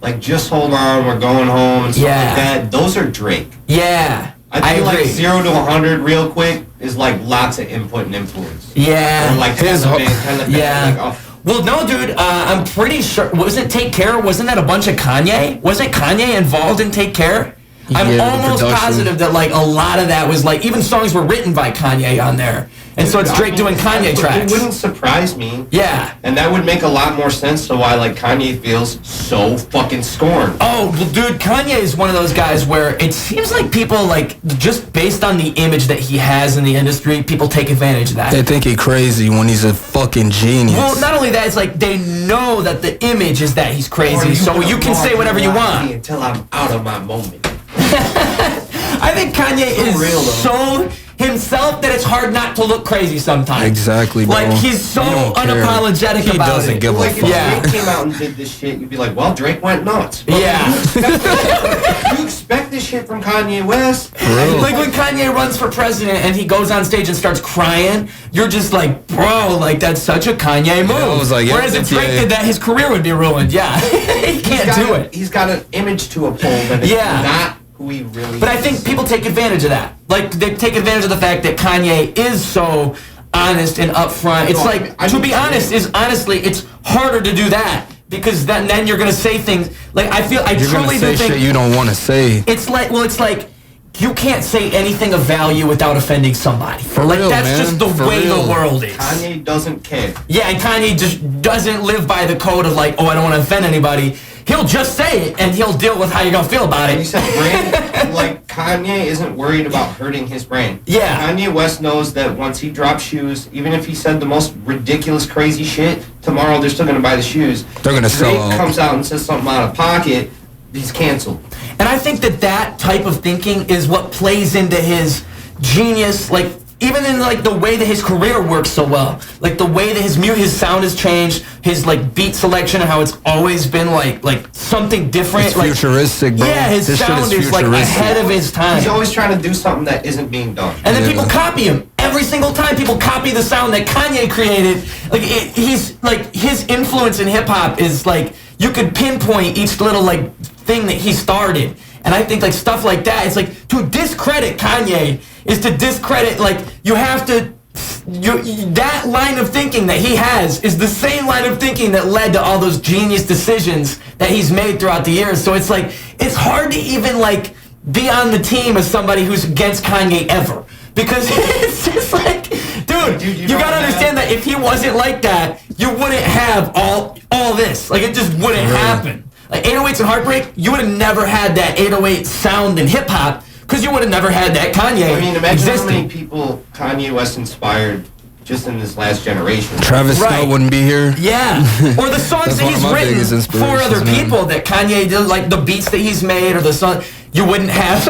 like Just Hold On, We're Going Home, and stuff like that. Those are Drake. Yeah. I feel like 0 to 100 real quick is like lots of input and influence. Yeah. Or like his kind of yeah. Like, well, no, dude. I'm pretty sure. Wasn't Take Care? Wasn't that a bunch of Kanye? Wasn't Kanye involved in Take Care? I'm almost positive that like a lot of that was like even songs were written by Kanye on there, and so it's Drake doing Kanye tracks. It wouldn't surprise me. Yeah, and that would make a lot more sense to why like Kanye feels so fucking scorned. Oh, well, dude, Kanye is one of those guys where it seems like people like just based on the image that he has in the industry, people take advantage of that. They think he's crazy when he's a fucking genius. Well, not only that, it's like they know that the image is that he's crazy, so you can say whatever you want until I'm out of my moment. I think Kanye is so himself that it's hard not to look crazy sometimes. Exactly, bro. Like he's so unapologetic about it. He doesn't give a fuck. If Drake came out and did this shit, you'd be like, well, Drake went nuts. But you expect this shit from Kanye West? Like when Kanye runs for president and he goes on stage and starts crying, you're just like, bro, like that's such a Kanye move. I was like, whereas if Drake did that, his career would be ruined. Yeah, he can't do it. He's got an image to uphold, and it's not who he really is. But I think people take advantage of that. Like they take advantage of the fact that Kanye is so honest and upfront. It's like, to be honest, it's harder to do that. Because then you're gonna say things like I truly do think shit you don't want to say. It's like you can't say anything of value without offending somebody. For like real, that's man. just the way the world is. Kanye doesn't care. Yeah, and Kanye just doesn't live by the code of like, oh, I don't want to offend anybody. He'll just say it and he'll deal with how you're gonna feel about it. And you said brand, like Kanye isn't worried about hurting his brand. Yeah. Kanye West knows that once he drops shoes, even if he said the most ridiculous, crazy shit, tomorrow they're still gonna buy the shoes. They're gonna sell out. Drake comes out and says something out of pocket, he's canceled. And I think that type of thinking is what plays into his genius, like even in like the way that his career works so well, like the way that his sound has changed, his like beat selection and how it's always been like something different. It's futuristic, bro. Yeah, his sound is like ahead of his time. He's always trying to do something that isn't being done. And then people copy him. Every single time people copy the sound that Kanye created. Like he's like his influence in hip hop is like you could pinpoint each little like thing that he started. And I think like stuff like that, it's like to discredit Kanye is to discredit, like you have to, that line of thinking that he has is the same line of thinking that led to all those genius decisions that he's made throughout the years. So it's like, it's hard to even like be on the team as somebody who's against Kanye ever. Because it's just like, dude, you gotta understand that if he wasn't like that, you wouldn't have all this. Like it just wouldn't happen. Like 808s and Heartbreak, you would have never had that 808 sound in hip hop because you would have never had that Kanye. I mean, imagine how many people Kanye West inspired just in this last generation. Travis Scott wouldn't be here. Yeah. Or the songs that he's written for other people that Kanye did, like the beats that he's made or the song. You wouldn't have,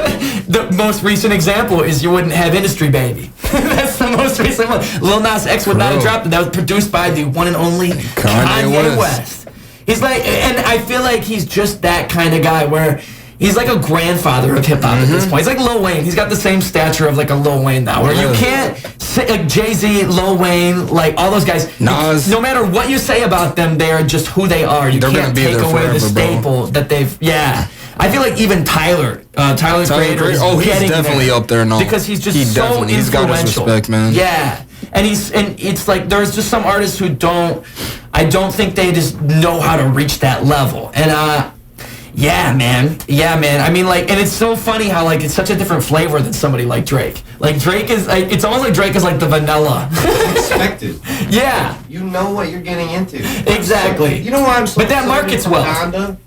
the most recent example is you wouldn't have Industry Baby. That's the most recent one. Lil Nas X would not have dropped it. That was produced by the one and only Kanye West. He's like, and I feel like he's just that kind of guy where he's like a grandfather of hip hop at this point. He's like Lil Wayne. He's got the same stature of like a Lil Wayne now, where you can't say like Jay-Z, Lil Wayne, like all those guys. Nas. No matter what you say about them, they're just who they are. You can't take away the staple that they've. Yeah. I feel like even Tyler Creator is he's definitely up there now. Because he's just so influential. He's got his respect, man. Yeah. And it's like there's just some artists who I don't think they just know how to reach that level. And yeah, man. I mean, like, and it's so funny how like it's such a different flavor than somebody like Drake. Like Drake is like, it's almost like Drake is like the vanilla. Expected. Yeah. You know what you're getting into. Exactly. You know why I'm so But that markets well. Donda?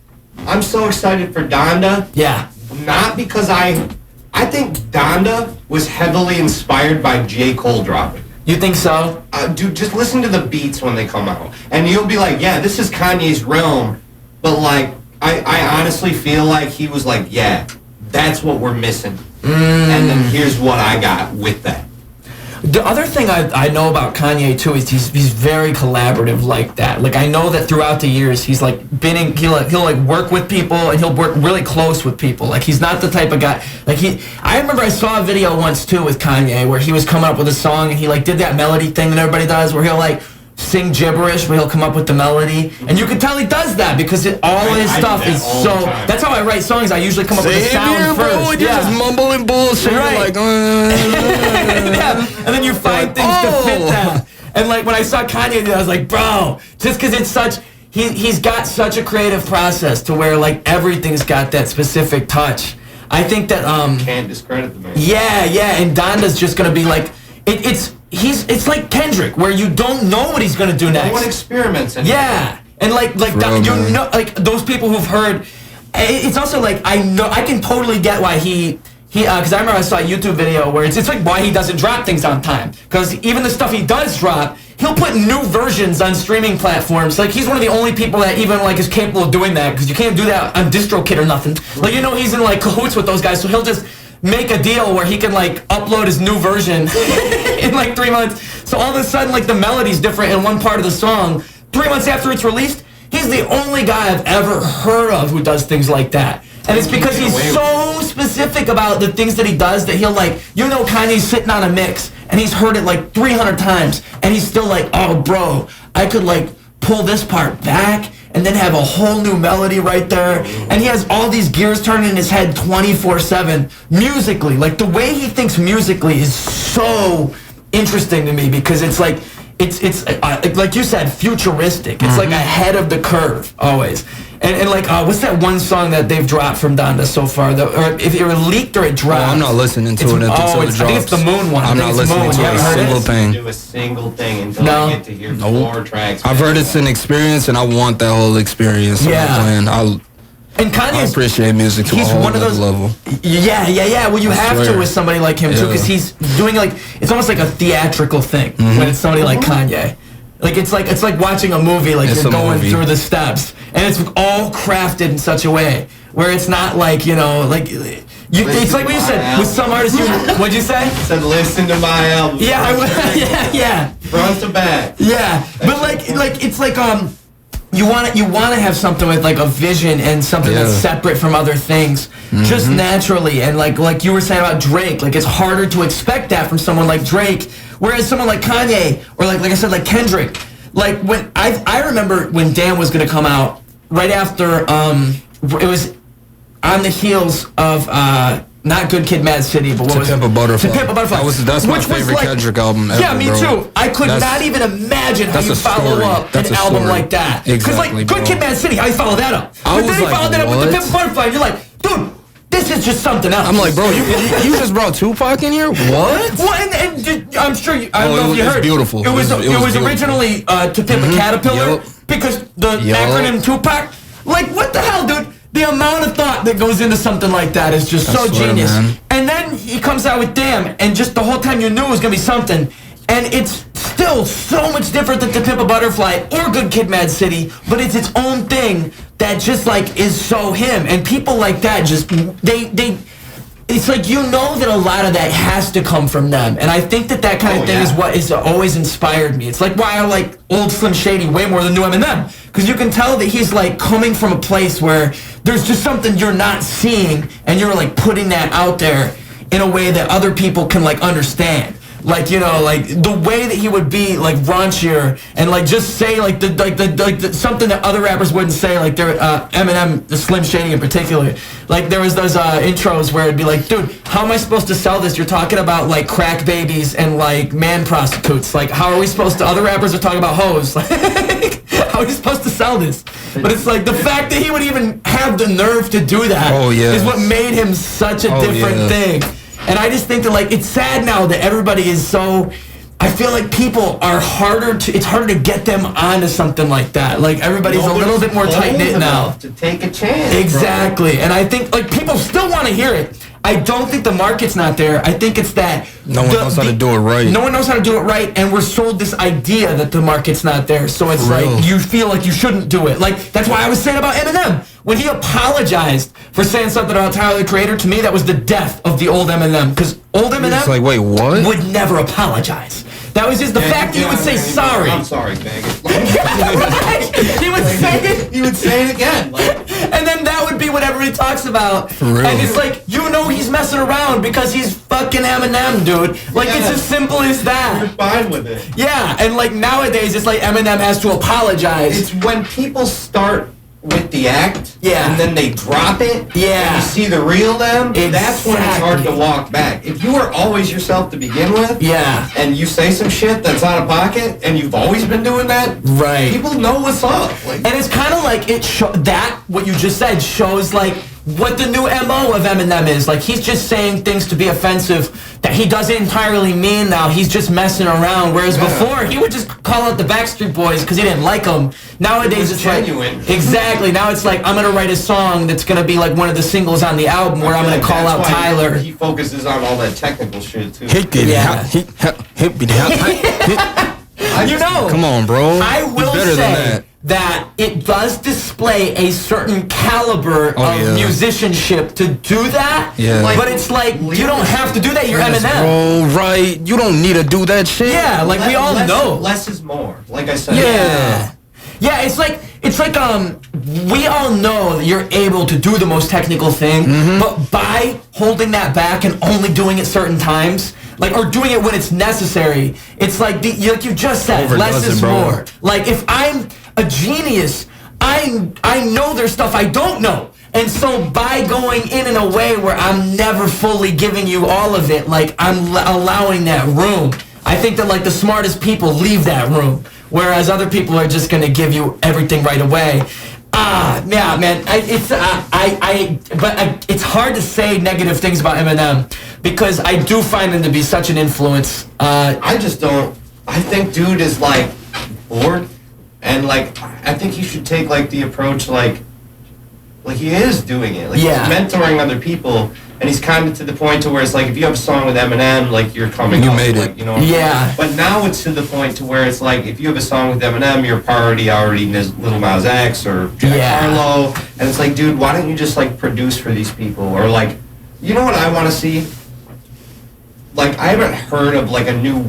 I'm so excited for Donda. Yeah. Not because I I think Donda was heavily inspired by J. Cole dropping. You think so? Dude, just listen to the beats when they come out. And you'll be like, yeah, this is Kanye's realm. But, like, I honestly feel like he was like, yeah, that's what we're missing. And then here's what I got with that. The other thing I know about Kanye too is he's very collaborative like that. Like I know that throughout the years he's like he'll like work with people and he'll work really close with people. Like he's not the type of guy like I remember I saw a video once too with Kanye where he was coming up with a song and he like did that melody thing that everybody does where he'll like sing gibberish where he'll come up with the melody and you can tell he does that because all his stuff is so that's how I write songs. I usually come up with a sound first. Bro, you're just mumbling bullshit right. Like yeah. And then you find things to fit that and like when I saw Kanye I was like bro just because it's such he's got such a creative process to where like everything's got that specific touch. I think that can't discredit the man. Yeah and Donda's just gonna be like it's like Kendrick, where you don't know what he's gonna do next. No one experiments anymore. Yeah, and like you know, like those people who've heard. It's also like I can totally get why he because I remember I saw a YouTube video where it's like why he doesn't drop things on time because even the stuff he does drop, he'll put new versions on streaming platforms. Like he's one of the only people that even like is capable of doing that because you can't do that on DistroKid or nothing. Like he's in like cahoots with those guys, so he'll just make a deal where he can like upload his new version in like 3 months. So all of a sudden like the melody's different in one part of the song. 3 months after it's released, he's the only guy I've ever heard of who does things like that. And it's because he's so specific about the things that he does that he'll like, Kanye's sitting on a mix and he's heard it like 300 times and he's still like, oh bro, I could like pull this part back and then have a whole new melody right there. And he has all these gears turning in his head 24/7 musically. Like the way he thinks musically is so interesting to me because it's like, it's like you said, futuristic. It's like ahead of the curve always. And like, what's that one song that they've dropped from Donda so far? Or if it leaked or it dropped? I'm not listening to it until it drops. I think it's the Moon one. I'm not listening to a single thing. Do a single thing until I get to hear 4 tracks. I've heard it's an experience, and I want that whole experience. Yeah. And I appreciate music to a whole other level. Yeah. Well, you have to with somebody like him too, because he's doing like it's almost like a theatrical thing when it's somebody like Kanye. Like it's like watching a movie, like you're going through the steps, and it's all crafted in such a way where it's not like it's like what you said with some artists. What'd you say? I said listen to my album. Yeah. Front to back. Yeah, but like it's like you want to have something with like a vision and something that's separate from other things, just naturally. And like you were saying about Drake, like it's harder to expect that from someone like Drake. Whereas someone like Kanye, or like I said, like Kendrick, like when I remember when Damn was gonna come out, right after it was on the heels of not Good Kid, Mad City, but what was it? To Pimp a Butterfly. That's my favorite Kendrick album ever. Yeah, me too. I could not even imagine how you follow up an album like that. Because like Good Kid, Mad City, how you follow that up? But then you follow that up with the Pimp a Butterfly, and you're like, dude, this is just something else. I'm like, bro, you just brought Tupac in here? What? Well, and I'm sure I don't know if you heard. Beautiful. It was originally To Pimp a Caterpillar because the acronym Tupac. Like, what the hell, dude? The amount of thought that goes into something like that is just so genius. Man. And then he comes out with Damn, and just the whole time you knew it was gonna be something. And it's still so much different than To Pimp a Butterfly or Good Kid, Mad City, but it's its own thing that just like is so him. And people like that just they it's like that a lot of that has to come from them. And I think that kind of thing is what has always inspired me. It's like why I like old Slim Shady way more than new Eminem. Because you can tell that he's like coming from a place where there's just something you're not seeing and you're like putting that out there in a way that other people can like understand. Like, like the way that he would be like raunchier and like just say like the something that other rappers wouldn't say, like Eminem, the Slim Shady in particular. Like there was those intros where it'd be like, dude, how am I supposed to sell this? You're talking about like crack babies and like man prostitutes. Like how are we supposed to? Other rappers are talking about hoes. Like, how are we supposed to sell this? But it's like the fact that he would even have the nerve to do that is what made him such a different thing. And I just think that like it's sad now that everybody is so. I feel like people are it's harder to get them onto something like that. Like everybody's a little bit more tight knit now. To take a chance. Exactly. Bro. And I think like people still want to hear it. I don't think the market's not there. I think it's that no one knows how to do it right. No one knows how to do it right, and we're sold this idea that the market's not there. So it's like you feel like you shouldn't do it. Like that's why I was saying about Eminem when he apologized for saying something about Tyler the Creator. To me, that was the death of the old Eminem, because old Eminem it's like, wait, what? would never apologize. That was just the fact that he would say sorry. I'm sorry, faggot. He would say it. He would say it again. And then that would be what everybody talks about. For real. And it's like, you know he's messing around because he's fucking Eminem, dude. Like, it's as simple as that. You're fine with it. Yeah, and like nowadays, it's like Eminem has to apologize. It's when people start with the act, yeah, and then they drop it, yeah, and you see the real them, exactly. That's when it's hard to walk back. If you are always yourself to begin with, yeah, and you say some shit that's out of pocket, and you've always been doing that, right, people know what's up. Like, and it's kind of like that what you just said shows like what the new MO of Eminem is. Like, he's just saying things to be offensive that he doesn't entirely mean now. He's just messing around. Whereas before, he would just call out the Backstreet Boys because he didn't like them. Nowadays, it's genuine. Like... Exactly. Now it's like, I'm going to write a song that's going to be like one of the singles on the album where I'm going to call out Tyler. He focuses on all that technical shit, too. You know. Come on, bro. I will say that it does display a certain caliber of musicianship to do that. Yeah. But it's like, you don't have to do that. You're Eminem. Bro, right. You don't need to do that shit. Yeah, like we all know. Less is more. Like I said. Yeah. Yeah, it's like we all know that you're able to do the most technical thing, but by holding that back and only doing it certain times, like, or doing it when it's necessary, it's like like you just said, less is more. Like, if I'm a genius, I know there's stuff I don't know. And so by going in a way where I'm never fully giving you all of it, like, I'm allowing that room. I think that, like, the smartest people leave that room, whereas other people are just going to give you everything right away. Yeah, man. It's hard to say negative things about Eminem because I do find him to be such an influence. I just don't. I think dude is like bored, and like I think he should take like the approach like he is doing it. Like he's mentoring other people, and he's kind of to the point to where it's like if you have a song with Eminem, like you're coming up, made like, it. you know. Yeah. But now it's to the point to where it's like if you have a song with Eminem, you're already Lil Nas X or Jack Harlow, and it's like, dude, why don't you just like produce for these people, or like, you know what I want to see? Like, I haven't heard of like a new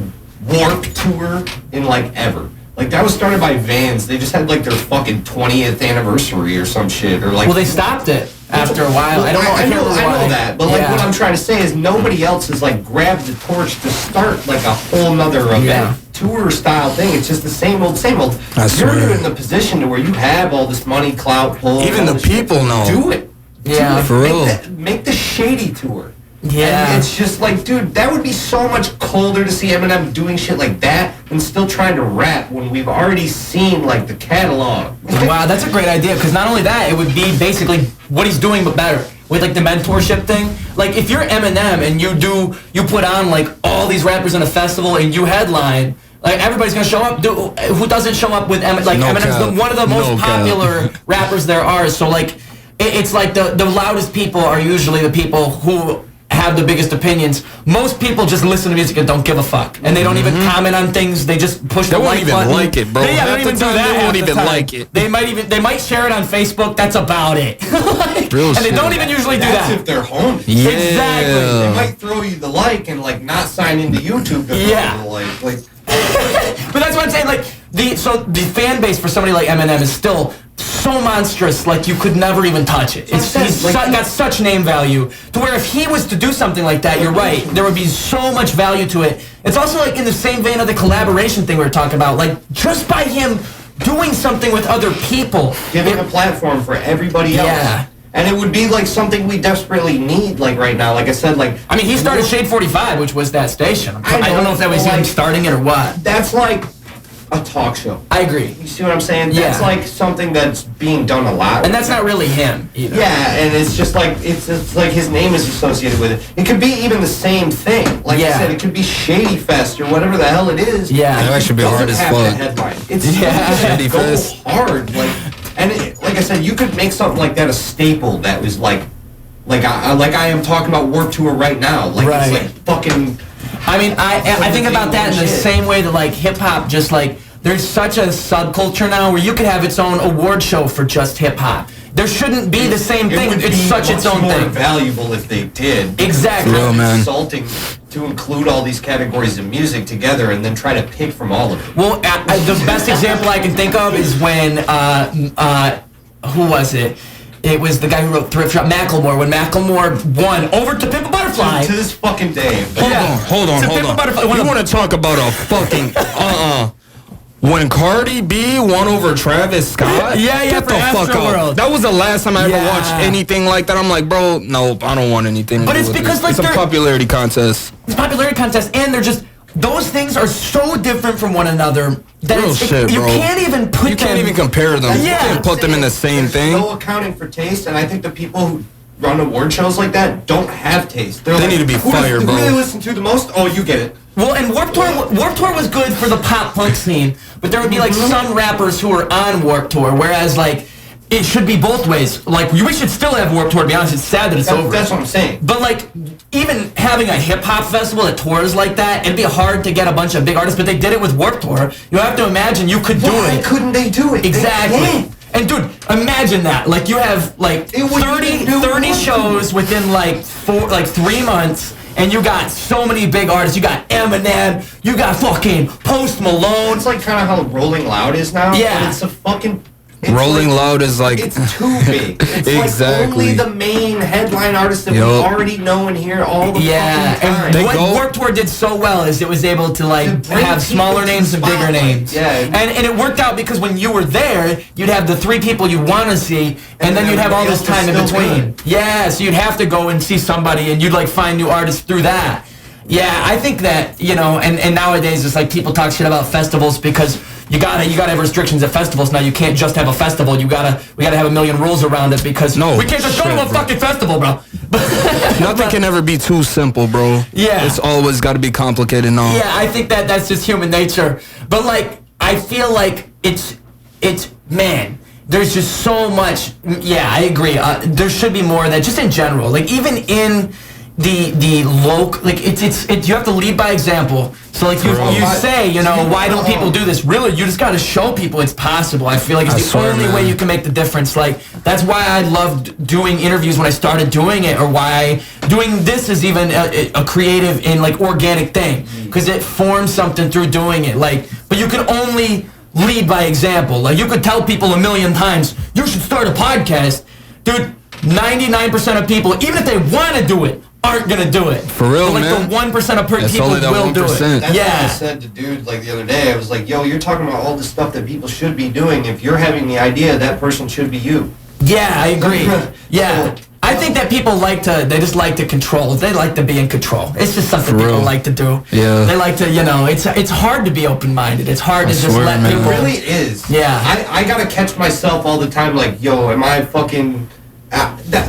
Warped tour in like ever. Like, that was started by Vans. They just had like their fucking 20th anniversary or some shit, or like. Well, they stopped it after a while. I don't know. I know that, but like what I'm trying to say is nobody else has like grabbed the torch to start like a whole nother event tour style thing. It's just the same old, same old. You're in the position to where you have all this money, clout, pull. Even the people know. Do it. Yeah, for real. Make the shady tour. Yeah. And it's just like, dude, that would be so much colder to see Eminem doing shit like that than still trying to rap when we've already seen, like, the catalog. Wow, that's a great idea, because not only that, it would be basically what he's doing but better. With, like, the mentorship thing. Like, if you're Eminem and you put on, like, all these rappers in a festival and you headline, like, everybody's gonna show up. Who doesn't show up with Eminem? Like, Eminem's one of the most popular rappers there are, so, like, it's like the loudest people are usually the people who have the biggest opinions. Most people just listen to music and don't give a fuck, and they don't even comment on things. They just push the like button. They won't even like it, bro. They don't even do that. They won't even like it. They might share it on Facebook. That's about it. Real and shit. they don't even usually do that. That's if they're homies. Yeah. Exactly. They might throw you the like and like not sign into YouTube. To throw you the like. But that's what I'm saying. Like the fan base for somebody like Eminem is still so monstrous. Like you could never even touch it. He's got such name value to where if he was to do something like that, you're right, there would be so much value to it. It's also like in the same vein of the collaboration thing we were talking about. Like just by him doing something with other people, giving a platform for everybody else. Yeah. And it would be like something we desperately need, like right now. Like I said, like I mean, he started Shade 45, which was that station. I don't know if that was him starting it or what. That's like a talk show. I agree. You see what I'm saying? Yeah. That's like something that's being done a lot. And that's not really him either. Yeah, and it's just like it's like his name is associated with it. It could be even the same thing. Like I said, it could be Shady Fest or whatever the hell it is. Yeah, it actually be hard as fuck. It's Shady Fest. Hard, like, and like I said, you could make something like that a staple that was like Like I am talking about Warped Tour right now. Like it's like fucking. I mean, I think about that in the same way that like hip hop, just like there's such a subculture now where you could have its own award show for just hip hop. There shouldn't be the same thing. It's such its own thing. More valuable if they did. Exactly. It's insulting to include all these categories of music together and then try to pick from all of it. Well, the best example I can think of is when who was it? It was the guy who wrote Thrift Shop, Macklemore. When Macklemore won over To Pimp a Butterfly. To this fucking day. Hold on. You want to talk about a fucking when Cardi B won over Travis Scott? Get the fuck out. That was the last time I ever watched anything like that. I'm like, bro, no, I don't want anything. But it's because like it's a popularity contest. It's a popularity contest, and they're just those things are so different from one another that you can't even put. You can't even compare them. You can't put them in the same thing. No accounting for taste, and I think the people who run award shows like that don't have taste. They need to be fired, bro. Who do they listen to the most? Oh, you get it. Well, and Warped Tour was good for the pop punk scene, but there would be like some rappers who were on Warped Tour, whereas like it should be both ways. Like we should still have Warped Tour. To be honest, it's sad that it's over. That's what I'm saying. But like even having a hip hop festival that tours like that, it'd be hard to get a bunch of big artists. But they did it with Warped Tour. You have to imagine you could do it. Why couldn't they do it? Exactly. And dude, imagine that. Like you have like 30 shows within like 3 months. And you got so many big artists. You got Eminem. You got fucking Post Malone. It's like kind of how Rolling Loud is now. Yeah. But it's a fucking... Rolling Loud is like... It's too big. It's exactly. like only the main headline artists that we already know and hear all the fucking time. And what Warped Tour did so well is it was able to like have smaller names and bigger names. Yeah. And it worked out because when you were there, you'd have the 3 people you want to see, and then you'd have all this time in between. Yeah, so you'd have to go and see somebody, and you'd like find new artists through that. Yeah, I think that, you know, and nowadays it's like people talk shit about festivals because you gotta have restrictions at festivals now. You can't just have a festival. We gotta have a million rules around it because we can't just go to a fucking festival, bro. Nothing can ever be too simple, bro. Yeah, it's always got to be complicated now. Yeah, I think that's just human nature. But like, I feel like it's man. There's just so much. Yeah, I agree. There should be more of that, just in general. Like even in the local, like you have to lead by example. So like you say, you know, why don't people do this? Really, you just got to show people it's possible. I feel like it's the only way you can make the difference. Like that's why I loved doing interviews when I started doing it, or why doing this is even a creative and like organic thing, because it forms something through doing it. Like, but you can only lead by example. Like you could tell people a million times, you should start a podcast, dude. 99% of people, even if they want to do it, aren't gonna do it. For real, but like man. the 1% of people will do it. That's what I said to dude like the other day. I was like, yo, you're talking about all the stuff that people should be doing. If you're having the idea, that person should be you. Yeah, I agree. Yeah. I think that people they just like to control. They like to be in control. It's just something people like to do. Yeah. They like to, you know, it's hard to be open-minded. It's hard to just let people. It really is. Yeah. I gotta catch myself all the time like, yo, am I fucking...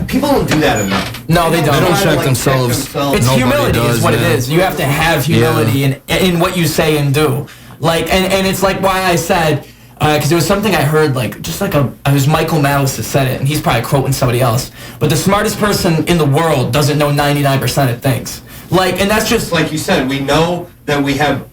people don't do that enough. No, they don't. They don't check themselves. It's humility is what it is. You have to have humility in what you say and do. Like, and it's like why I said, because it was something I heard, like, just like it was Michael Malice that said it, and he's probably quoting somebody else. But the smartest person in the world doesn't know 99% of things. Like, and that's just... Like you said, we know that we have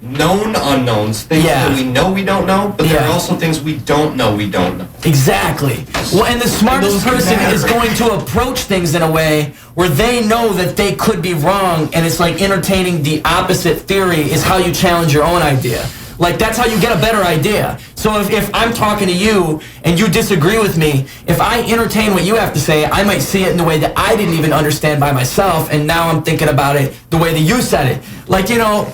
known unknowns, things that we know we don't know, but there are also things we don't know we don't know. Exactly. Well, and the smartest person is going to approach things in a way where they know that they could be wrong, and it's like entertaining the opposite theory is how you challenge your own idea. Like, that's how you get a better idea. So if I'm talking to you and you disagree with me, if I entertain what you have to say, I might see it in the way that I didn't even understand by myself, and now I'm thinking about it the way that you said it. Like, you know,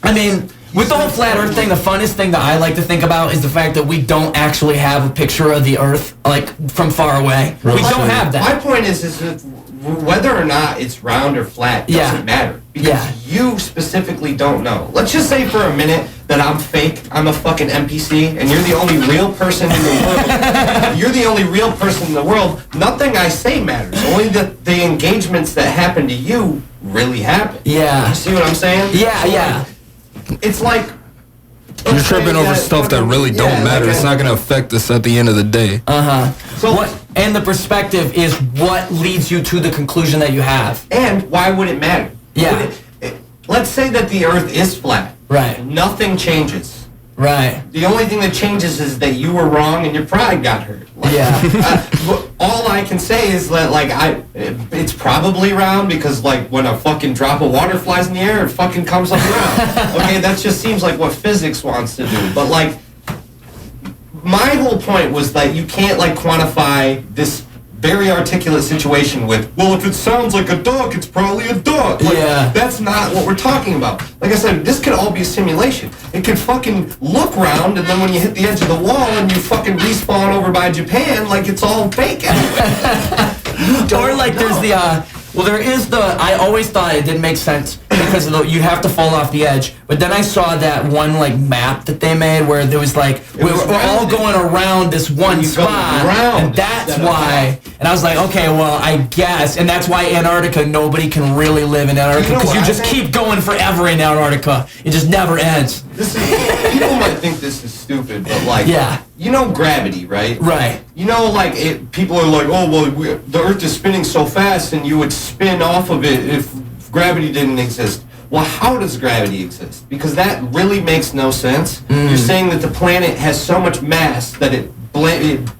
I mean, with the whole flat earth thing, the funnest thing that I like to think about is the fact that we don't actually have a picture of the earth, like, from far away. We don't have that. My point is whether or not it's round or flat doesn't matter. Because you specifically don't know. Let's just say for a minute that I'm fake, I'm a fucking NPC, and you're the only real person in the world. You're the only real person in the world. Nothing I say matters. Only the engagements that happen to you really happen. Yeah. You see what I'm saying? Yeah, so it's like You're tripping over stuff that really don't matter. It's not going to affect us at the end of the day. So and the perspective is what leads you to the conclusion that you have. And why would it matter? Yeah. Let's say that the Earth is flat. Right. Nothing changes. Right. The only thing that changes is that you were wrong and your pride got hurt. Like, all I can say is that, like, it's probably round because, like, when a fucking drop of water flies in the air, it fucking comes up around. Okay, that just seems like what physics wants to do. But, like, my whole point was that you can't, like, quantify this very articulate situation with, well, if it sounds like a duck, it's probably a duck. Like, that's not what we're talking about. Like I said, this could all be a simulation. It could fucking look round, and then when you hit the edge of the wall and you fucking respawn over by Japan, like it's all fake anyway. Or like there's the, there is the, I always thought it didn't make sense because you have to fall off the edge. But then I saw that one like map that they made where there was like, we're all going around this one spot, and that's why. And I was like, okay, well, I guess. And that's why Antarctica, nobody can really live in Antarctica because you just keep going forever in Antarctica. It just never ends. People might think this is stupid, but like, you know gravity, right? Right. You know, like, people are like, oh, well, the Earth is spinning so fast and you would spin off of it if gravity didn't exist. Well, how does gravity exist? Because that really makes no sense. You're saying that the planet has so much mass that it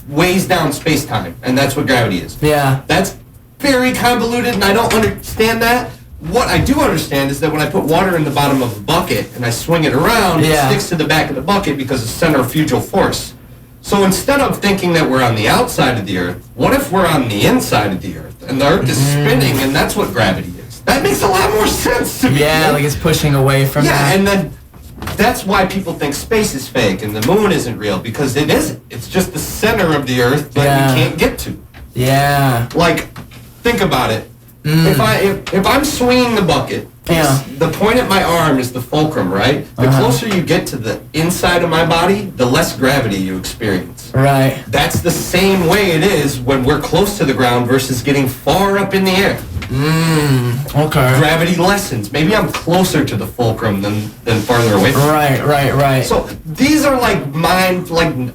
weighs down space-time, and that's what gravity is. Yeah. That's very convoluted, and I don't understand that. What I do understand is that when I put water in the bottom of a bucket and I swing it around, it sticks to the back of the bucket because of centrifugal force. So instead of thinking that we're on the outside of the Earth, what if we're on the inside of the Earth, and the Earth is spinning, and that's what gravity is? That makes a lot more sense to me. Yeah, like it's pushing away from that. Yeah, and then that's why people think space is fake and the moon isn't real, because it isn't. It's just the center of the Earth that we can't get to. Yeah. Like, think about it. If I'm swinging the bucket, the point at my arm is the fulcrum, right? The closer you get to the inside of my body, the less gravity you experience. Right. That's the same way it is when we're close to the ground versus getting far up in the air. Okay. Gravity lessens. Maybe I'm closer to the fulcrum than farther away from it. Right. So these are like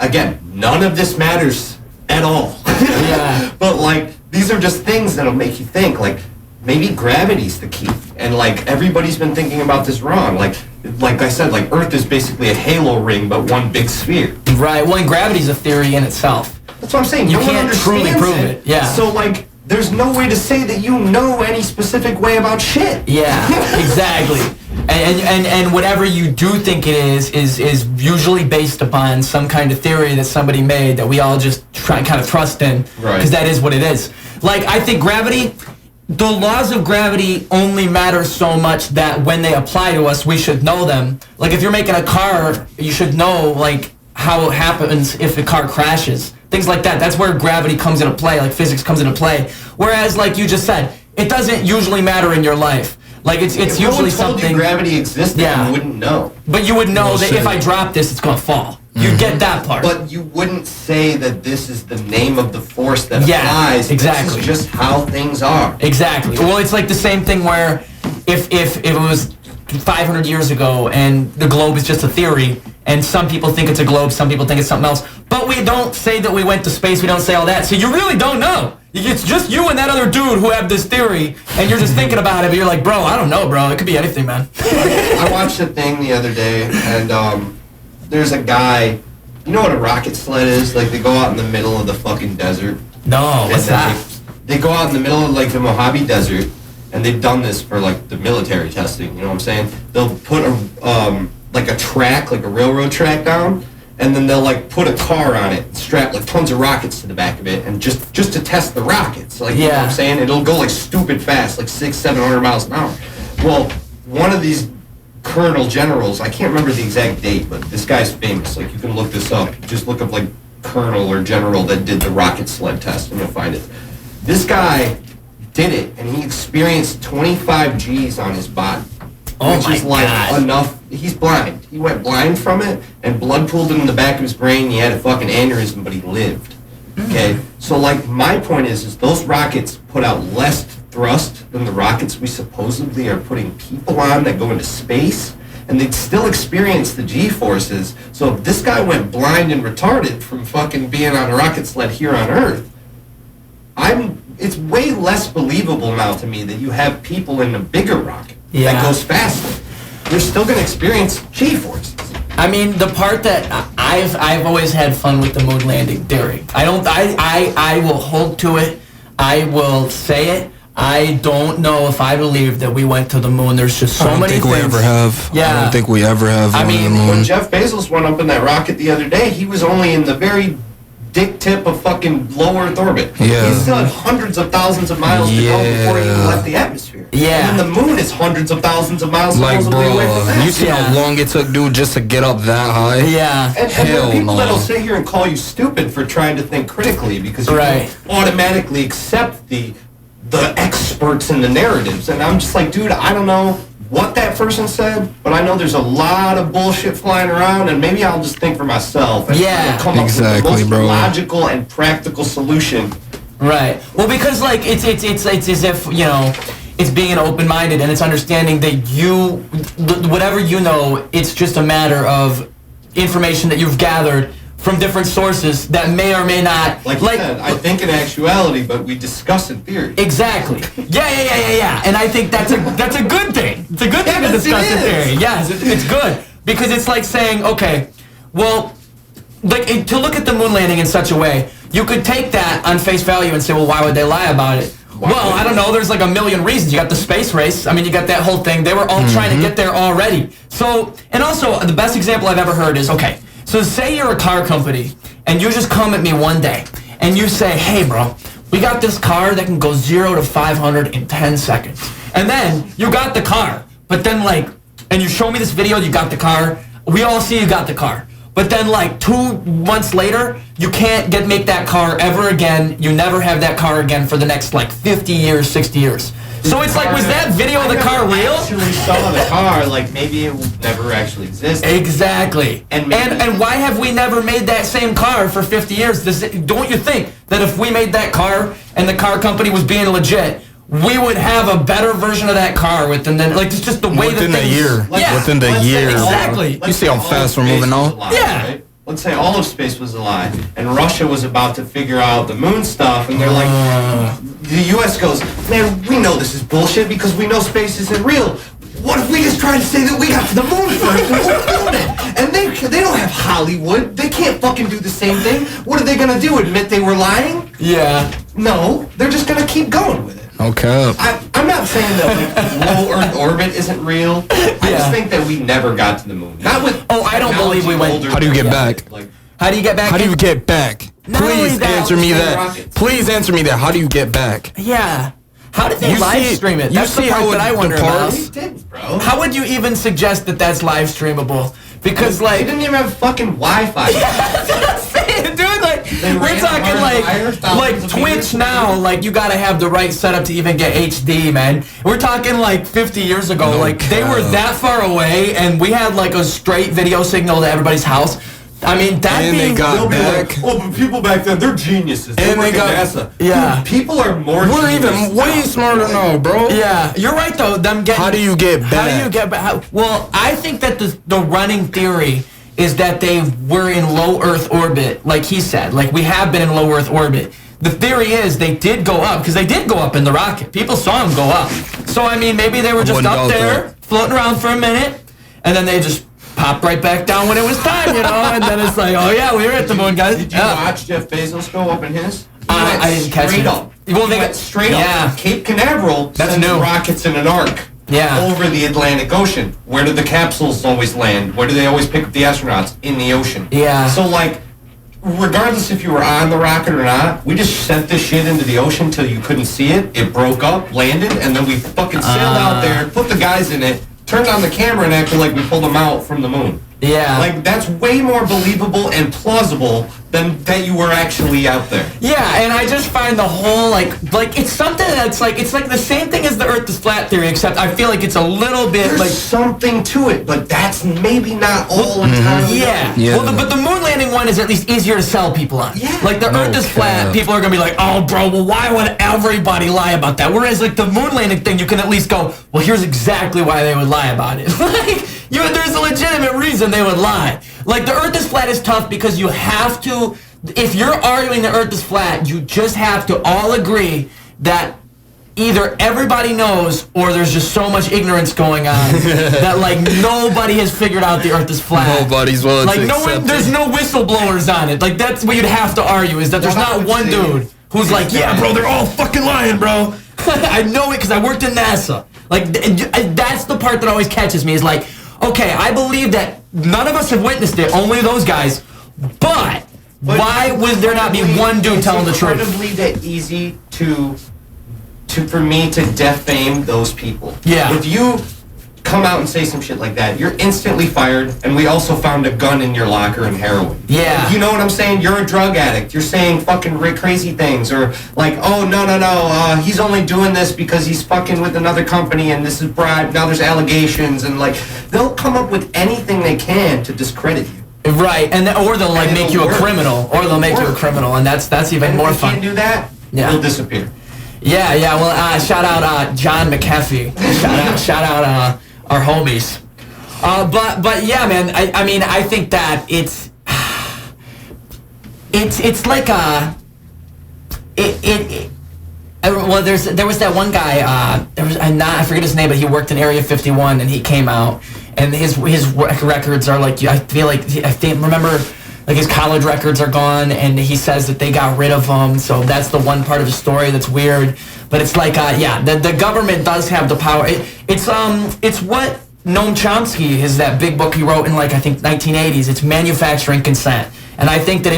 again, none of this matters at all. But like, these are just things that'll make you think, like, maybe gravity's the key. And like, everybody's been thinking about this wrong. Like I said, like, Earth is basically a halo ring, but one big sphere. Right. Well, and gravity's a theory in itself. That's what I'm saying. You can't truly prove it. Yeah. So like, there's no way to say that you know any specific way about shit. Yeah, exactly. And whatever you do think it is usually based upon some kind of theory that somebody made that we all just kind of trust in. Right. Because that is what it is. Like, I think gravity, the laws of gravity only matter so much that when they apply to us, we should know them. Like, if you're making a car, you should know, like, how it happens if a car crashes. Things like that. That's where gravity comes into play, like physics comes into play. Whereas, like you just said, it doesn't usually matter in your life. Like, it's usually something. If gravity existed, you wouldn't know. But you would know that if I drop this, it's going to fall. You'd get that part. But you wouldn't say that this is the name of the force that applies. Exactly. This is just how things are. Exactly. Well, it's like the same thing where if it was 500 years ago and the globe is just a theory, and some people think it's a globe, some people think it's something else, but we don't say that we went to space, we don't say all that, so you really don't know. It's just you and that other dude who have this theory, and you're just thinking about it, but you're like, bro, I don't know, bro, it could be anything, man. I watched a thing the other day, and there's a guy, you know what a rocket sled is? Like, they go out in the middle of the fucking desert. No, what's that? They go out in the middle of, like, the Mojave Desert, and they've done this for, like, the military testing, you know what I'm saying? They'll put like a track, like a railroad track down, and then they'll like put a car on it and strap like tons of rockets to the back of it, and just to test the rockets, like, you know what I'm saying? It'll go like stupid fast, like 600-700 miles an hour. Well, one of these colonel generals, I can't remember the exact date, but this guy's famous. Like, you can look this up. Just look up like colonel or general that did the rocket sled test, and you'll find it. This guy did it, and he experienced 25 G's on his body. Which is like enough. He's blind. He went blind from it, and blood pooled in the back of his brain. He had a fucking aneurysm, but he lived. Okay? So, like, my point is those rockets put out less thrust than the rockets we supposedly are putting people on that go into space. and they'd still experience the G-forces. So if this guy went blind and retarded from fucking being on a rocket sled here on Earth, it's way less believable now to me that you have people in a bigger rocket that goes faster. You're still going to experience G-forces. I mean, the part that I've always had fun with the moon landing theory. I will hold to it. I will say it. I don't know if I believe that we went to the moon. There's just so many things. I don't think we ever have. Yeah. I don't think we ever have. I mean, when Jeff Bezos went up in that rocket the other day, he was only in the very dick tip of fucking low Earth orbit. Yeah. He still had hundreds of thousands of miles to go before he even left the atmosphere. Yeah. And then the moon is hundreds of thousands of miles like, supposedly away from that. You see how long it took, dude, just to get up that high? Yeah. And there are people that'll sit here and call you stupid for trying to think critically because you don't automatically accept the experts and the narratives. And I'm just like, dude, I don't know what that person said, but I know there's a lot of bullshit flying around, and maybe I'll just think for myself and come up with the most logical and practical solution. Right. Well, because like it's as if, you know, it's being open-minded and it's understanding that whatever you know, it's just a matter of information that you've gathered from different sources that may or may not. Like you said, I think in actuality, but we discuss in theory. Exactly. Yeah. And I think that's a good thing. It's a good thing to discuss in theory. Yes, it's good. Because it's like saying, okay, well, like to look at the moon landing in such a way, you could take that on face value and say, well, why would they lie about it? Well, I don't know. There's like a million reasons. You got the space race. I mean, you got that whole thing. They were all trying to get there already. So, and also, the best example I've ever heard is, okay, so say you're a car company, and you just come at me one day, and you say, hey, bro, we got this car that can go 0 to 500 in 10 seconds. And then you got the car, but then like, and you show me this video, you got the car. We all see you got the car. But then like 2 months later, you can't make that car ever again. You never have that car again for the next like 50 years, 60 years. So it's like, was that video of the car real? I actually saw the car, like maybe it never actually existed. Exactly. And why have we never made that same car for 50 years? Don't you think that if we made that car and the car company was being legit, we would have a better version of that car within it's just the way within that things... Within the year. Exactly. You see how fast we're moving on? Yeah. Right? Let's say all of space was a lie, and Russia was about to figure out the moon stuff, and they're like, the U.S. goes, man, we know this is bullshit because we know space isn't real. What if we just try to say that we got to the moon first and we're doing it? And they don't have Hollywood. They can't fucking do the same thing. What are they going to do, admit they were lying? Yeah. No, they're just going to keep going with it. Okay. I'm not saying that low Earth orbit isn't real. I just think that we never got to the moon. Not with. Oh, I don't believe we went. How do you get back? How do you get back? How do you get back? Please answer me that. Please answer me that. How do you get back? Yeah. How did they live stream it? That's the part that I wonder about. How would you even suggest that that's live streamable? Because like they didn't even have fucking Wi-Fi. Dude, like we're talking like Twitch now. Like you gotta have the right setup to even get HD, man. We're talking like 50 years ago. They were that far away, and we had like a straight video signal to everybody's house. I mean, they got back. But people back then, they're geniuses. And they got NASA. Yeah. Dude, people are more. We're even way smarter now, bro. Yeah, you're right though. How do you get back? How do you get back? Well, I think that the running theory is that they were in low Earth orbit, like he said. Like we have been in low Earth orbit. The theory is they did go up because they did go up in the rocket. People saw them go up. So I mean, maybe they were just up there floating around for a minute, and then they just popped right back down when it was time, you know, and then it's like, oh yeah, we were at the moon, guys. Did you watch Jeff Bezos go up in his? I didn't catch it. Well, they went straight up. Cape Canaveral sends rockets in an arc over the Atlantic Ocean. Where do the capsules always land? Where do they always pick up the astronauts? In the ocean. Yeah. So like, regardless if you were on the rocket or not, we just sent this shit into the ocean till you couldn't see it. It broke up, landed, and then we fucking sailed out there, put the guys in it, turned on the camera and acted like we pulled them out from the moon. Yeah. Like, that's way more believable and plausible than that you were actually out there. Yeah, and I just find the whole, like it's something that's like, it's like the same thing as the Earth is flat theory, except I feel like it's a little bit There's something to it, but that's maybe not all entirely. Yeah. Well, but the moon landing one is at least easier to sell people on. Yeah. Like, the Earth is flat, people are going to be like, oh, bro, well, why would everybody lie about that? Whereas, like, the moon landing thing, you can at least go, well, here's exactly why they would lie about it. Like, there's a legitimate reason they would lie. Like, the earth is flat is tough because you have to, if you're arguing the earth is flat, you just have to all agree that either everybody knows or there's just so much ignorance going on that, like, nobody has figured out the earth is flat. Nobody's willing to accept there's no whistleblowers on it. Like, that's what you'd have to argue, is that there's not one dude who's like, yeah, bro, they're all fucking lying, bro. I know it because I worked in NASA. Like, that's the part that always catches me, is like, okay, I believe that none of us have witnessed it, only those guys, but why would there not be one dude telling the truth? It's incredibly easy for me to defame those people. Yeah. If you come out and say some shit like that, you're instantly fired, and we also found a gun in your locker and heroin. Yeah. You know what I'm saying? You're a drug addict. You're saying fucking crazy things, or like, oh, no, he's only doing this because he's fucking with another company, and this is bribe, now there's allegations, and like, they'll come up with anything they can to discredit you. Right, or they'll like make you a criminal, and that's even more fun. If you can't do that, you'll disappear. Yeah, well, shout out John McAfee. Shout out our homies. But yeah, man, I mean, I think that it's like well, there was that one guy, I forget his name, but he worked in Area 51, and he came out, and his records are like, I remember, like, his college records are gone, and he says that they got rid of them, so that's the one part of his story that's weird. But it's like, the government does have the power. It's what Noam Chomsky, is that big book he wrote in, like, I think 1980s. It's manufacturing consent. And I think that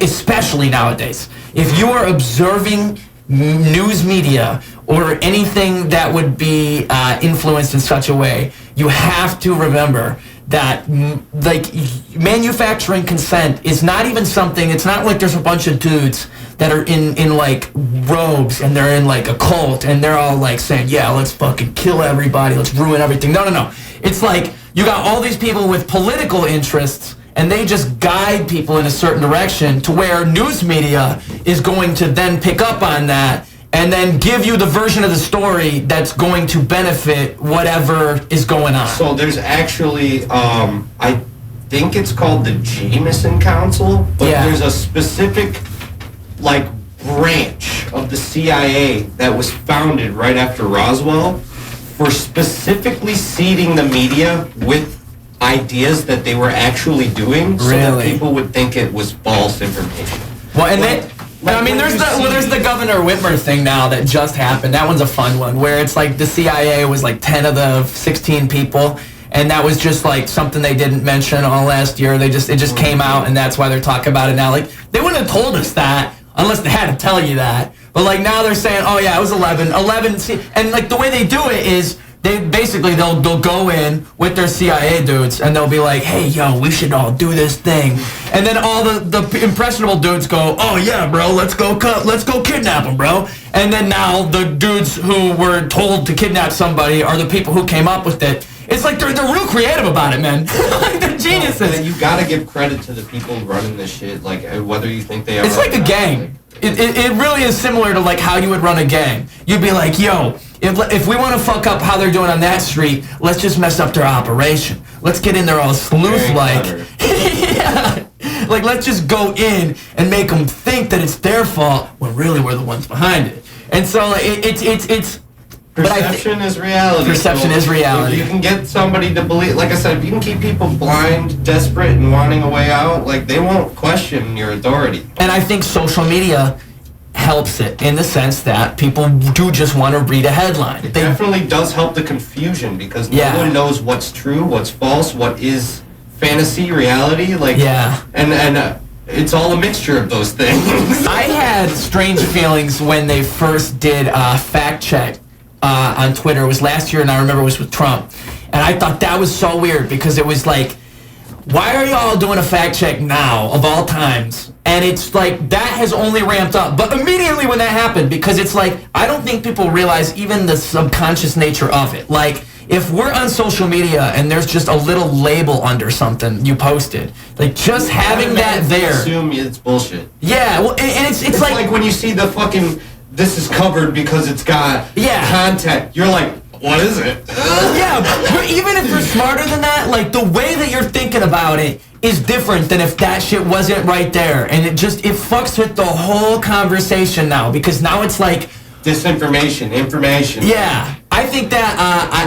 especially nowadays, if you are observing news media or anything that would be influenced in such a way, you have to remember that, like, manufacturing consent is not even something, it's not like there's a bunch of dudes that are in like robes and they're in like a cult and they're all like saying, yeah, let's fucking kill everybody, let's ruin everything. No. It's like you got all these people with political interests, and they just guide people in a certain direction to where news media is going to then pick up on that and then give you the version of the story that's going to benefit whatever is going on. So there's actually, I think it's called the Jameson Council, but there's a specific, like, branch of the CIA that was founded right after Roswell for specifically seeding the media with ideas that they were actually doing, so that people would think it was false information. Well, and there's the Governor Whitmer thing now that just happened. That one's a fun one, where it's like the CIA was like 10 of the 16 people, and that was just like something they didn't mention all last year. It just came out, and that's why they're talking about it now. Like, they wouldn't have told us that unless they had to tell you that. But like now they're saying, oh yeah, it was 11, and like the way they do it is, they'll go in with their CIA dudes, and they'll be like, hey, yo, we should all do this thing. And then all the impressionable dudes go, oh yeah, bro, let's go kidnap him, bro. And then now the dudes who were told to kidnap somebody are the people who came up with it. It's like they're real creative about it, man. Like, they're geniuses. You gotta give credit to the people running this shit, like, whether you think they are. It's like a gang. It really is similar to like how you would run a gang. You'd be like, yo, if we want to fuck up how they're doing on that street, let's just mess up their operation. Let's get in there all sleuth-like. Yeah. Like, let's just go in and make them think that it's their fault when really we're the ones behind it. And so it's perception is reality. Perception is reality. If you can get somebody to believe, like I said, if you can keep people blind, desperate, and wanting a way out, like, they won't question your authority. And I think social media helps it in the sense that people do just want to read a headline. It definitely does help the confusion, because no one knows what's true, what's false, what is fantasy, reality. Like, and it's all a mixture of those things. I had strange feelings when they first did fact check on Twitter. It was last year, and I remember it was with Trump. And I thought that was so weird, because it was like, why are y'all doing a fact check now, of all times? And it's like, that has only ramped up. But immediately when that happened, because it's like, I don't think people realize even the subconscious nature of it. Like, if we're on social media and there's just a little label under something you posted, like, just having that there. Assume it's bullshit. Yeah, well, and it's like when you see the fucking, this is covered because it's got content. You're like, what is it? Yeah, but even if you're smarter than that, like, the way that you're thinking about it is different than if that shit wasn't right there. And it fucks with the whole conversation now, because now it's like... disinformation, information. Yeah, I think that...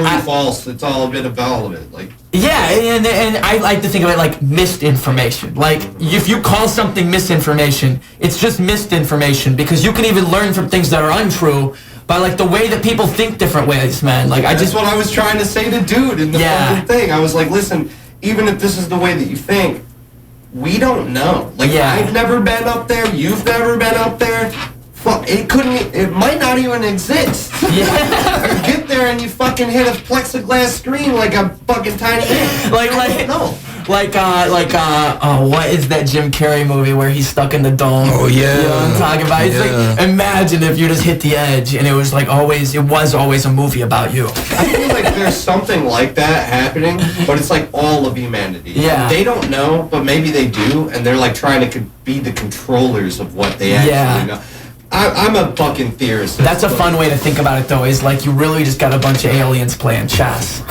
True, false, it's all a bit of all of it. Like, yeah, and I like to think of it like misinformation. Like, if you call something misinformation, it's just misinformation, because you can even learn from things that are untrue by, like, the way that people think different ways, man. Like, that's what I was trying to say to dude in the fucking thing. I was like, listen, even if this is the way that you think, we don't know. Like, I've never been up there, you've never been up there. Fuck, it might not even exist. Yeah. You get there and you fucking hit a plexiglass screen like a fucking tiny ant. What is that Jim Carrey movie where he's stuck in the dome? Oh yeah. You know what I'm talking about? It's like, imagine if you just hit the edge and it was always a movie about you. I feel like there's something like that happening, but it's like all of humanity. Yeah. They don't know, but maybe they do, and they're like trying to be the controllers of what they actually know. I'm a fucking theorist. That's a fun way to think about it, though, is like you really just got a bunch of aliens playing chess.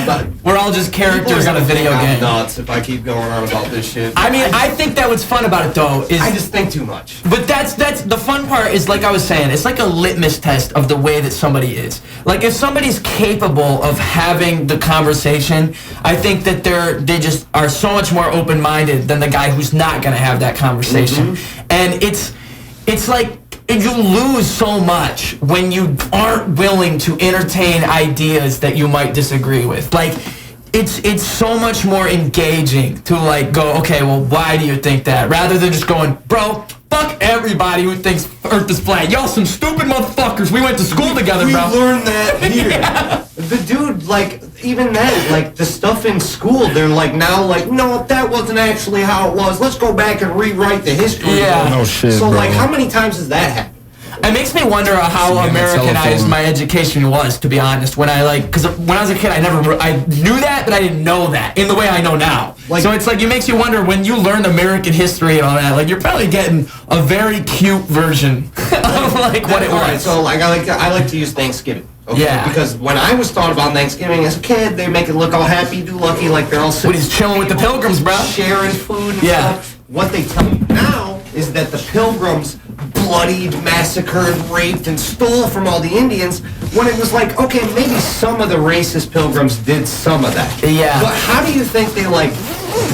But we're all just characters on a video game. I'm nuts if I keep going on about this shit. I mean, I think that what's fun about it, though, is... I just think too much. But that's the fun part is, like I was saying, it's like a litmus test of the way that somebody is. Like, if somebody's capable of having the conversation, I think that they just are so much more open-minded than the guy who's not going to have that conversation. Mm-hmm. And it's like you lose so much when you aren't willing to entertain ideas that you might disagree with. Like, it's so much more engaging to, like, go, okay, well, why do you think that? Rather than just going, bro, fuck everybody who thinks Earth is flat. Y'all some stupid motherfuckers. We went to school together, bro. We learned that here. Yeah. The dude, like, even then, like, the stuff in school, they're like, now, like, no, that wasn't actually how it was. Let's go back and rewrite the history. Yeah. No shit, so, bro. like, how many times has that happened? It makes me wonder how Americanized my education was, to be honest. Because when I was a kid, I knew that, but I didn't know that in the way I know now. Like, so it's like, it makes you wonder when you learn American history and all that, like, you're probably getting a very cute version of, like, what it was. Right, so, like, I like to use Thanksgiving. Okay? Yeah. Because when I was taught about Thanksgiving as a kid, they make it look all happy-do-lucky, like they're all sitting. He's chilling with the pilgrims, bro. Sharing food and stuff. What they tell you now is that the pilgrims bloodied, massacred, raped, and stole from all the Indians, when it was like, okay, maybe some of the racist pilgrims did some of that. Yeah. But how do you think they, like,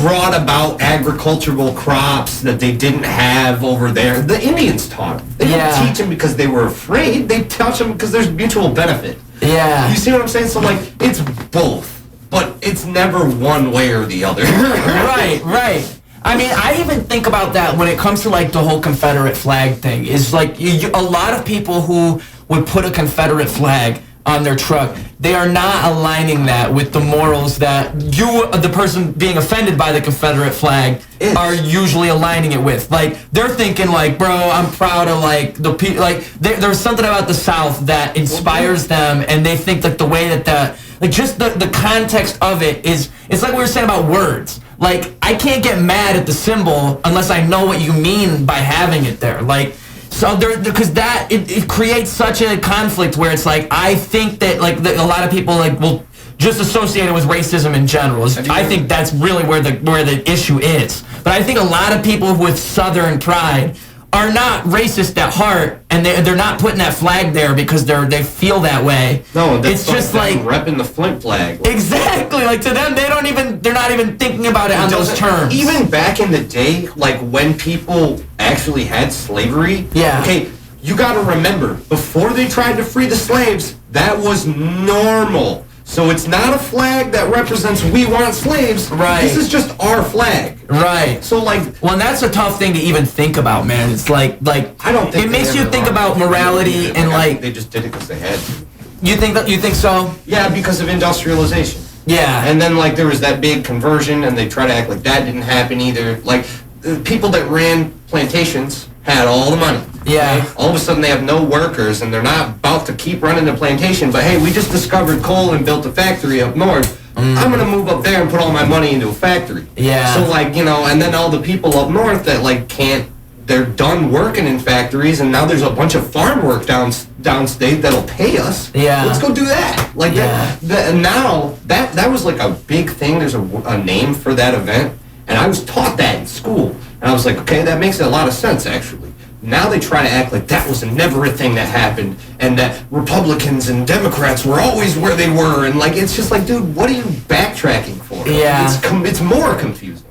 brought about agricultural crops that they didn't have over there? The Indians taught them. They didn't teach them because they were afraid. They taught them because there's mutual benefit. Yeah. You see what I'm saying? So, like, it's both, but it's never one way or the other. Right. I mean, I even think about that when it comes to, like, the whole Confederate flag thing. Is like, a lot of people who would put a Confederate flag on their truck, they are not aligning that with the morals that the person being offended by the Confederate flag, are usually aligning it with. Like, they're thinking, like, bro, I'm proud of, like, the people. Like, there's something about the South that inspires them, and they think, like, the way that like, just the context of it is, it's like we were saying about words. Like, I can't get mad at the symbol unless I know what you mean by having it there. Like, so because it creates such a conflict where it's like, I think that, like, a lot of people, like, will just associate it with racism in general. I think that's really where the issue is. But I think a lot of people with Southern pride are not racist at heart, and they're not putting that flag there because they feel that way. No, that's it's just like repping the Flint flag. Exactly, like, to them, they're not even thinking about it on those terms. Even back in the day, like, when people actually had slavery. Yeah. Okay, you got to remember, before they tried to free the slaves, that was normal. So it's not a flag that represents we want slaves. Right. This is just our flag. Right. So, like... Well, and that's a tough thing to even think about, man. It's like I don't think it makes you think about morality and, like... They just did it because they had to. You think so? Yeah, because of industrialization. Yeah. And then, like, there was that big conversion, and they try to act like that didn't happen either. Like, the people that ran plantations had all the money. Yeah. Okay? All of a sudden, they have no workers, and they're not about to keep running the plantation. But, hey, we just discovered coal and built a factory up north. I'm going to move up there and put all my money into a factory. Yeah. So, like, you know, and then all the people up north that, like, can't they're done working in factories, and now there's a bunch of farm work downstate that'll pay us. Yeah. Let's go do that. Like that was like a big thing. There's a name for that event, and I was taught that in school, and I was like, okay, that makes a lot of sense actually. Now they try to act like that was never a thing that happened, and that Republicans and Democrats were always where they were, and like it's just like, dude, what are you backtracking for? Yeah. It's more confusing.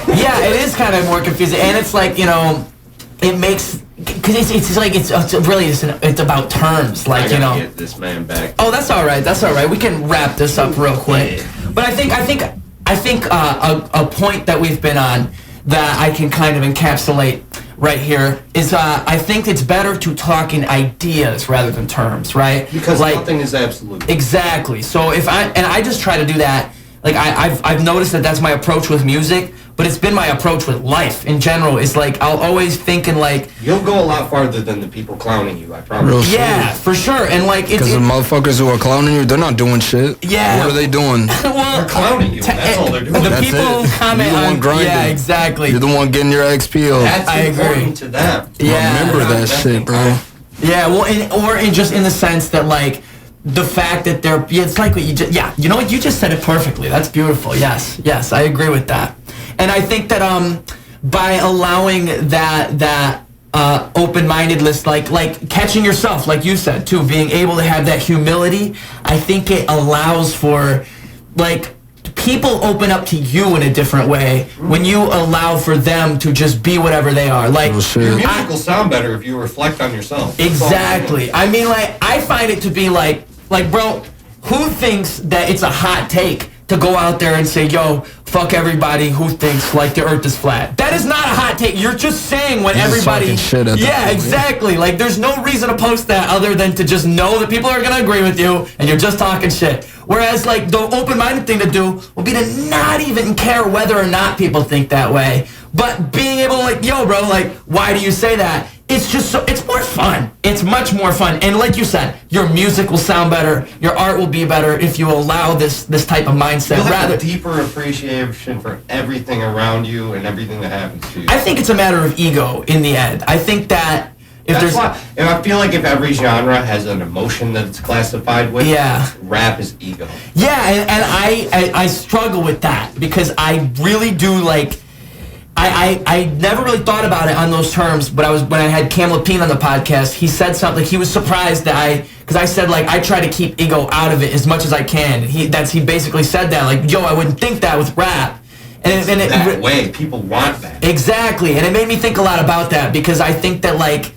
Yeah, it is kind of more confusing, and it's like, you know, it makes, because it's like it's really it's about terms, like, you know. Get this man back. Oh, that's all right. That's all right. We can wrap this up real quick. But I think a point that we've been on that I can kind of encapsulate right here is I think it's better to talk in ideas rather than terms, right? Because like, nothing is absolute. Exactly. So I just try to do that. Like I've noticed that that's my approach with music, but it's been my approach with life in general. It's like I'll always think in like, you'll go a lot farther than the people clowning you, I promise. Yeah, for sure. And like, because the motherfuckers who are clowning you, they're not doing shit. Yeah. What are they doing? Well, they're clowning you. That's all they're doing. The That's people it. who comment You're the one on, grinding. yeah, exactly. You're the one getting your XP. That's I agree. important to them. Yeah. Remember that shit, bro. Yeah, well, or just in the sense that like the fact that they're, it's like what you just, you know what, you just said it perfectly. That's beautiful. Yes, I agree with that. And I think that by allowing that open-mindedness, like catching yourself, like you said too, being able to have that humility, I think it allows for like people open up to you in a different way when you allow for them to just be whatever they are. Like your music will sound better if you reflect on yourself. Exactly. I mean, like, I find it to be like, bro, who thinks that it's a hot take to go out there and say, yo, fuck everybody who thinks like the earth is flat? That is not a hot take. You're just saying what everybody. Shit at yeah, exactly. Like, there's no reason to post that other than to just know that people are gonna agree with you and you're just talking shit. Whereas, like, the open-minded thing to do would be to not even care whether or not people think that way, but being able to, like, yo, bro, like, why do you say that? It's just so, it's more fun. It's much more fun. And like you said, your music will sound better, your art will be better if you allow this type of mindset. You'll have a deeper appreciation for everything around you and everything that happens to you. I think it's a matter of ego in the end. I think that if That's why, and I feel like if every genre has an emotion that it's classified with, rap is ego. Yeah, and I struggle with that because I really do like. I never really thought about it on those terms, but when I had Cam Lapine on the podcast, he said something. He was surprised that because I said like I try to keep ego out of it as much as I can. And he basically said that like, yo, I wouldn't think that with rap. And that way, people want that. Exactly, and it made me think a lot about that because I think that like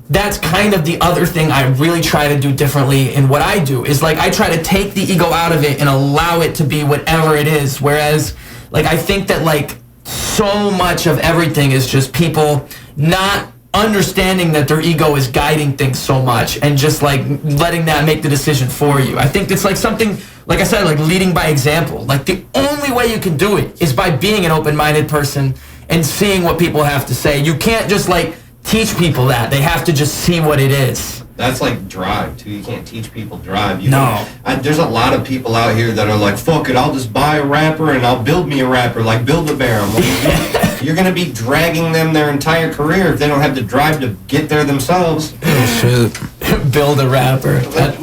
that's kind of the other thing I really try to do differently in what I do is like I try to take the ego out of it and allow it to be whatever it is. Whereas like I think that like so much of everything is just people not understanding that their ego is guiding things so much and just like letting that make the decision for you. I think it's like something, like I said, like leading by example. Like the only way you can do it is by being an open-minded person and seeing what people have to say. You can't just like teach people that. They have to just see what it is. That's like drive, too. You can't teach people drive. There's a lot of people out here that are like, fuck it, I'll just buy a rapper and I'll build me a rapper, like Build-A-Bear. Like, you're going to be dragging them their entire career if they don't have the drive to get there themselves. Oh, shit. Build a rapper. That's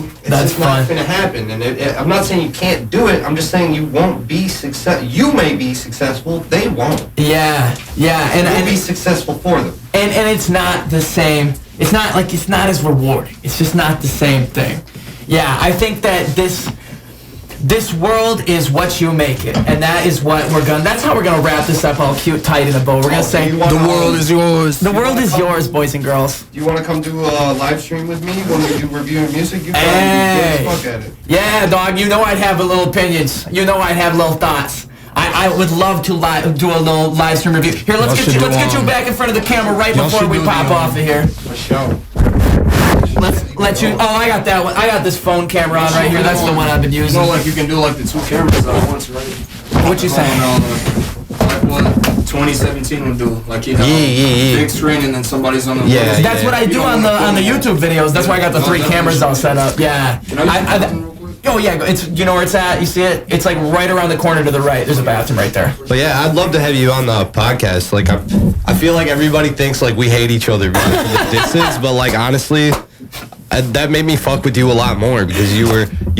just not going to happen. And I'm not saying you can't do it. I'm just saying you won't be successful. You may be successful. They won't. Yeah. And be successful for them. And it's not the same. It's not as rewarding. It's just not the same thing. Yeah, I think that this world is what you make it, and that is what that's how we're gonna wrap this up all cute, tight in a bow. We're gonna say the world is yours. The world is yours, boys and girls. Do you want to come do a live stream with me when we do reviewing music? You hey. fuck at it. Yeah, dog. You know I'd have little opinions. You know I'd have little thoughts. I would love to do a little live stream review. Here, let's get you back in front of the camera right before we pop off of here. Let's let you. Oh, I got that one. I got this phone camera on right here. That's the one I've been using. You know, like you can do like the two cameras at once, right? What you saying? Like what 2017 would do. Like you have a big screen and then somebody's on the. That's what I do on the YouTube videos. That's why I got the 3 cameras all set up. Yeah. Oh yeah, it's you know where it's at. You see it? It's like right around the corner to the right. There's a bathroom right there. But yeah, I'd love to have you on the podcast. Like I feel like everybody thinks like we hate each other because of the distance, but like honestly, that made me fuck with you a lot more because you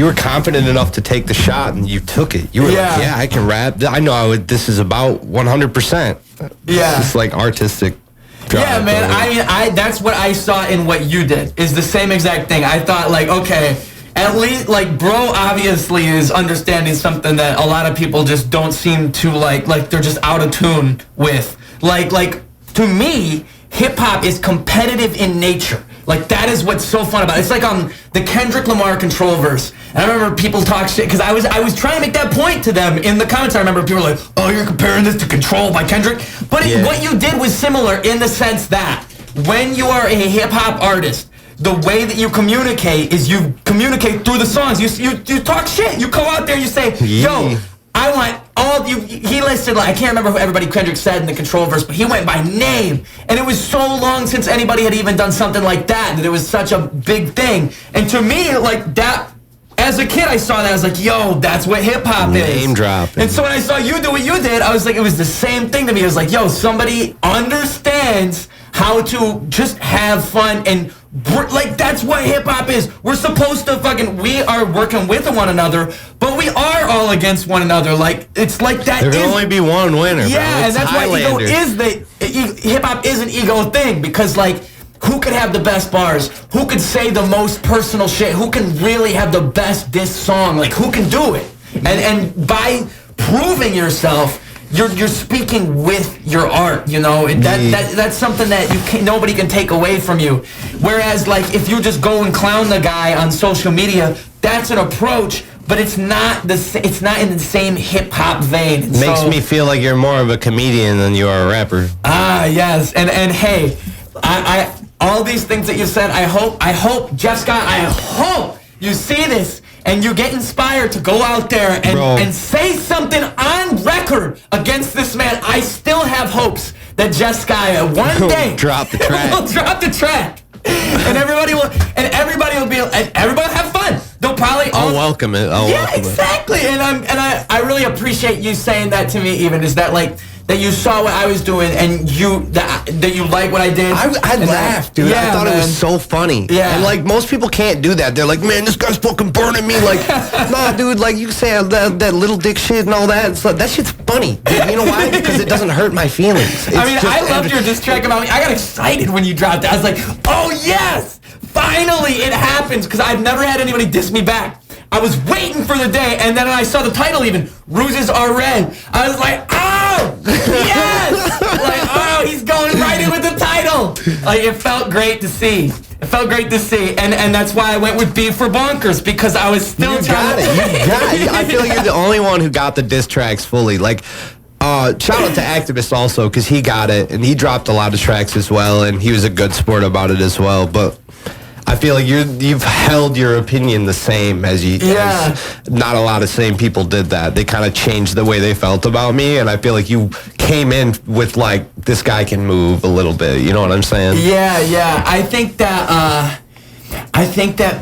were confident enough to take the shot and you took it. You were like, yeah, I can rap. I know this is about 100%. Yeah, it's like artistic. Yeah, man. I mean, that's what I saw in what you did. Is the same exact thing. I thought like, okay, at least like, bro, obviously is understanding something that a lot of people just don't seem to like they're just out of tune with. Like to me, hip hop is competitive in nature. Like that is what's so fun about it. It's like on the Kendrick Lamar Control verse. And I remember people talk shit because I was trying to make that point to them in the comments. I remember people were like, "Oh, you're comparing this to Control by Kendrick," but what you did was similar in the sense that when you are a hip hop artist, the way that you communicate is you communicate through the songs. You talk shit. You go out there. You say, "Yo, I want all you." He listed like I can't remember who everybody Kendrick said in the Control verse, but he went by name, and it was so long since anybody had even done something like that it was such a big thing. And to me, like that, as a kid, I saw that I was like, "Yo, that's what hip hop is." Name dropping. And so when I saw you do what you did, I was like, it was the same thing to me. I was like, "Yo, somebody understands how to just have fun and." Like that's what hip hop is. We're supposed to we are working with one another, but we are all against one another. Like it's like that. There can only be one winner. Yeah, and that's Highlander. why hip hop is an ego thing because like who could have the best bars? Who could say the most personal shit? Who can really have the best diss song? Like who can do it? And by proving yourself. You're speaking with your art, you know. That's something that nobody can take away from you. Whereas, like, if you just go and clown the guy on social media, that's an approach, but it's not it's not in the same hip hop vein. Makes me feel like you're more of a comedian than you are a rapper. Ah, yes, and hey, I all these things that you said. I hope Jeff Scott. I hope you see this. And you get inspired to go out there and say something on record against this man. I still have hopes that Jessica one day drop the track. will drop the track, and everybody will have fun. They'll probably I'll welcome it. Exactly. And I really appreciate you saying that to me. Even is that like. That you saw what I was doing and that you like what I did. I laughed, dude. I thought it was so funny. Yeah. And like most people can't do that. They're like, man, this guy's fucking burning me. Like, nah, dude. Like you say that little dick shit and all that. It's like, that shit's funny. Dude, you know why? Because it doesn't hurt my feelings. I loved your diss track about me. I got excited when you dropped that. I was like, oh yes, finally it happens. Because I've never had anybody diss me back. I was waiting for the day, and then I saw the title even, Ruses Are Red. I was like, oh, yes! Like, oh, he's going right in with the title. Like, it felt great to see. It felt great to see, and that's why I went with B for Bonkers, because I was still trying to... You got it. I feel like you're the only one who got the diss tracks fully. Like, shout out to Activist also, because he got it, and he dropped a lot of tracks as well, and he was a good sport about it as well, but... I feel like you've held your opinion the same as you. Yeah. As not a lot of same people did that. They kind of changed the way they felt about me, and I feel like you came in with like this guy can move a little bit. You know what I'm saying? Yeah. I think that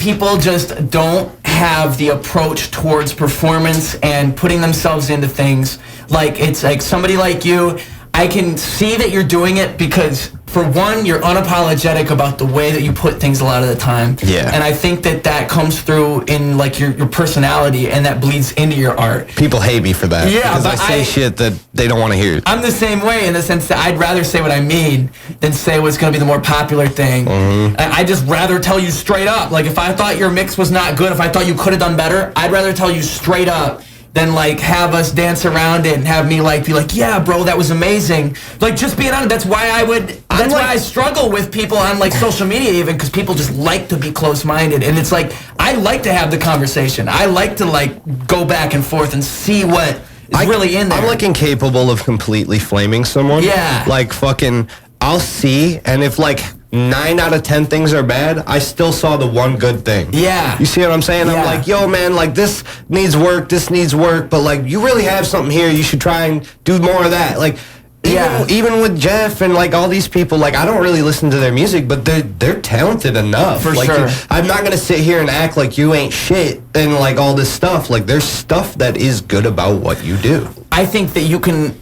people just don't have the approach towards performance and putting themselves into things. Like it's like somebody like you. I can see that you're doing it because, for one, you're unapologetic about the way that you put things a lot of the time. Yeah. And I think that comes through in, like, your personality, and that bleeds into your art. People hate me for that. Yeah, because I say shit that they don't want to hear. I'm the same way in the sense that I'd rather say what I mean than say what's going to be the more popular thing. Mm-hmm. I just rather tell you straight up. Like, if I thought your mix was not good, if I thought you could have done better, I'd rather tell you straight up than like have us dance around it and have me like be like, yeah, bro, that was amazing. Like just being honest. That's why I struggle with people on like social media even, because people just like to be close-minded, and it's like I like to have the conversation. I like to like go back and forth and see what is really in there. I'm like incapable of completely flaming someone. Yeah. Like fucking, I'll see, and if like 9 out of 10 things are bad, I still saw the one good thing. Yeah. You see what I'm saying? Yeah. I'm like, yo, man, like this needs work, but like you really have something here. You should try and do more of that. Like, Even with Jeff and like all these people, like I don't really listen to their music, but they're talented enough. For like, sure. I'm not gonna sit here and act like you ain't shit and like all this stuff. Like there's stuff that is good about what you do. I think that you can,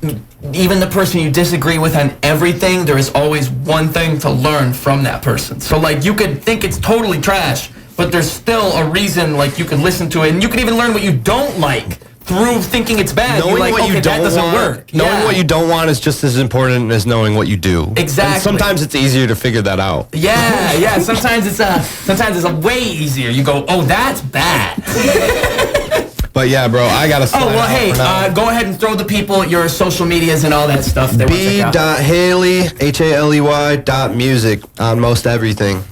even the person you disagree with on everything, there is always one thing to learn from that person. So like you could think it's totally trash, but there's still a reason like you can listen to it, and you can even learn what you don't like through thinking it's bad. Knowing like, what okay, you don't that doesn't want, work. Knowing what you don't want is just as important as knowing what you do. Exactly. And sometimes it's easier to figure that out. Yeah. Sometimes it's a way easier. You go, oh, that's bad. But yeah, bro, I gotta. Oh well, hey, go ahead and throw the people your social medias and all that stuff. B.Haley HALEY.music on most everything.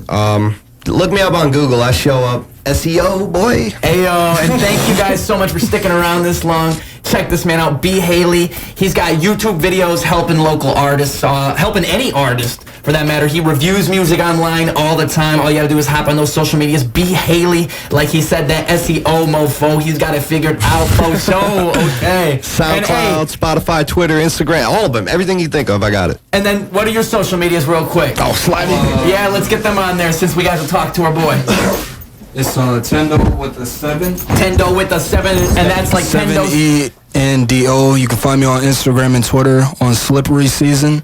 Look me up on Google. I show up. SEO boy. Ayo, and thank you guys so much for sticking around this long. Check this man out, bhaley. He's got YouTube videos helping local artists, helping any artist for that matter. He reviews music online all the time. All you gotta do is hop on those social medias. bhaley, like he said, that SEO mofo. He's got it figured out. Okay. SoundCloud, Spotify, Twitter, Instagram, all of them. Everything you think of, I got it. And then, what are your social medias, real quick? Oh, slide in. Yeah, let's get them on there since we got to talk to our boy. It's Tendo with a 7. Tendo with a 7, and that's like Tendo. 7ENDO. You can find me on Instagram and Twitter on Slippery Season.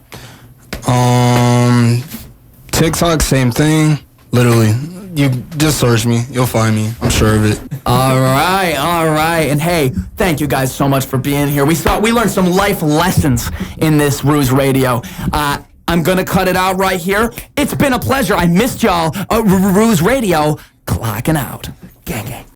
TikTok, same thing. Literally, you just search me, you'll find me. I'm sure of it. All right. And hey, thank you guys so much for being here. We learned some life lessons in this Ruse Radio. I'm gonna cut it out right here. It's been a pleasure. I missed y'all. Ruse Radio, clocking out. Gang, gang.